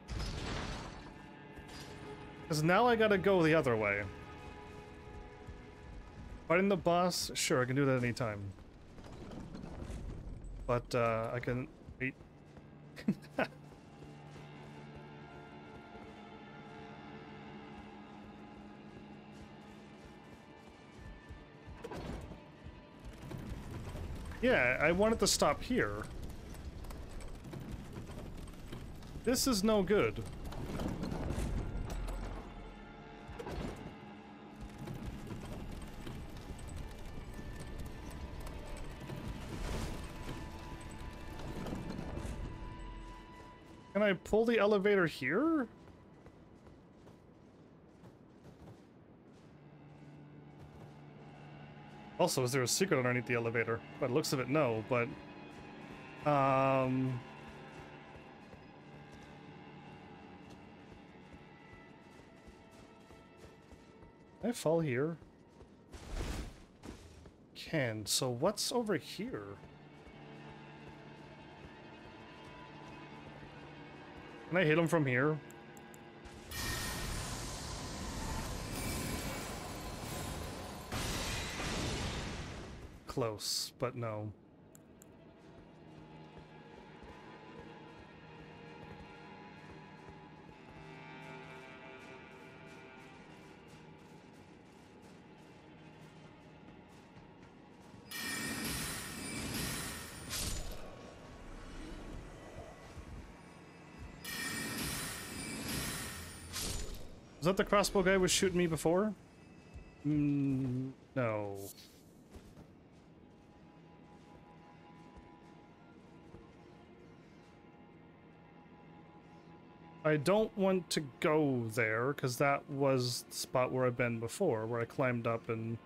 Because now I gotta go the other way. Fighting the boss? Sure, I can do that anytime. But, I can... wait. Yeah, I wanted to stop here. This is no good. Can I pull the elevator here? Also, is there a secret underneath the elevator? By the looks of it, no, but... Can I fall here? Can. So what's over here? Can I hit him from here? Close, but no. Was that the crossbow guy was shooting me before? No. I don't want to go there, because that was the spot where I've been before, where I climbed up and...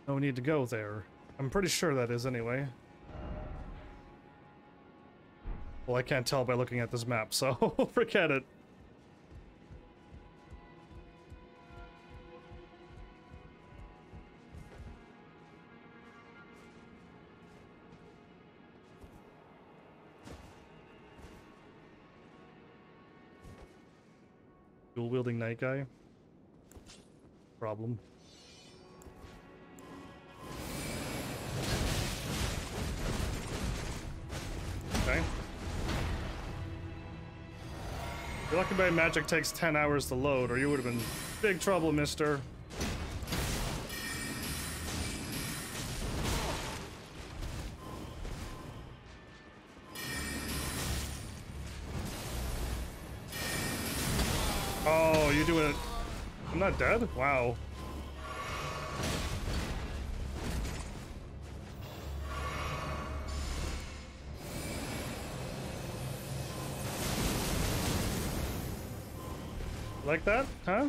no need to go there. I'm pretty sure that is, anyway. Well, I can't tell by looking at this map, so forget it. Dual-wielding knight guy. Problem. Okay. You're lucky my magic takes 10 hours to load, or you would have been big trouble, mister. Oh, you do it. I'm not dead? Wow. Like that? Huh?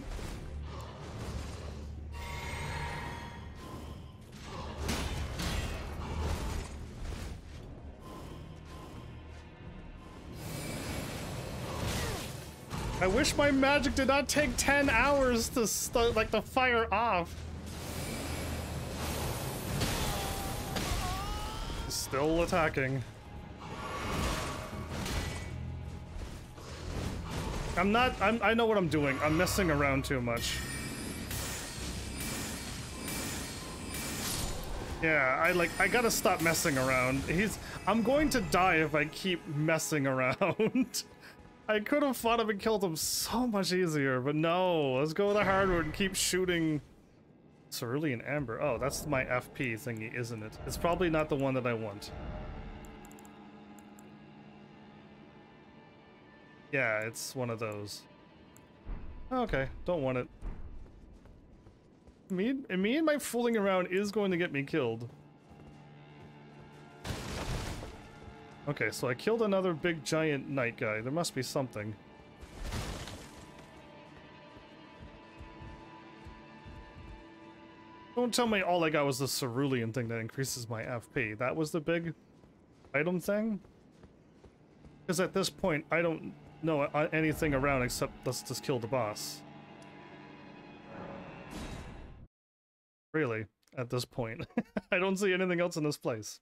I wish my magic did not take 10 hours to start, like, to fire off. Still attacking. I know what I'm doing. I'm messing around too much. Yeah, I gotta stop messing around. I'm going to die if I keep messing around. I could have fought him and killed him so much easier, but no. Let's go the hard road and keep shooting. Cerulean Amber. Oh, that's my FP thingy, isn't it? It's probably not the one that I want. Yeah, it's one of those. Okay, don't want it. Me and my fooling around is going to get me killed. Okay, so I killed another big giant knight guy. There must be something. Don't tell me all I got was the cerulean thing that increases my FP. That was the big item thing? Because at this point, I don't know anything around except let's just kill the boss. Really, at this point. I don't see anything else in this place.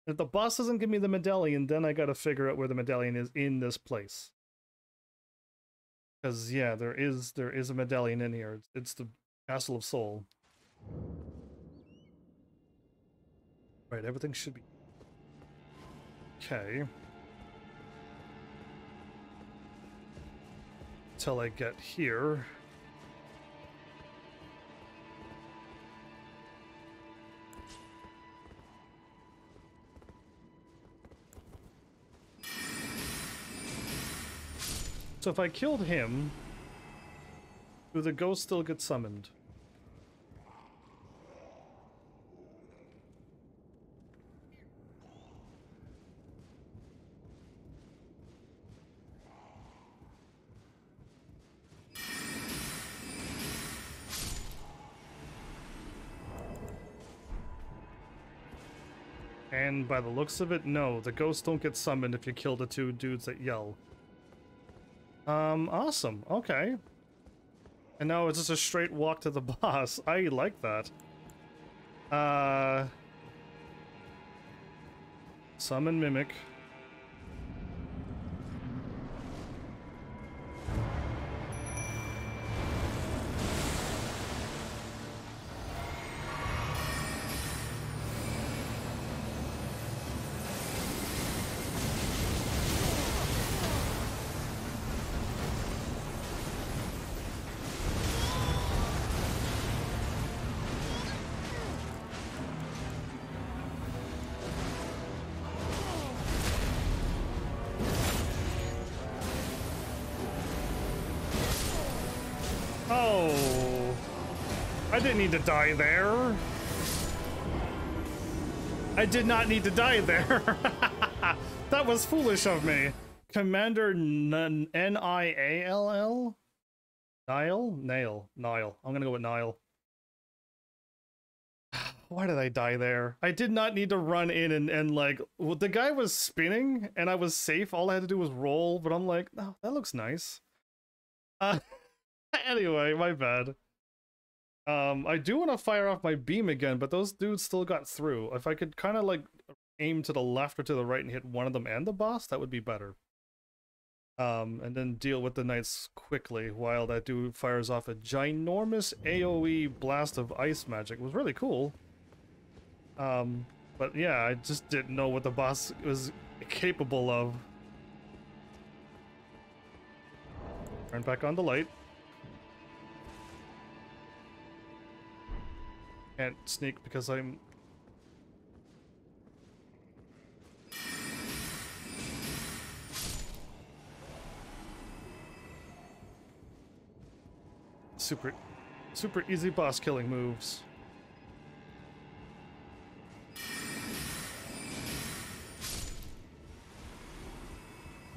If the boss doesn't give me the medallion, then I gotta figure out where the medallion is in this place. Because, yeah, there is a medallion in here. It's the Castle of Soul. Right, everything should be... Okay. Till I get here. So if I killed him, do the ghost still get summoned? And by the looks of it, no, the ghosts don't get summoned if you kill the two dudes that yell. Awesome. Okay. And now it's just a straight walk to the boss. I like that. Summon Mimic. Oh, I didn't need to die there. I did not need to die there. That was foolish of me. Commander N-I-A-L-L? Nile? Nail. Nile. I'm gonna go with Nile. Why did I die there? I did not need to run in and like, well, the guy was spinning and I was safe. All I had to do was roll, but I'm like, oh, that looks nice. Anyway, my bad. I do want to fire off my beam again, but those dudes still got through. If I could kind of like aim to the left or to the right and hit one of them and the boss, that would be better. And then deal with the knights quickly while that dude fires off a ginormous AoE blast of ice magic. It was really cool. But yeah, I just didn't know what the boss was capable of. Turn back on the light. Can't sneak because I'm... super Super easy boss killing moves.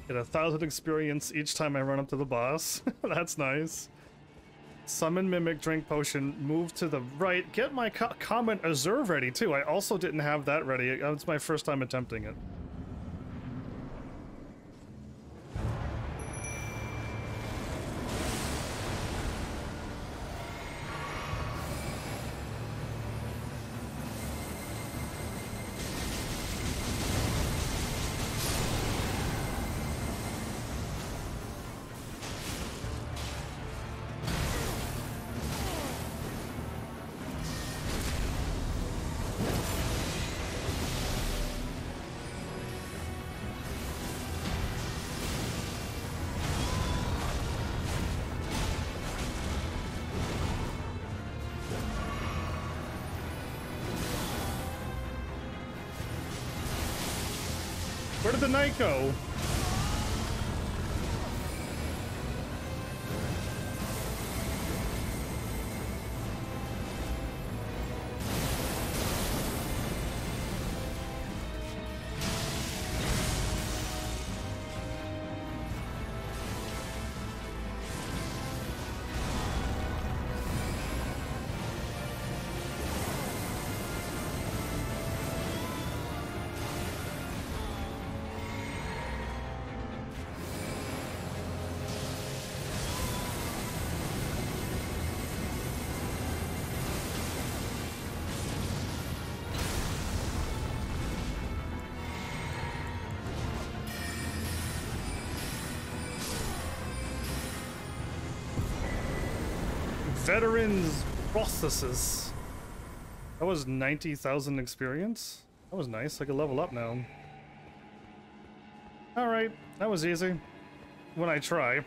Get 1,000 experience each time I run up to the boss. That's nice. Summon Mimic, drink potion, move to the right. Get my Comet Azure ready too. I also didn't have that ready. It's my first time attempting it. Where did the knight go? Veterans processes. That was 90,000 experience. That was nice. I could level up now. Alright, that was easy. When I try.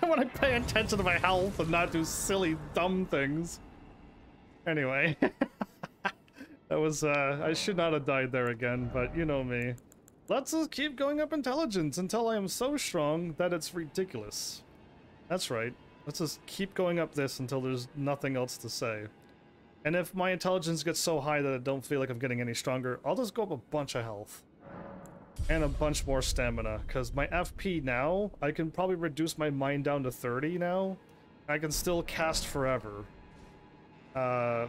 When I pay attention to my health and not do silly, dumb things. Anyway. That was, I should not have died there again, but you know me. Let's just keep going up intelligence until I am so strong that it's ridiculous. That's right. Let's just keep going up this until there's nothing else to say. And if my intelligence gets so high that I don't feel like I'm getting any stronger, I'll just go up a bunch of health. And a bunch more stamina, because my FP now, I can probably reduce my mind down to 30 now. I can still cast forever.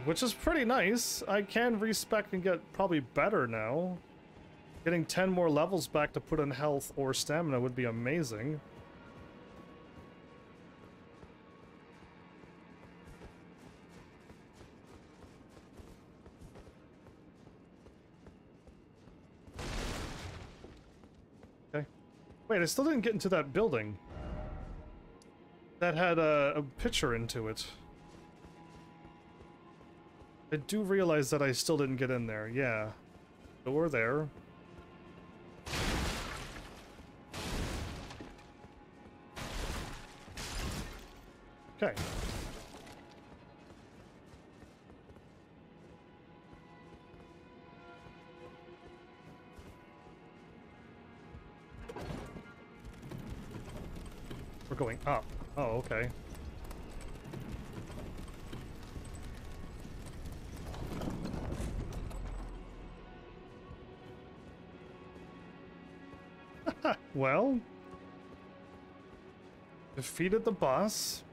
Which is pretty nice. I can respec and get probably better now. Getting 10 more levels back to put in health or stamina would be amazing. Wait, I still didn't get into that building. That had a picture into it. I do realize that I still didn't get in there, yeah. Door there. Okay. We're going up. Oh, okay. Well, defeated the boss.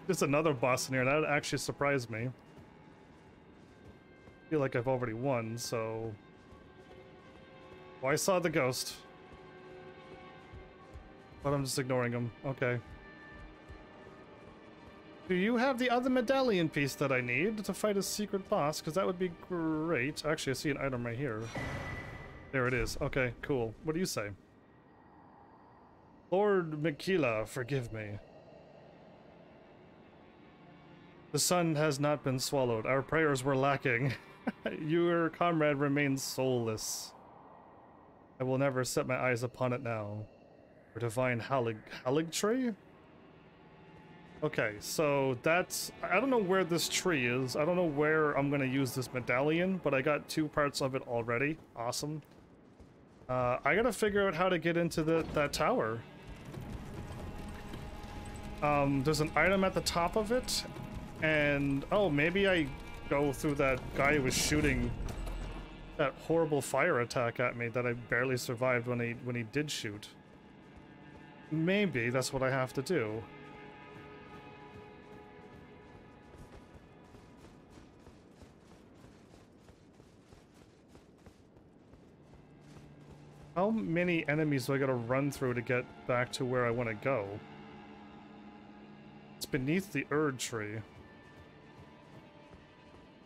There's another boss in here. That actually surprised me. I feel like I've already won, so... Oh, I saw the ghost. But I'm just ignoring him. Okay. Do you have the other medallion piece that I need to fight a secret boss? Because that would be great. Actually, I see an item right here. There it is. Okay, cool. What do you say? Lord Mikila, forgive me. The sun has not been swallowed. Our prayers were lacking. Your comrade remains soulless. I will never set my eyes upon it now. Or divine Halig tree? Okay, so that's... I don't know where this tree is. I don't know where I'm gonna use this medallion, but I got 2 parts of it already. Awesome. I gotta figure out how to get into that tower. There's an item at the top of it, And, oh, maybe I go through that guy who was shooting that horrible fire attack at me that I barely survived when he did shoot. Maybe that's what I have to do. How many enemies do I gotta run through to get back to where I want to go? It's beneath the Erd tree.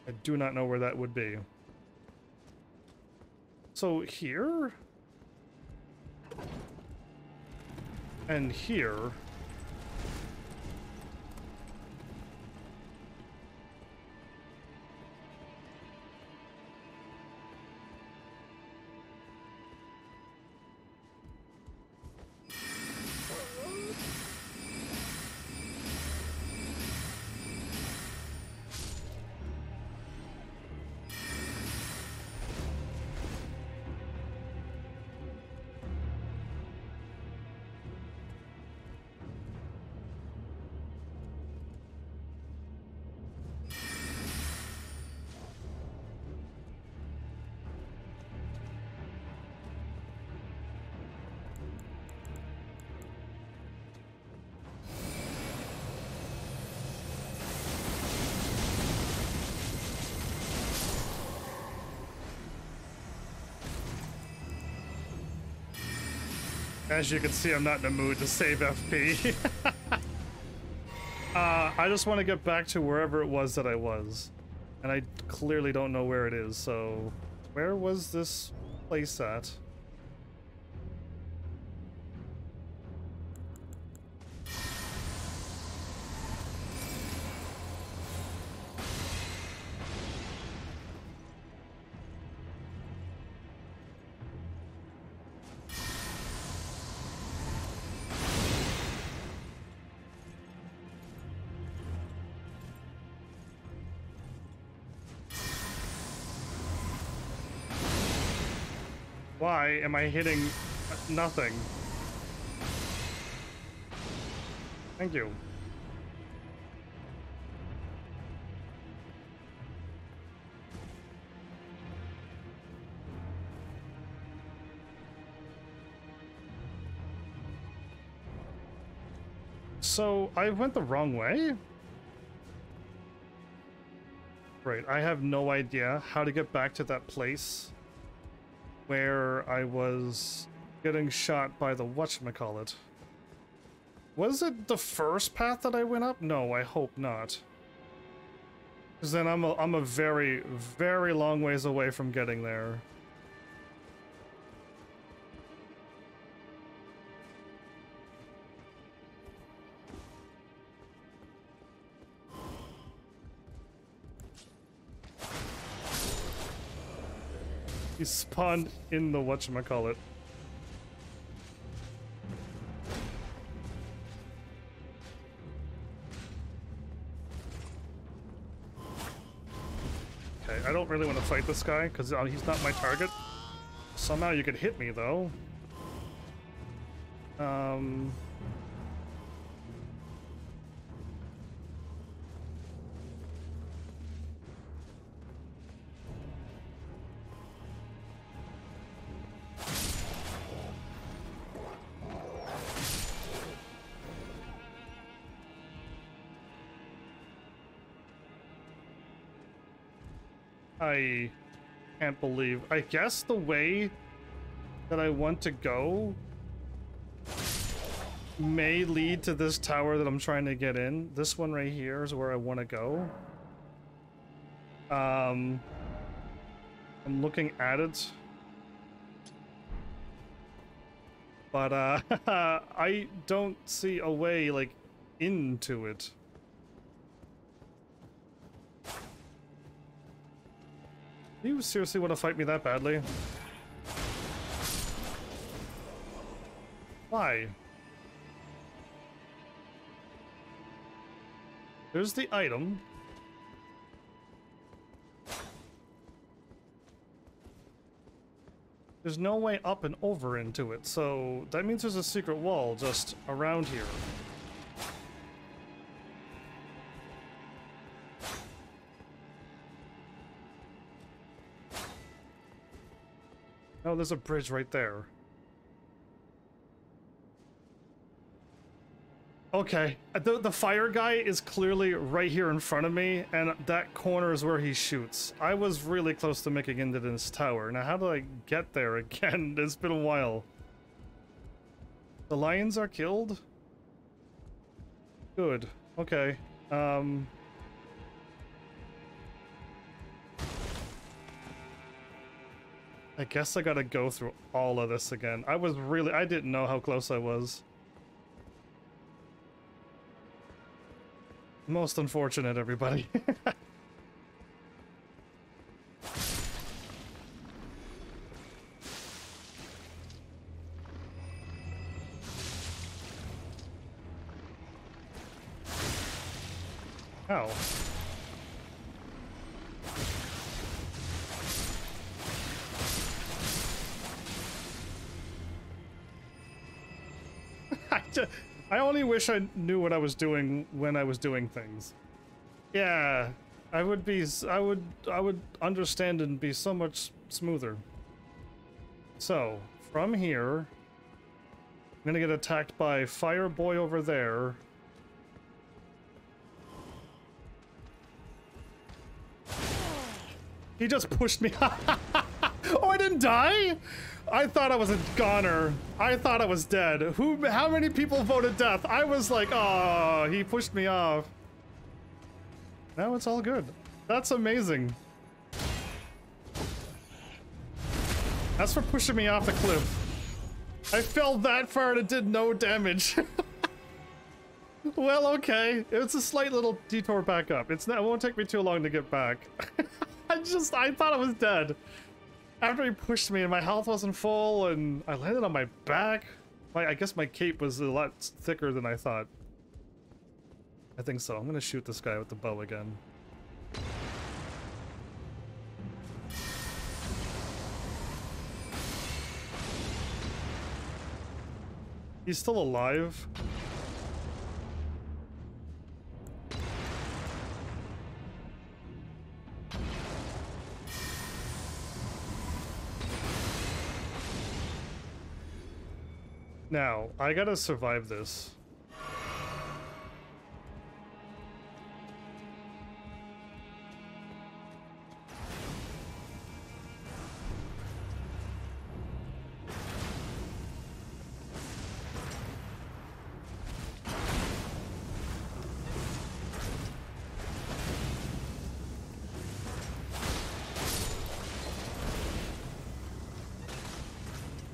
I do not know where that would be. So here? And here? As you can see, I'm not in the mood to save FP. I just want to get back to wherever it was that I was. And I clearly don't know where it is, so... Where was this place at? Why am I hitting nothing? Thank you. So, I went the wrong way? Right, I have no idea how to get back to that place where I was getting shot by the whatchamacallit. Was it the first path that I went up? No, I hope not. Because then I'm a very, very long ways away from getting there. He spawned in the whatchamacallit. Okay, I don't really want to fight this guy because he's not my target. Somehow you could hit me though. I can't believe. I guess the way that I want to go may lead to this tower that I'm trying to get in. This one right here is where I want to go. I'm looking at it. But I don't see a way like into it. Do you seriously want to fight me that badly? Why? There's the item. There's no way up and over into it, so that means there's a secret wall just around here. Oh, there's a bridge right there. Okay, the fire guy is clearly right here in front of me, and that corner is where he shoots. I was really close to making into this tower. Now, how do I get there again? It's been a while. The lions are killed? Good. Okay. I guess I gotta go through all of this again. I didn't know how close I was. Most unfortunate, everybody. Ow. I only wish I knew what I was doing when I was doing things. Yeah, I would understand and be so much smoother. So, from here, I'm gonna get attacked by Fire Boy over there. He just pushed me. Oh, I didn't die? I thought I was a goner. I thought I was dead. How many people voted death? I was like, oh, he pushed me off. Now it's all good. That's amazing. That's for pushing me off the cliff. I fell that far and it did no damage. Well, okay. It's a slight little detour back up. It won't take me too long to get back. I thought I was dead. After he pushed me and my health wasn't full and I landed on my back. I guess my cape was a lot thicker than I thought. I think so. I'm gonna shoot this guy with the bow again. He's still alive. Now, I gotta survive this.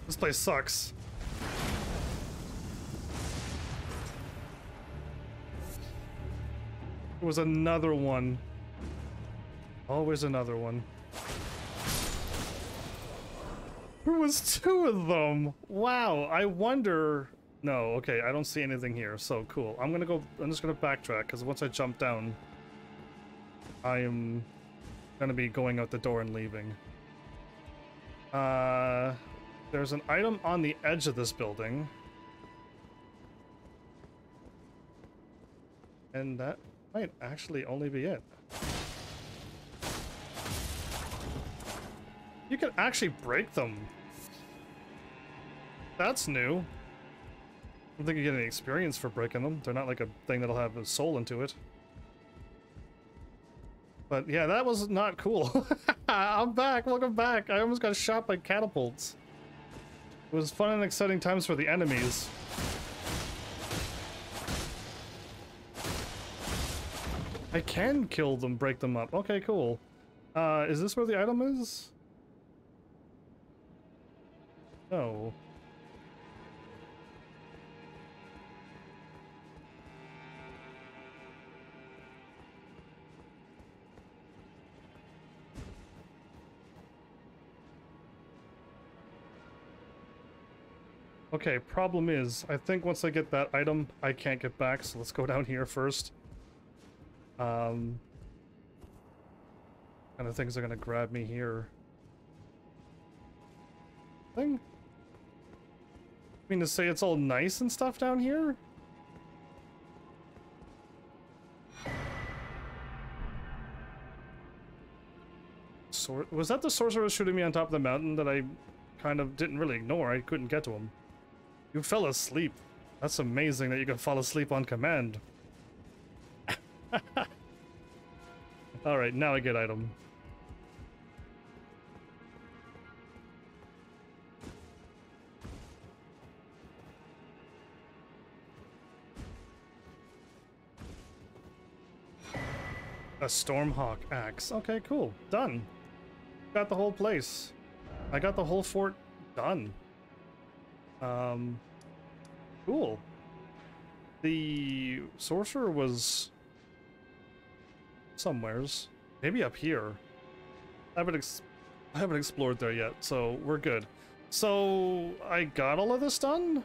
This place sucks. There was another one. Always another one. There was two of them. Wow, I wonder. No, okay, I don't see anything here, so cool. I'm just gonna backtrack, because once I jump down, I am gonna be going out the door and leaving. There's an item on the edge of this building. And that might actually only be it. You can actually break them. That's new. I don't think you get any experience for breaking them. They're not like a thing that'll have a soul into it. But yeah, that was not cool. I'm back, welcome back. I almost got shot by catapults. It was fun and exciting times for the enemies. I can kill them, break them up. Okay, cool. Is this where the item is? No. Okay, problem is, I think once I get that item, I can't get back, so let's go down here first. Kind of things are gonna grab me here. Thing? I mean to say it's all nice and stuff down here? Was that the sorcerer shooting me on top of the mountain that I kind of didn't really ignore. I couldn't get to him. You fell asleep. That's amazing that you can fall asleep on command. Alright, now I get item. A Stormhawk axe. Okay, cool. Done. Got the whole place. I got the whole fort done. Cool. The sorcerer was somewheres. Maybe up here. I haven't explored there yet, so we're good. So I got all of this done?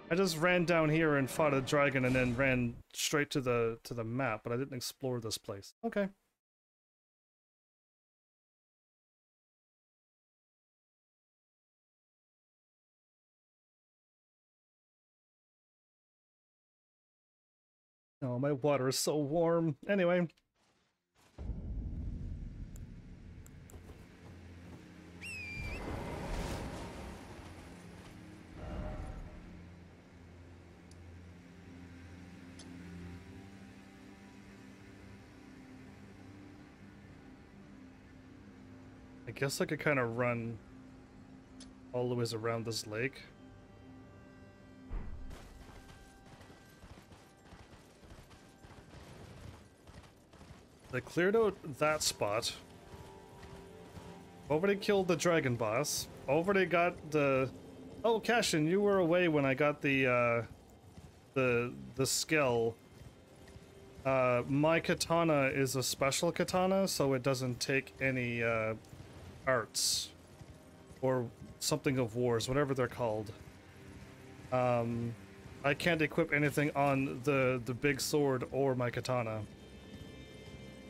I just ran down here and fought a dragon and then ran straight to the map, but I didn't explore this place. Okay. Oh, my water is so warm. Anyway. I guess I could kind of run all the ways around this lake. They cleared out that spot. Already killed the dragon boss. Already got the... Oh, Cashin, you were away when I got the skill. My katana is a special katana, so it doesn't take any arts or something of wars, whatever they're called. I can't equip anything on the big sword or my katana.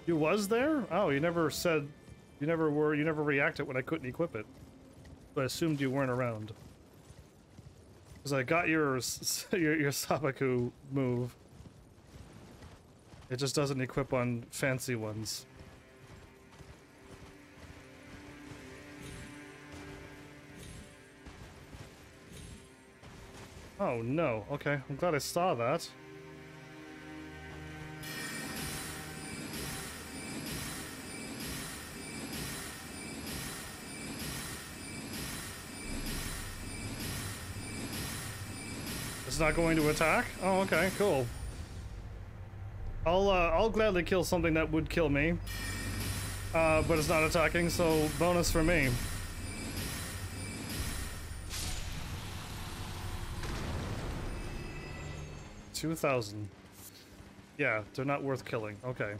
You was there? Oh, you never said, you never reacted when I couldn't equip it. So I assumed you weren't around. Because I got your Sabaku move. It just doesn't equip on fancy ones. Oh no, okay, I'm glad I saw that. It's not going to attack? Oh, okay, cool. I'll gladly kill something that would kill me. But it's not attacking, so bonus for me. $2,000. Yeah, they're not worth killing. Okay.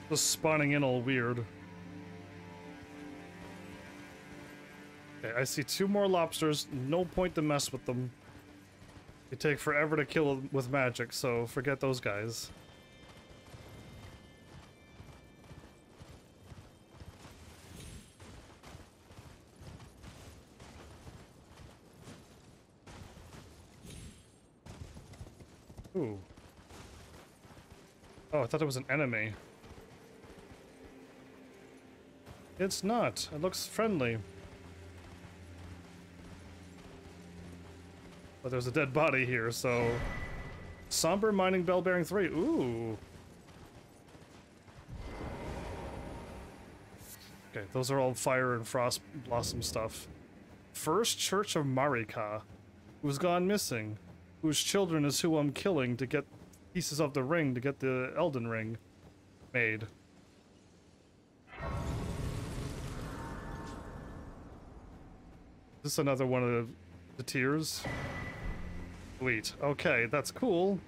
Just spawning in all weird. Okay, I see 2 more lobsters. No point to mess with them. They take forever to kill with magic, so forget those guys. Ooh. Oh, I thought it was an enemy. It's not. It looks friendly. But there's a dead body here, so... Somber Mining Bell Bearing 3. Ooh. Okay, those are all fire and frost blossom stuff. First Church of Marika, who's gone missing, whose children is who I'm killing to get pieces of the ring to get the Elden ring made. Is this another one of the tiers? Sweet. Okay, that's cool.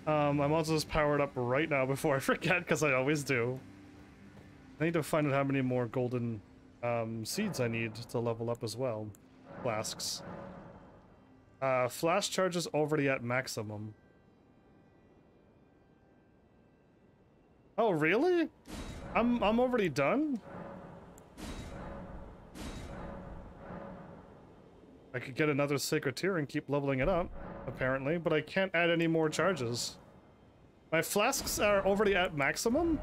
I'm also just powered up right now before I forget, because I always do. I need to find out how many more golden seeds I need to level up as well. Flasks. Flash charge is already at maximum. Oh, really? I'm already done? I could get another Sacred Tear and keep leveling it up, apparently, but I can't add any more charges. My flasks are already at maximum?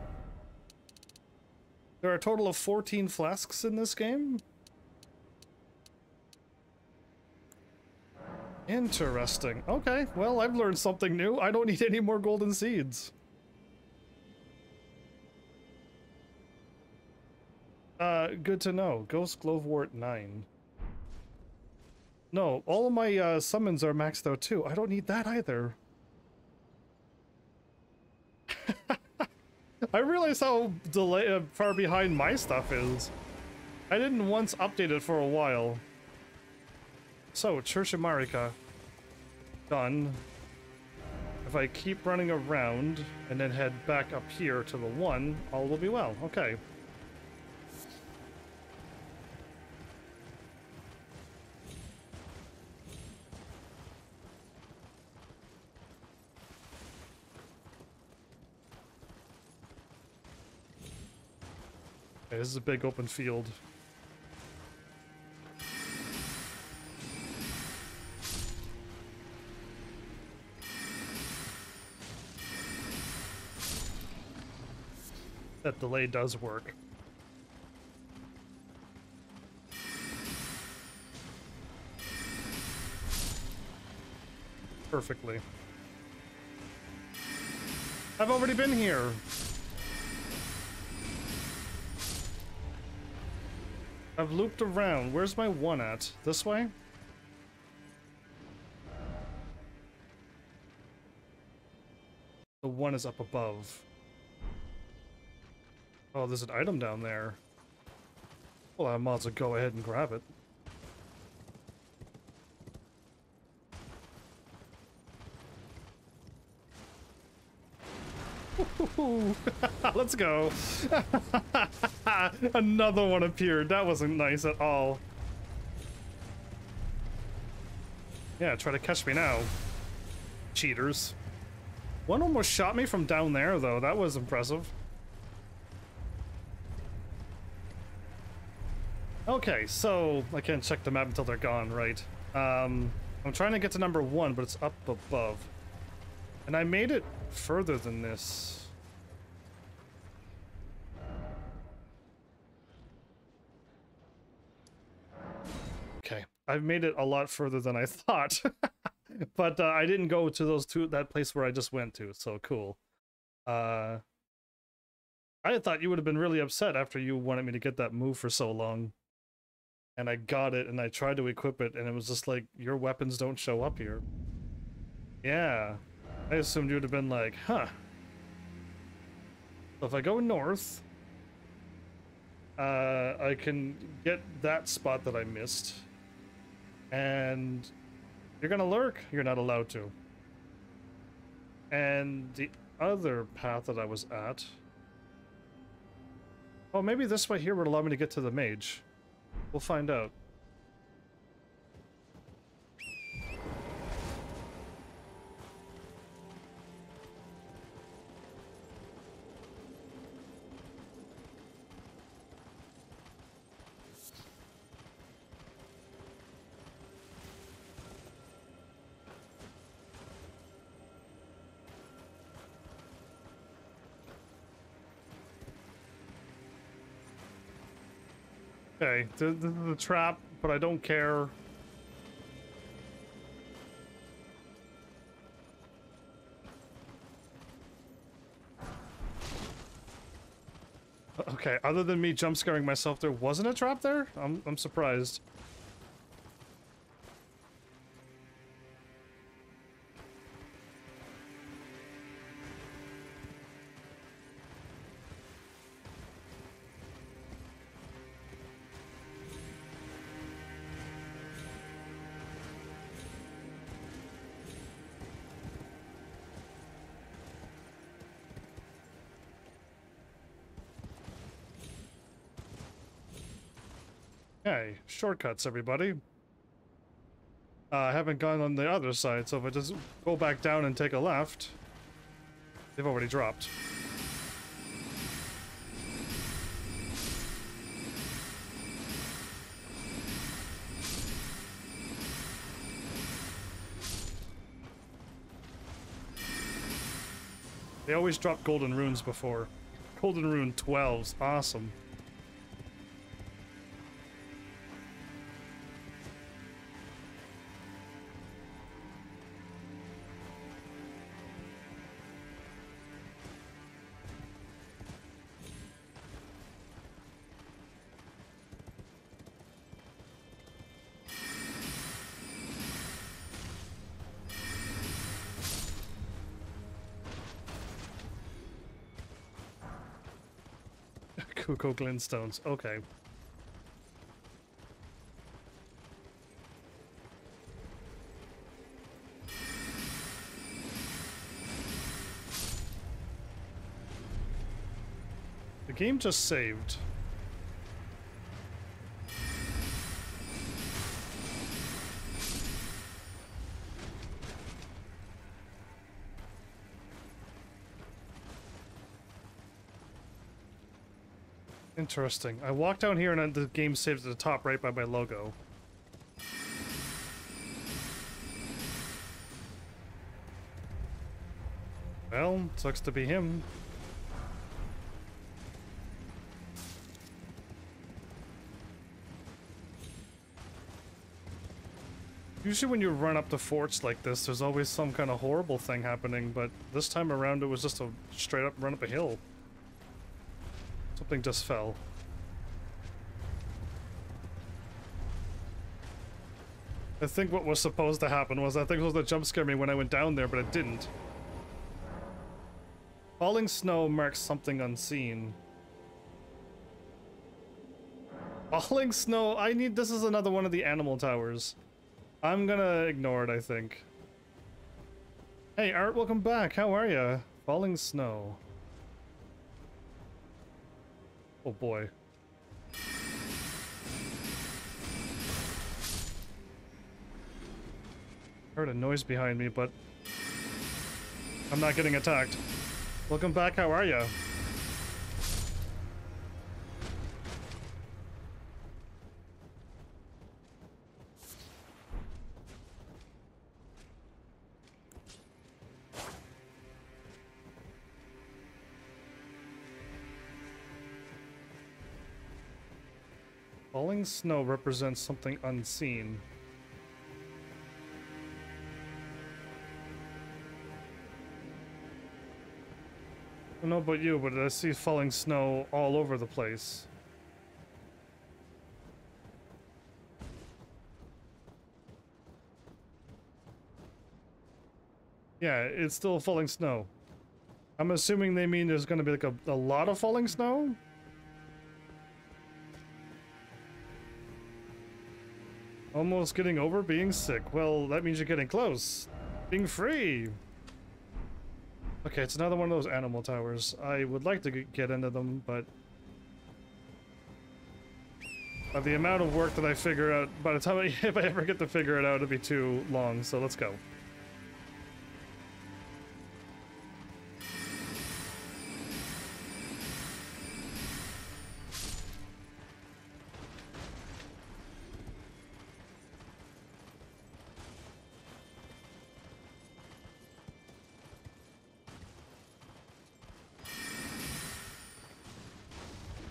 There are a total of 14 flasks in this game? Interesting. Okay, well, I've learned something new. I don't need any more golden seeds. Good to know. Ghost Glowwort 9. No, all of my summons are maxed out too. I don't need that either. I realize how far behind my stuff is. I didn't once update it for a while. So, Church of Marika. Done. If I keep running around and then head back up here to the 1, all will be well. Okay. Okay, this is a big open field. That delay does work. Perfectly. I've already been here. I've looped around. Where's my 1 at? This way? The 1 is up above. Oh, there's an item down there. Well, I might as well go ahead and grab it. Let's go. Another one appeared. That wasn't nice at all. Yeah, try to catch me now. Cheaters. One almost shot me from down there, though. That was impressive. Okay, so I can't check the map until they're gone, right? I'm trying to get to number 1, but it's up above. And I made it further than this. Okay, I've made it a lot further than I thought. But I didn't go to that place where I just went to, so cool. I thought you would have been really upset after you wanted me to get that move for so long. And I got it, and I tried to equip it, and it was just like, your weapons don't show up here. Yeah. I assumed you would have been like, huh. So if I go north, I can get that spot that I missed. And you're gonna lurk? You're not allowed to. And the other path that I was at... Oh, maybe this way here would allow me to get to the mage. We'll find out. Okay, this is the trap, but I don't care. Okay, other than me jump scaring myself, there wasn't a trap there? I'm surprised. Okay, shortcuts, everybody. I haven't gone on the other side, so if I just go back down and take a left, they've already dropped. They always drop golden runes before. Golden rune 12s, awesome. Kuko glintstones, okay. The game just saved. Interesting. I walked down here and the game saved at the top right by my logo. Well, sucks to be him. Usually when you run up the forts like this, there's always some kind of horrible thing happening, but this time around it was just a straight up run up a hill. Something just fell. I think what was supposed to happen was I think it was supposed to jump scare me when I went down there, but it didn't. Falling snow marks something unseen. Falling snow, this is another one of the animal towers. I'm gonna ignore it, I think. Hey Art, welcome back, how are ya? Falling snow. Oh boy. Heard a noise behind me, but I'm not getting attacked. Welcome back, how are ya? Falling snow represents something unseen. I don't know about you, but I see falling snow all over the place. Yeah, it's still falling snow. I'm assuming they mean there's gonna be like a lot of falling snow? Almost getting over being sick. Well, that means you're getting close. Being free. Okay, it's another one of those animal towers. I would like to get into them, but by the amount of work that I figure out, by the time if I ever get to figure it out, it'll be too long, so let's go.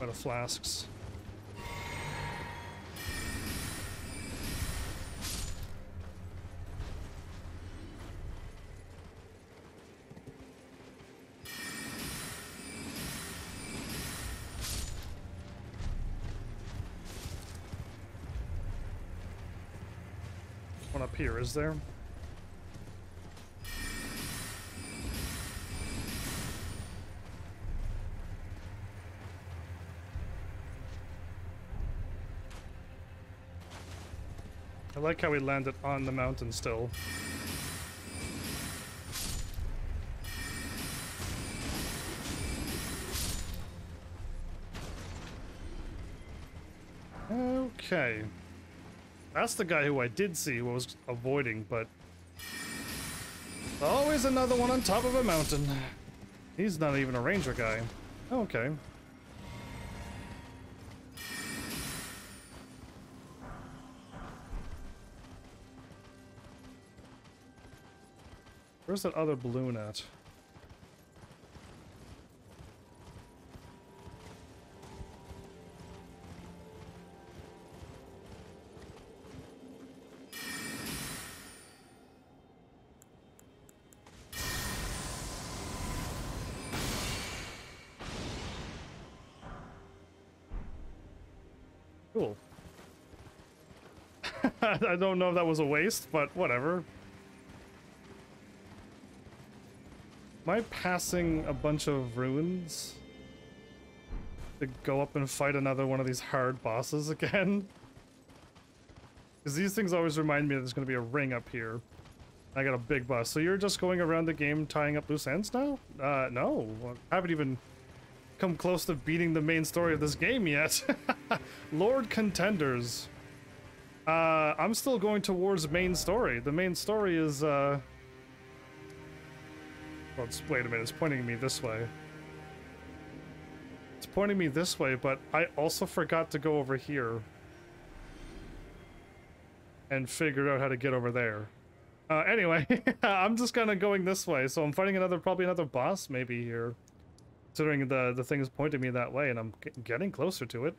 Of flasks. One up here, is there? I like how we landed on the mountain still. Okay. That's the guy who I did see who I was avoiding, but always another one on top of a mountain. He's not even a ranger guy. Okay. Where's that other balloon at? Cool. I don't know if that was a waste, but whatever. Am I passing a bunch of ruins to go up and fight another one of these hard bosses again? Because these things always remind me that there's going to be a ring up here. I got a big boss. So you're just going around the game tying up loose ends now? No. I haven't even come close to beating the main story of this game yet. Lord Contenders. I'm still going towards main story. The main story is, well, wait a minute, it's pointing me this way. It's pointing me this way, but I also forgot to go over here. And figured out how to get over there. Anyway, I'm just kind of going this way, so I'm fighting probably another boss maybe here. Considering the thing is pointing me that way, and I'm getting closer to it.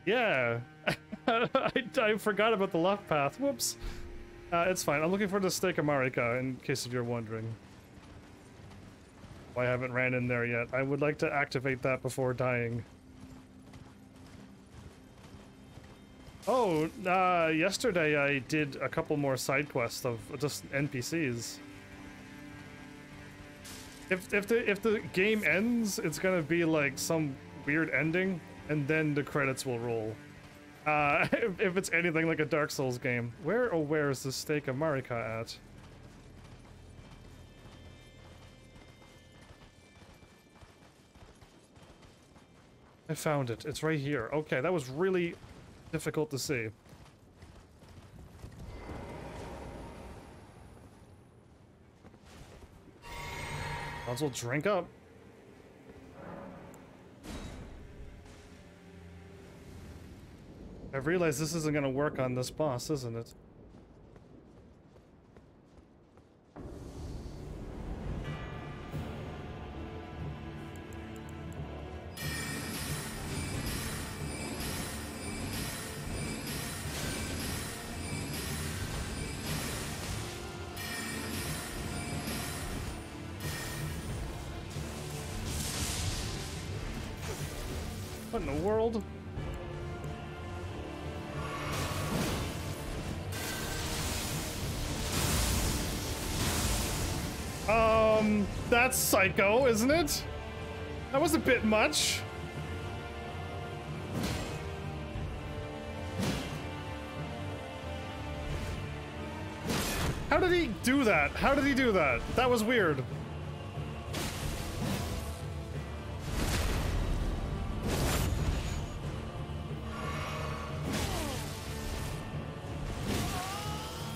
Yeah, I forgot about the left path. Whoops. It's fine. I'm looking for the Stake of Marika, in case if you're wondering. I haven't ran in there yet. I would like to activate that before dying. Oh, yesterday I did a couple more side quests of just NPCs. If the game ends, it's gonna be like some weird ending, and then the credits will roll. If it's anything like a Dark Souls game. Where is the Stake of Marika at? I found it. It's right here. Okay, that was really difficult to see. Might as well drink up. I've realized this isn't gonna work on this boss, isn't it? What in the world? That's psycho, isn't it? That was a bit much. How did he do that? How did he do that? That was weird.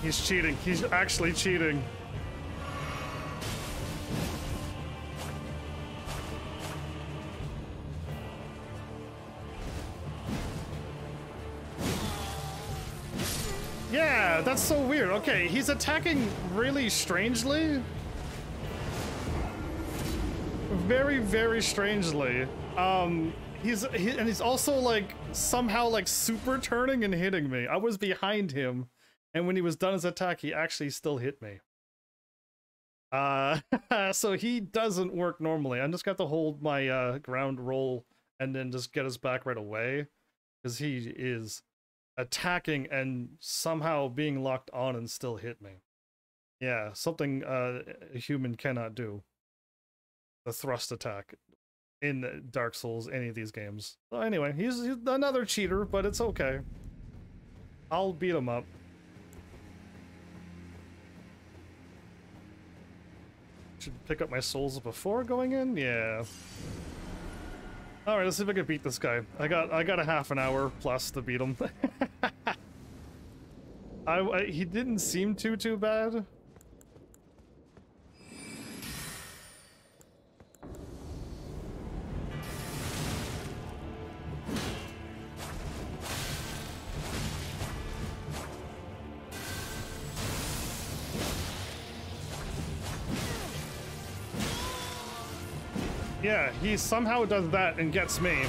He's cheating. He's actually cheating. Yeah, that's so weird. Okay, he's attacking really strangely. Very, very strangely. He's also like somehow like super turning and hitting me. I was behind him, and when he was done his attack, he actually still hit me. So he doesn't work normally. I'm just got to hold my ground roll and then just get us back right away, because he is attacking and somehow being locked on and still hit me. Yeah, something a human cannot do. The thrust attack in Dark Souls, any of these games. So anyway, he's another cheater, but it's okay. I'll beat him up. Should pick up my souls before going in? Yeah. Alright, let's see if I can beat this guy. I got a half an hour plus to beat him. He didn't seem too bad. Yeah, he somehow does that and gets me.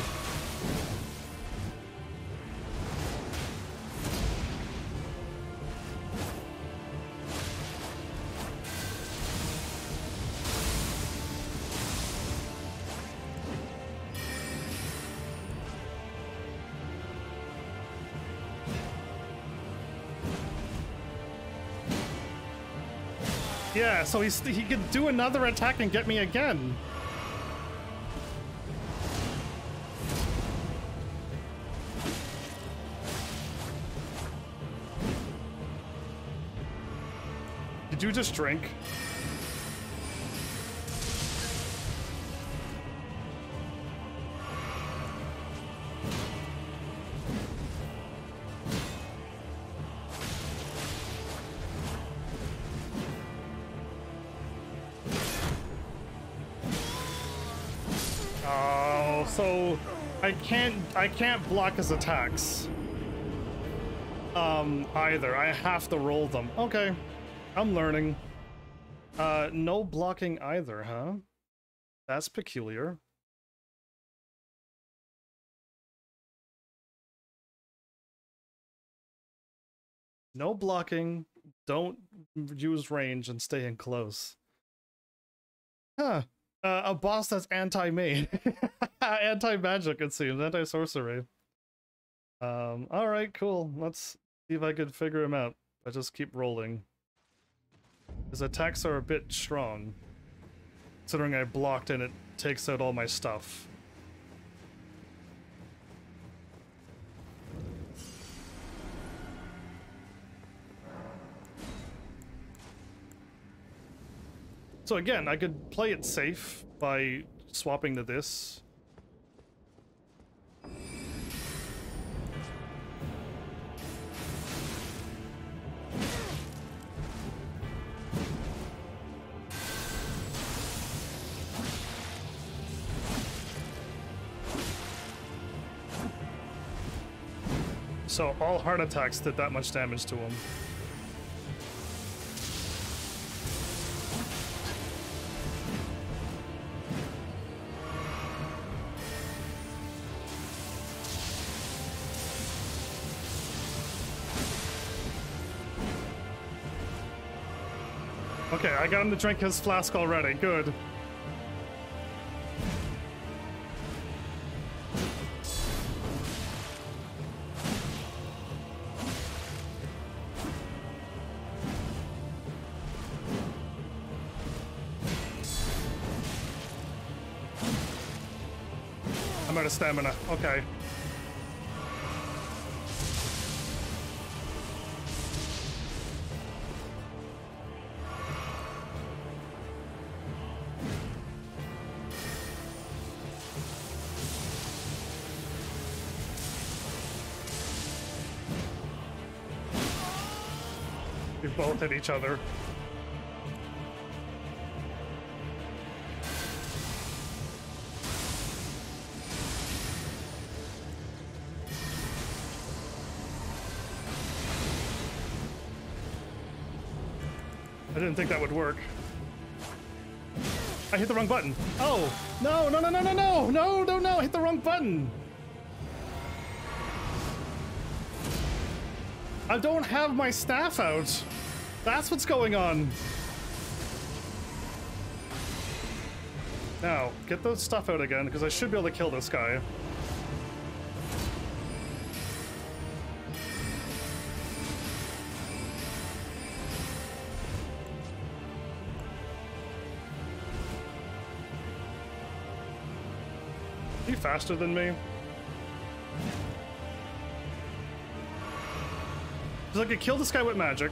Yeah, so he could do another attack and get me again. Did you just drink? Oh, so I can't block his attacks. Either. I have to roll them. Okay. I'm learning. No blocking either, huh? That's peculiar. No blocking, don't use range, and stay in close. Huh. A boss that's anti-main. Anti-magic, it seems. Anti-sorcery. Alright, cool. Let's see if I could figure him out. I just keep rolling. His attacks are a bit strong, considering I blocked and it takes out all my stuff. So again, I could play it safe by swapping to this. So all heart attacks did that much damage to him. Okay, I got him to drink his flask already. Good. I'm out of stamina. Okay. We both hit each other. I didn't think that would work. I hit the wrong button. Oh, no, no, no, no, no, no, no, no, no, I hit the wrong button. I don't have my staff out. That's what's going on. Now, get the stuff out again, because I should be able to kill this guy. Is he faster than me? Because I could kill this guy with magic.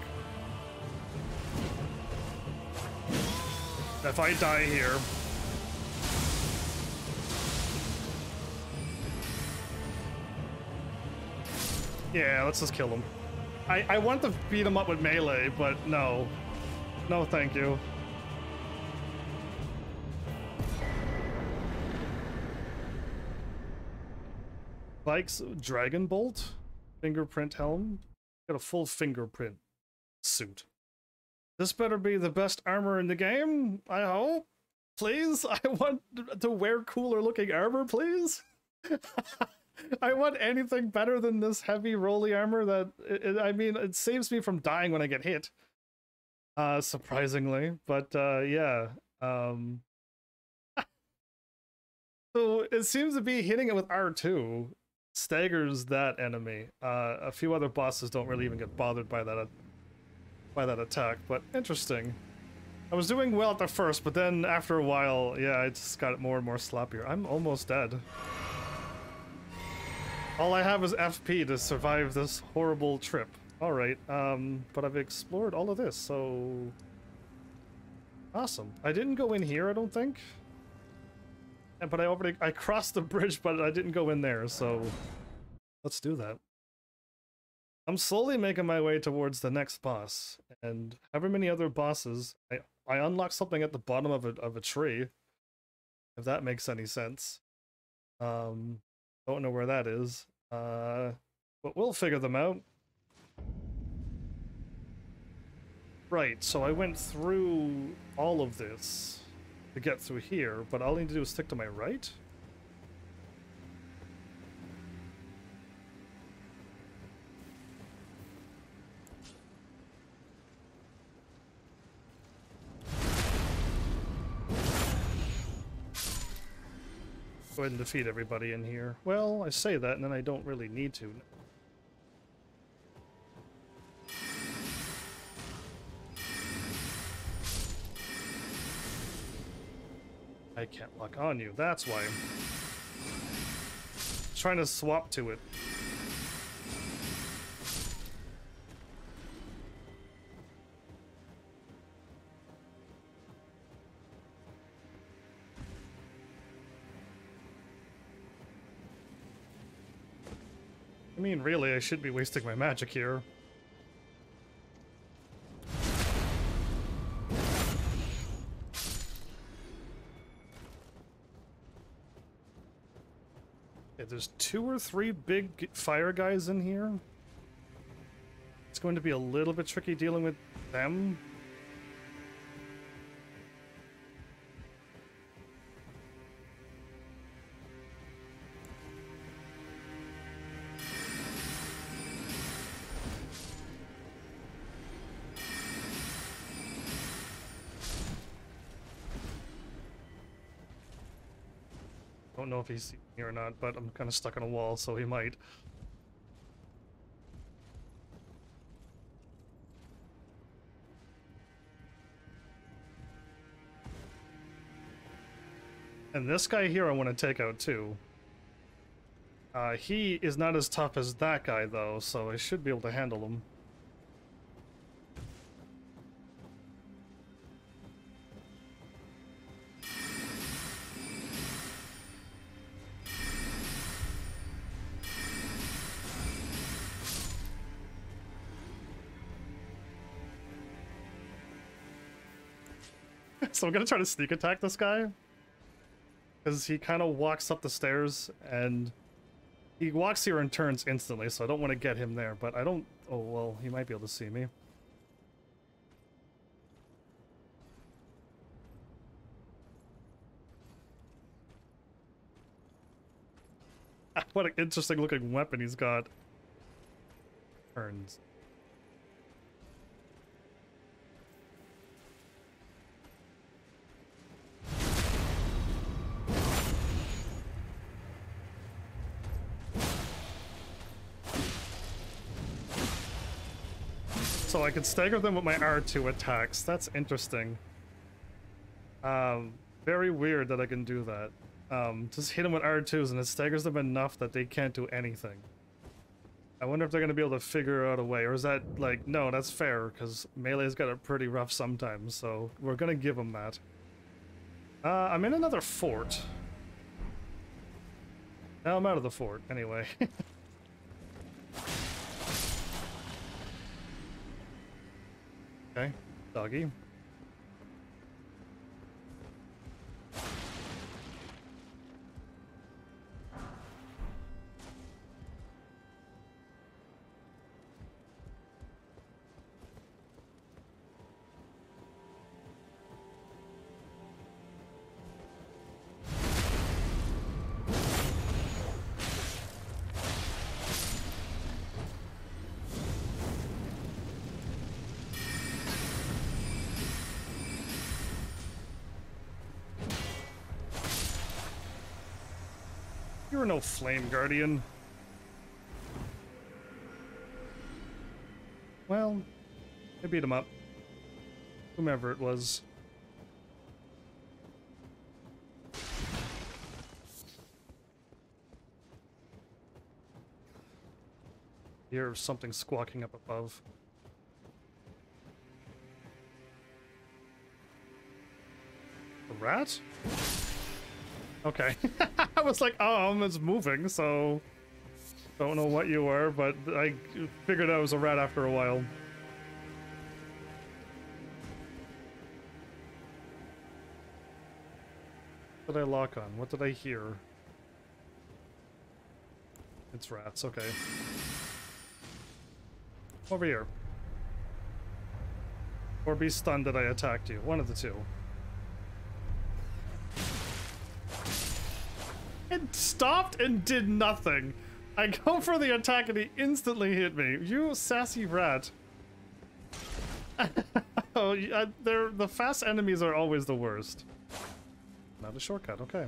If I die here. Yeah, let's just kill him. I want to beat him up with melee, but no. No, thank you. Bike's Dragon Bolt? Fingerprint helm? Got a full fingerprint suit. This better be the best armor in the game, I hope. Please? I want to wear cooler looking armor, please? I want anything better than this heavy rolly armor that, I mean, it saves me from dying when I get hit. Surprisingly, but yeah. So it seems to be hitting it with R2 staggers that enemy. A few other bosses don't really even get bothered by that attack, but interesting. I was doing well at the first, but then after a while, yeah, I just got more and more sloppier. I'm almost dead. All I have is FP to survive this horrible trip. Alright, but I've explored all of this, so... Awesome. I didn't go in here, I don't think. But I crossed the bridge, but I didn't go in there, so... Let's do that. I'm slowly making my way towards the next boss, and however many other bosses, I unlocked something at the bottom of a tree, if that makes any sense. Don't know where that is, but we'll figure them out. Right, so I went through all of this to get through here, but all I need to do is stick to my right? Go ahead and defeat everybody in here. Well, I say that and then I don't really need to. I can't lock on you, that's why. Trying to swap to it. I mean, really, I should be wasting my magic here. Okay, there's 2 or 3 big fire guys in here. It's going to be a little bit tricky dealing with them. Don't know if he's here or not, but I'm kind of stuck on a wall, so he might. And this guy here I want to take out too. He is not as tough as that guy though, so I should be able to handle him. So I'm gonna try to sneak attack this guy. Because he kind of walks up the stairs and he walks here and turns instantly, so I don't want to get him there, but I don't... Oh, well, he might be able to see me. What an interesting looking weapon he's got. Turns. So I can stagger them with my R2 attacks. That's interesting. Very weird that I can do that. Just hit them with R2s and it staggers them enough that they can't do anything. I wonder if they're going to be able to figure out a way, or is that like, no, that's fair, because melee's got it pretty rough sometimes, so we're going to give them that. I'm in another fort. Now I'm out of the fort, anyway. Okay, doggy. You're no flame guardian. Well, I beat him up. Whomever it was. Hear something squawking up above. A rat? Okay. I was like, it's moving, so... Don't know what you were, but I figured I was a rat after a while. What did I lock on? What did I hear? It's rats, okay. Over here. Or be stunned that I attacked you. One of the two. It stopped and did nothing. I go for the attack and he instantly hit me. You sassy rat. Oh, the fast enemies are always the worst. Not a shortcut, okay.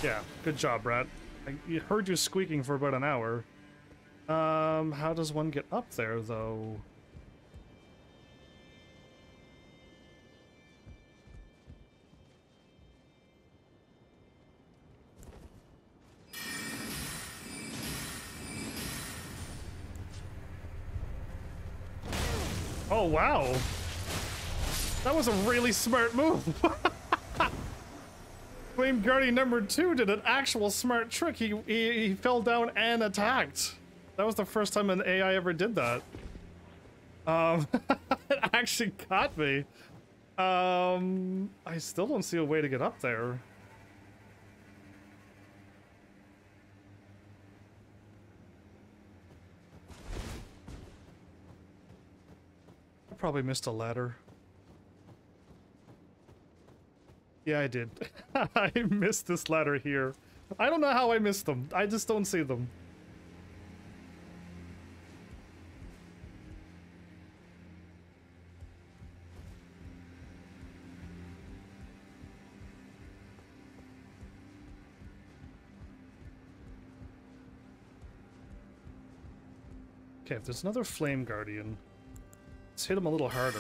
Yeah, good job, rat. I heard you squeaking for about an hour. How does one get up there, though? Oh, wow. That was a really smart move. Flame Guardian number 2 did an actual smart trick. He fell down and attacked. That was the first time an AI ever did that. It actually caught me. I still don't see a way to get up there. I probably missed a ladder. Yeah, I did. I missed this ladder here. I don't know how I missed them. I just don't see them. Okay, if there's another Flame Guardian, let's hit him a little harder.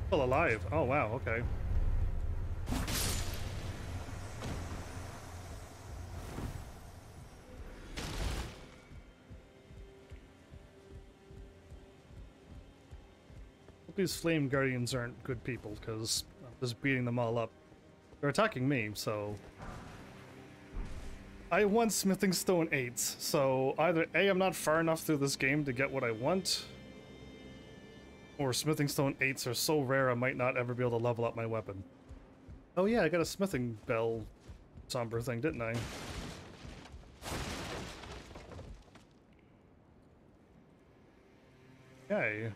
Still alive. Oh, wow, okay. Hope these Flame Guardians aren't good people, because I'm just beating them all up. They're attacking me, so... I want Smithing Stone 8s, so either A, I'm not far enough through this game to get what I want, or Smithing Stone 8s are so rare I might not ever be able to level up my weapon. Oh yeah, I got a Smithing Bell somber thing, didn't I? Okay.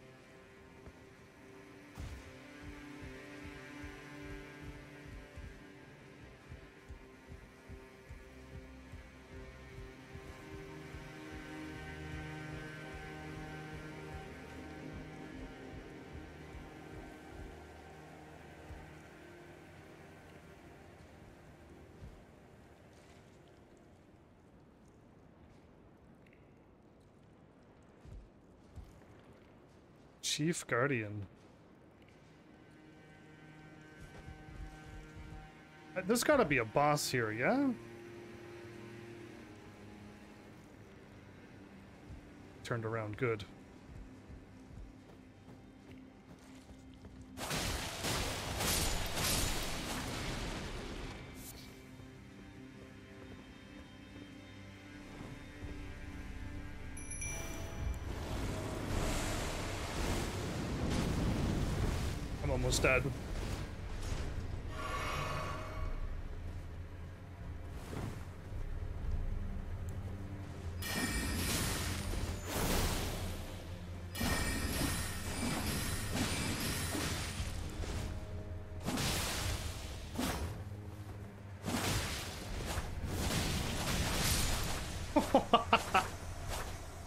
Chief Guardian. There's gotta be a boss here, yeah? Turned around, good. Almost dead.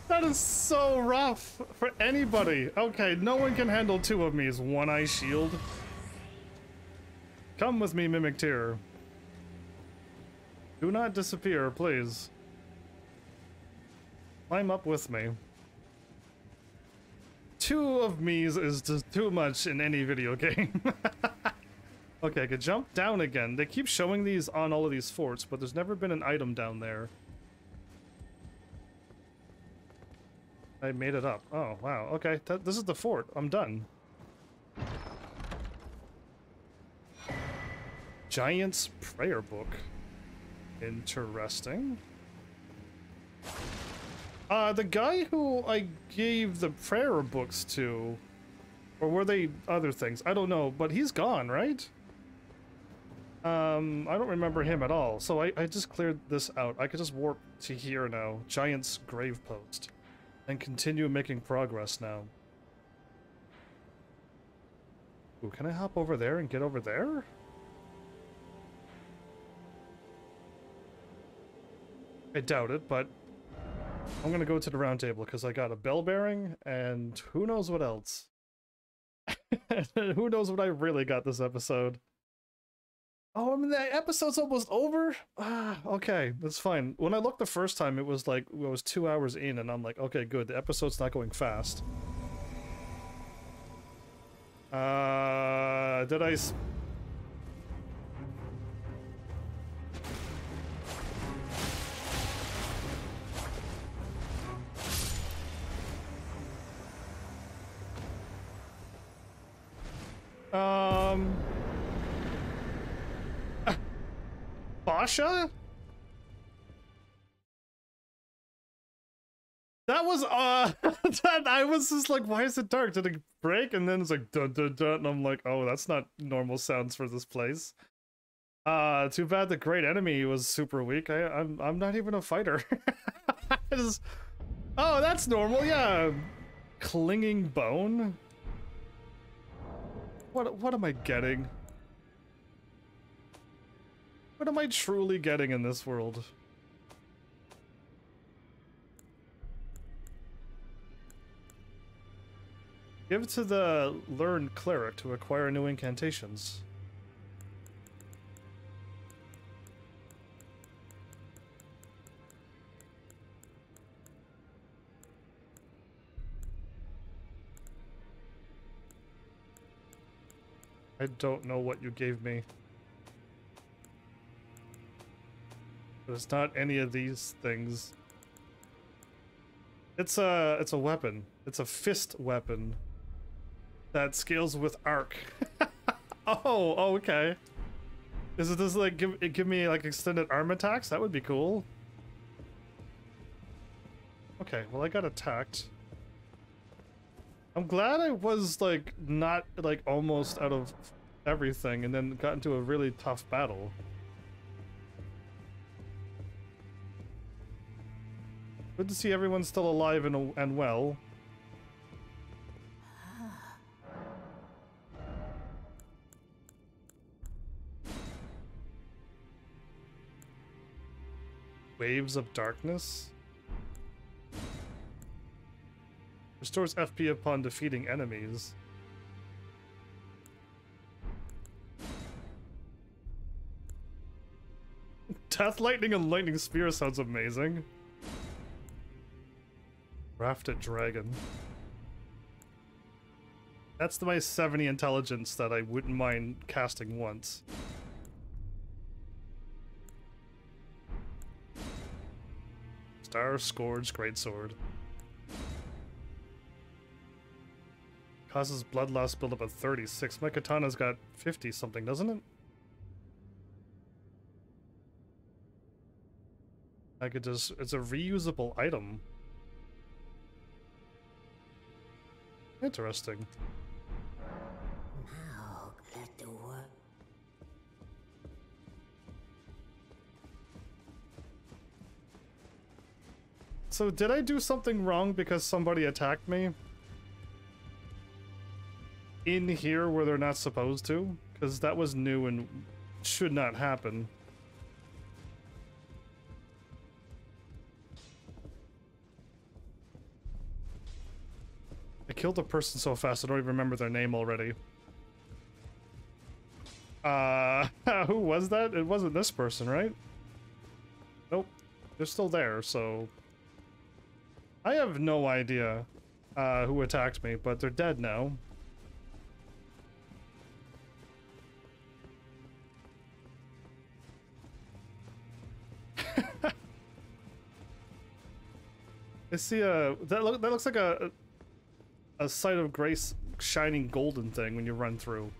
That is so rough for anybody. Okay, no one can handle two of me as one eye shield. Come with me, Mimic Tear. Do not disappear, please. Climb up with me. Two of me's is just too much in any video game. Okay, I could jump down again. They keep showing these on all of these forts, but there's never been an item down there. I made it up. Oh, wow. Okay, this is the fort. I'm done. Giant's Prayer Book. Interesting. The guy who I gave the prayer books to, or were they other things? I don't know, but he's gone, right? I don't remember him at all, so I just cleared this out. I could just warp to here now, Giant's Grave Post, and continue making progress now. Ooh, can I hop over there and get over there? I doubt it, but I'm gonna go to the round table because I got a bell bearing and who knows what else. Who knows what I really got this episode. Oh, I mean, the episode's almost over? Ah, okay, that's fine. When I looked the first time, it was like, I was 2 hours in and I'm like, okay, good, the episode's not going fast. Did I... Basha? That was, that, I was just like, why is it dark? Did it break? And then it's like, dun dun dun, and I'm like, oh, that's not normal sounds for this place. Too bad the great enemy was super weak. I'm not even a fighter. Oh, that's normal, yeah. Clinging bone? What am I getting? What am I truly getting in this world? Give to the learned cleric to acquire new incantations. I don't know what you gave me. But it's not any of these things. It's a weapon. It's a fist weapon that scales with arc. Oh, okay. Is it this like give me like extended arm attacks? That would be cool. Okay, well I got attacked. I'm glad I was like not like almost out of everything and then got into a really tough battle. Good to see everyone's still alive and well. Waves of Darkness. Restores FP upon defeating enemies. Death Lightning and Lightning Spear sounds amazing. Rafted Dragon. That's my 70 intelligence that I wouldn't mind casting once. Star Scourge Greatsword. Causes blood loss build up of 36. My katana's got 50 something, doesn't it? I could just... it's a reusable item. Interesting. Now, let the work. So did I do something wrong because somebody attacked me? In here where they're not supposed to? Because that was new and should not happen. I killed a person so fast I don't even remember their name already. Who was that? It wasn't this person, right? Nope. They're still there, so... I have no idea who attacked me, but they're dead now. I see that looks like a sight of grace shining golden thing when you run through.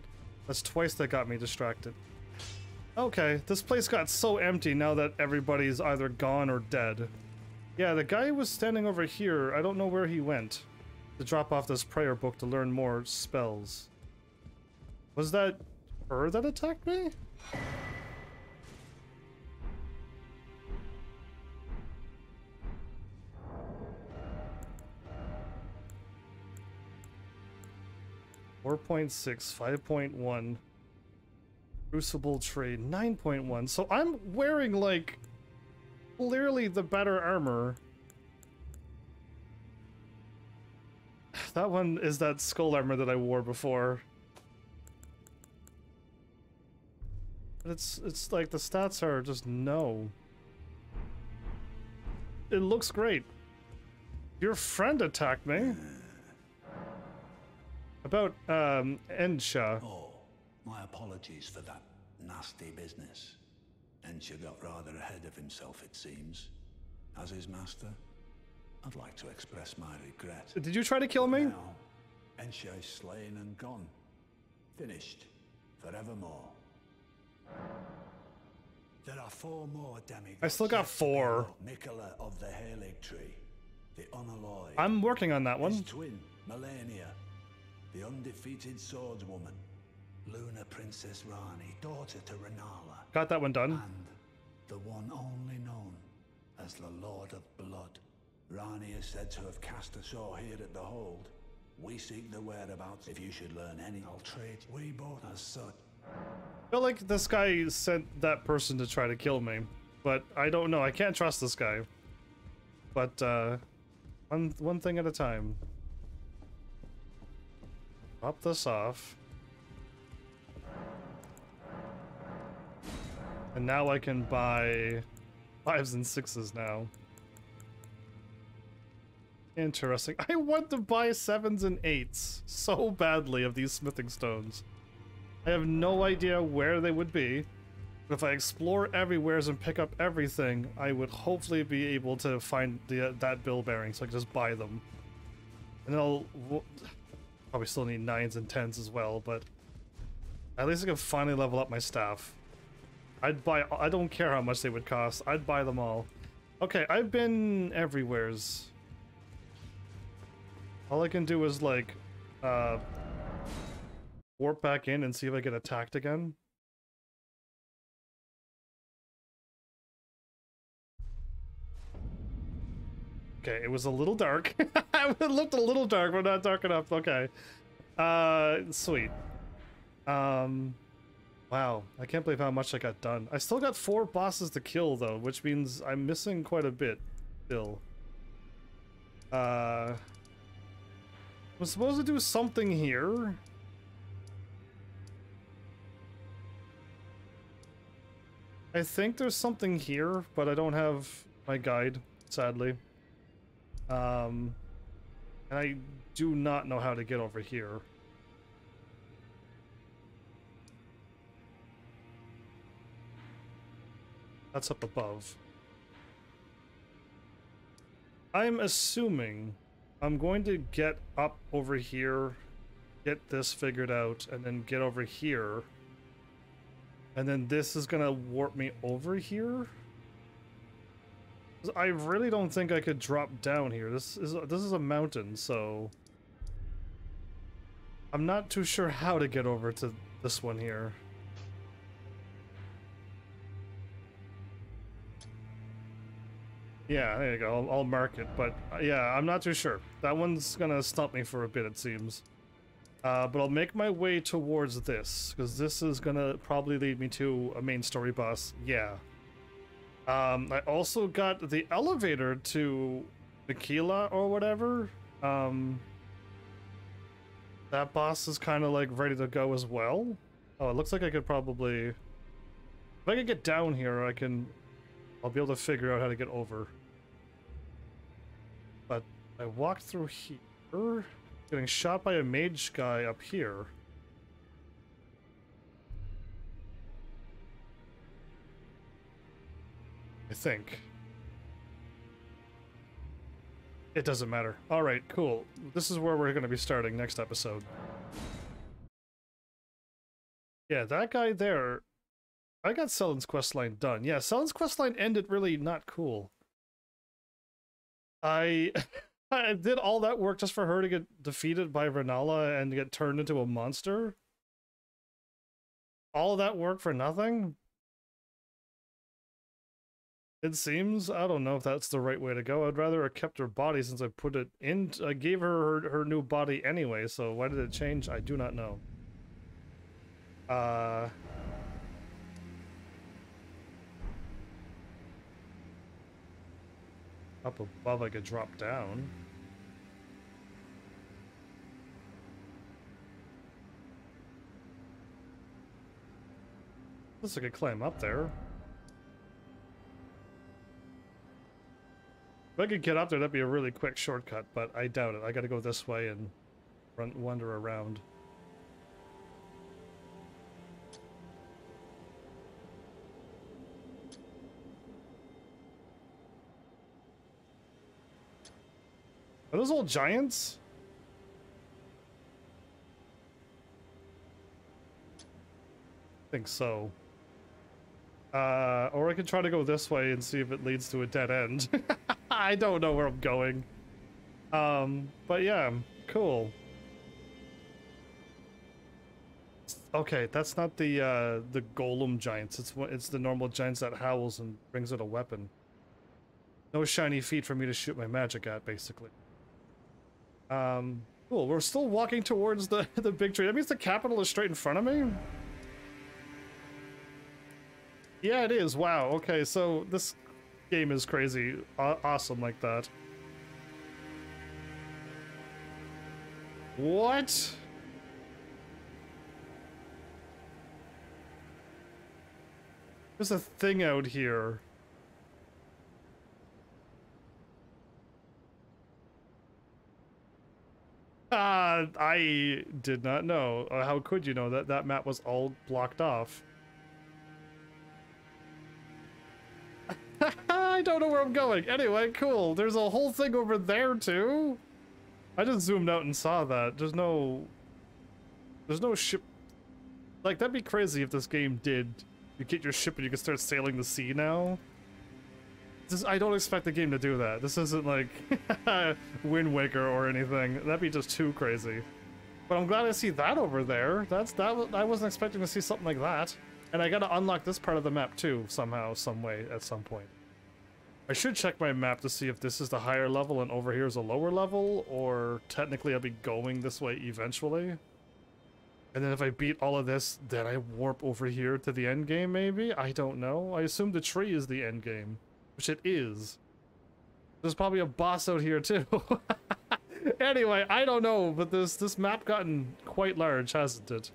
That's twice that got me distracted. Okay, this place got so empty now that everybody's either gone or dead. Yeah, the guy who was standing over here, I don't know where he went to drop off this prayer book to learn more spells. Was that her that attacked me? .6, 5.1. Crucible trade, 9.1. So I'm wearing, like, clearly the better armor. That one is that skull armor that I wore before. But it's like the stats are just no. It looks great. Your friend attacked me. About Ensha. Oh, my apologies for that nasty business. Ensha got rather ahead of himself, it seems. As his master, I'd like to express my regret. Did you try to kill me? Now, Ensha is slain and gone. Finished. Forevermore. There are 4 more demigods. I still got 4. Mikola of the Halig Tree. The Unalloyed. I'm working on that one. His twin, Melania. The undefeated swordswoman. Luna Princess Rani, daughter to Renala. Got that one done. And the one only known as the Lord of Blood. Rani is said to have cast ashore here at the Hold. We seek the whereabouts. If you should learn any, I'll trade. We both as such. I feel like this guy sent that person to try to kill me, but I don't know. I can't trust this guy. But one thing at a time. Pop this off. And now I can buy 5s and 6s now. Interesting. I want to buy 7s and 8s so badly of these smithing stones. I have no idea where they would be, but if I explore everywheres and pick up everything, I would hopefully be able to find that bill bearing so I can just buy them. And then I'll probably still need 9s and 10s as well, but at least I can finally level up my staff. I'd buy, I don't care how much they would cost, I'd buy them all. Okay, I've been everywheres. All I can do is like, warp back in and see if I get attacked again. Okay, it was a little dark. It looked a little dark, but not dark enough. Okay. Sweet. Wow, I can't believe how much I got done. I still got 4 bosses to kill though, which means I'm missing quite a bit still. I'm supposed to do something here. I think there's something here, but I don't have my guide, sadly. And I do not know how to get over here. That's up above. I'm assuming I'm going to get up over here, get this figured out, and then get over here. And then this is gonna warp me over here? I really don't think I could drop down here. This is a mountain, so I'm not too sure how to get over to this one here. Yeah, there you go. I'll mark it, but yeah, I'm not too sure. That one's gonna stump me for a bit, it seems. But I'll make my way towards this, because this is gonna probably lead me to a main story boss. Yeah. I also got the elevator to Nikila or whatever. That boss is kind of like ready to go as well. Oh, it looks like I could probably... If I could get down here, I can I'll be able to figure out how to get over. But I walked through here, getting shot by a mage guy up here. I think. It doesn't matter. Alright, cool. This is where we're going to be starting next episode. Yeah, that guy there... I got Selen's questline done. Yeah, Selen's questline ended really not cool. I did all that work just for her to get defeated by Renala and get turned into a monster? All that work for nothing? It seems. I don't know if that's the right way to go. I'd rather have kept her body since I put it in. I gave her new body anyway, so why did it change? I do not know. Up above I could drop down. Looks like I could climb up there. If I could get up there, that'd be a really quick shortcut, but I doubt it. I gotta go this way and wander around. Are those all giants? I think so. Or I could try to go this way and see if it leads to a dead end. I don't know where I'm going. But yeah, cool. Okay, that's not the golem giants. It's the normal giants that howls and brings out a weapon. No shiny feet for me to shoot my magic at, basically. Cool. We're still walking towards the big tree. That means the capital is straight in front of me. Yeah, it is. Wow. Okay, so this game is crazy. Awesome like that. What? There's a thing out here. I did not know. How could you know that that map was all blocked off? I don't know where I'm going. Anyway, cool. There's a whole thing over there too. I just zoomed out and saw that. There's no ship. Like, that'd be crazy if this game did. You get your ship and you can start sailing the sea now. I don't expect the game to do that. This isn't like Wind Waker or anything. That'd be just too crazy. But I'm glad I see that over there. I wasn't expecting to see something like that. And I gotta unlock this part of the map too, somehow, some way, at some point. I should check my map to see if this is the higher level and over here is a lower level, or technically I'll be going this way eventually. And then if I beat all of this, then I warp over here to the end game, maybe? I don't know. I assume the tree is the end game. Which it is. There's probably a boss out here too. Anyway, I don't know, but this map gotten quite large, hasn't it?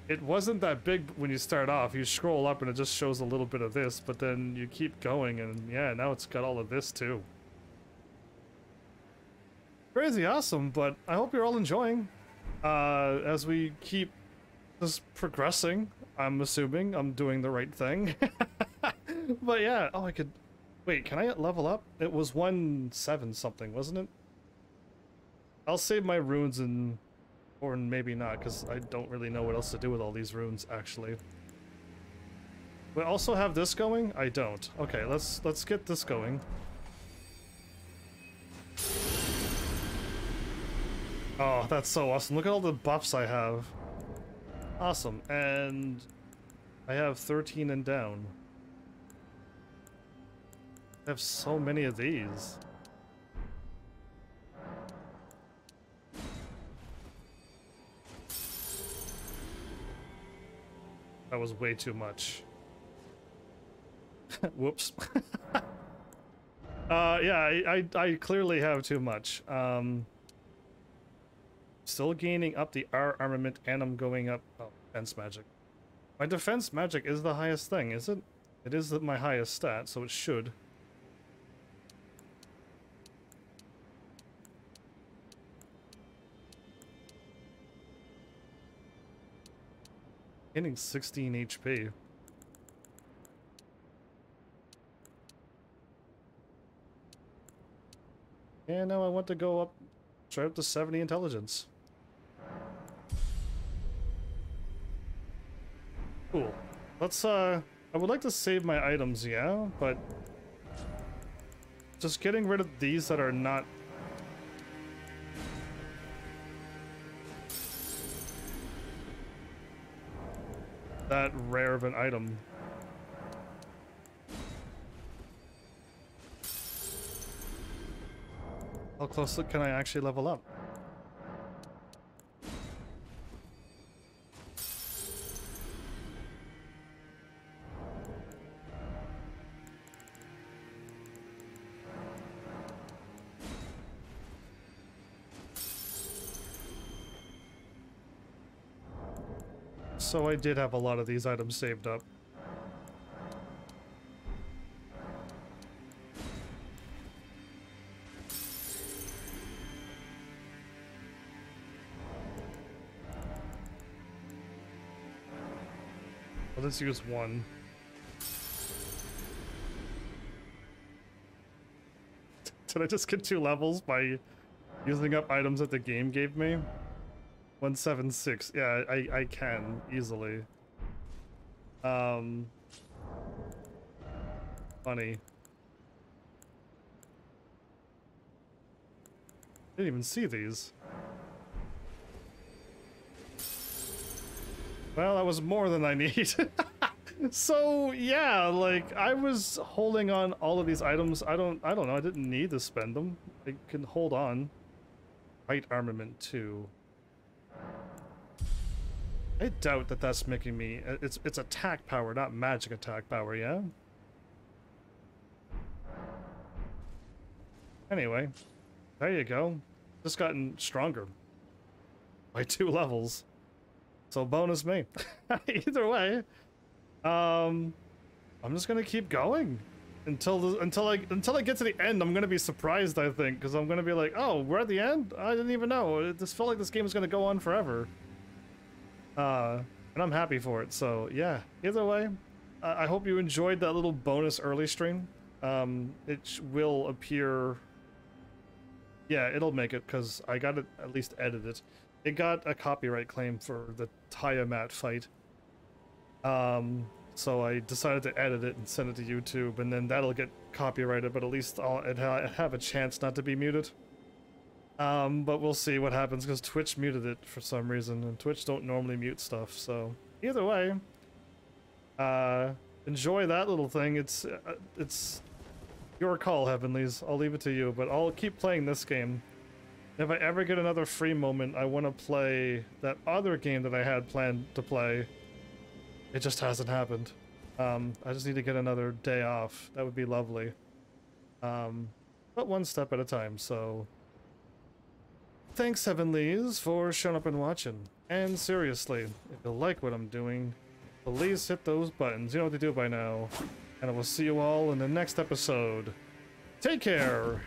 It wasn't that big when you start off. You scroll up and it just shows a little bit of this, but then you keep going and yeah, now it's got all of this too. Crazy awesome, but I hope you're all enjoying as we keep just progressing. I'm assuming I'm doing the right thing. But yeah, oh, I could... Wait, can I level up? It was 1-7 something, wasn't it? I'll save my runes and... Or maybe not, because I don't really know what else to do with all these runes, actually. We also have this going? I don't. Okay, let's get this going. Oh, that's so awesome. Look at all the buffs I have. Awesome, and I have 13 and down. I have so many of these. That was way too much. Whoops. Yeah, I clearly have too much. Still gaining up the R armament, and I'm going up... Oh, defense magic. My defense magic is the highest thing, is it? It is my highest stat, so it should. Getting 16 HP. And now I want to go up, try up to 70 intelligence. Cool. Let's, I would like to save my items, yeah, but just getting rid of these that are not that rare of an item. How close can I actually level up? So I did have a lot of these items saved up. Let's use one. Did I just get 2 levels by using up items that the game gave me? 176. Yeah, I can easily. Funny. Didn't even see these. Well, that was more than I need. So yeah, like I was holding on all of these items. I don't know. I didn't need to spend them. I can hold on. Light armament 2. I doubt that that's making me. It's attack power, not magic attack power. Yeah. Anyway, there you go. Just gotten stronger by 2 levels. So bonus me. Either way, I'm just gonna keep going until I get to the end. I'm gonna be surprised, I think, because I'm gonna be like, oh, we're at the end. I didn't even know. It just felt like this game is gonna go on forever. And I'm happy for it. So yeah. Either way, I hope you enjoyed that little bonus early stream. It will appear. Yeah, it'll make it because I got it at least edited. It got a copyright claim for the Tiamat fight. So I decided to edit it and send it to YouTube, and then that'll get copyrighted, but at least I'll have a chance not to be muted. But we'll see what happens, because Twitch muted it for some reason, and Twitch don't normally mute stuff, so either way, enjoy that little thing. It's your call, Heavenlies. I'll leave it to you, but I'll keep playing this game. If I ever get another free moment, I want to play that other game that I had planned to play. It just hasn't happened. I just need to get another day off. That would be lovely. But one step at a time, so... Thanks, Heavenlies, for showing up and watching. And seriously, if you like what I'm doing, please hit those buttons. You know what to do by now. And I will see you all in the next episode. Take care!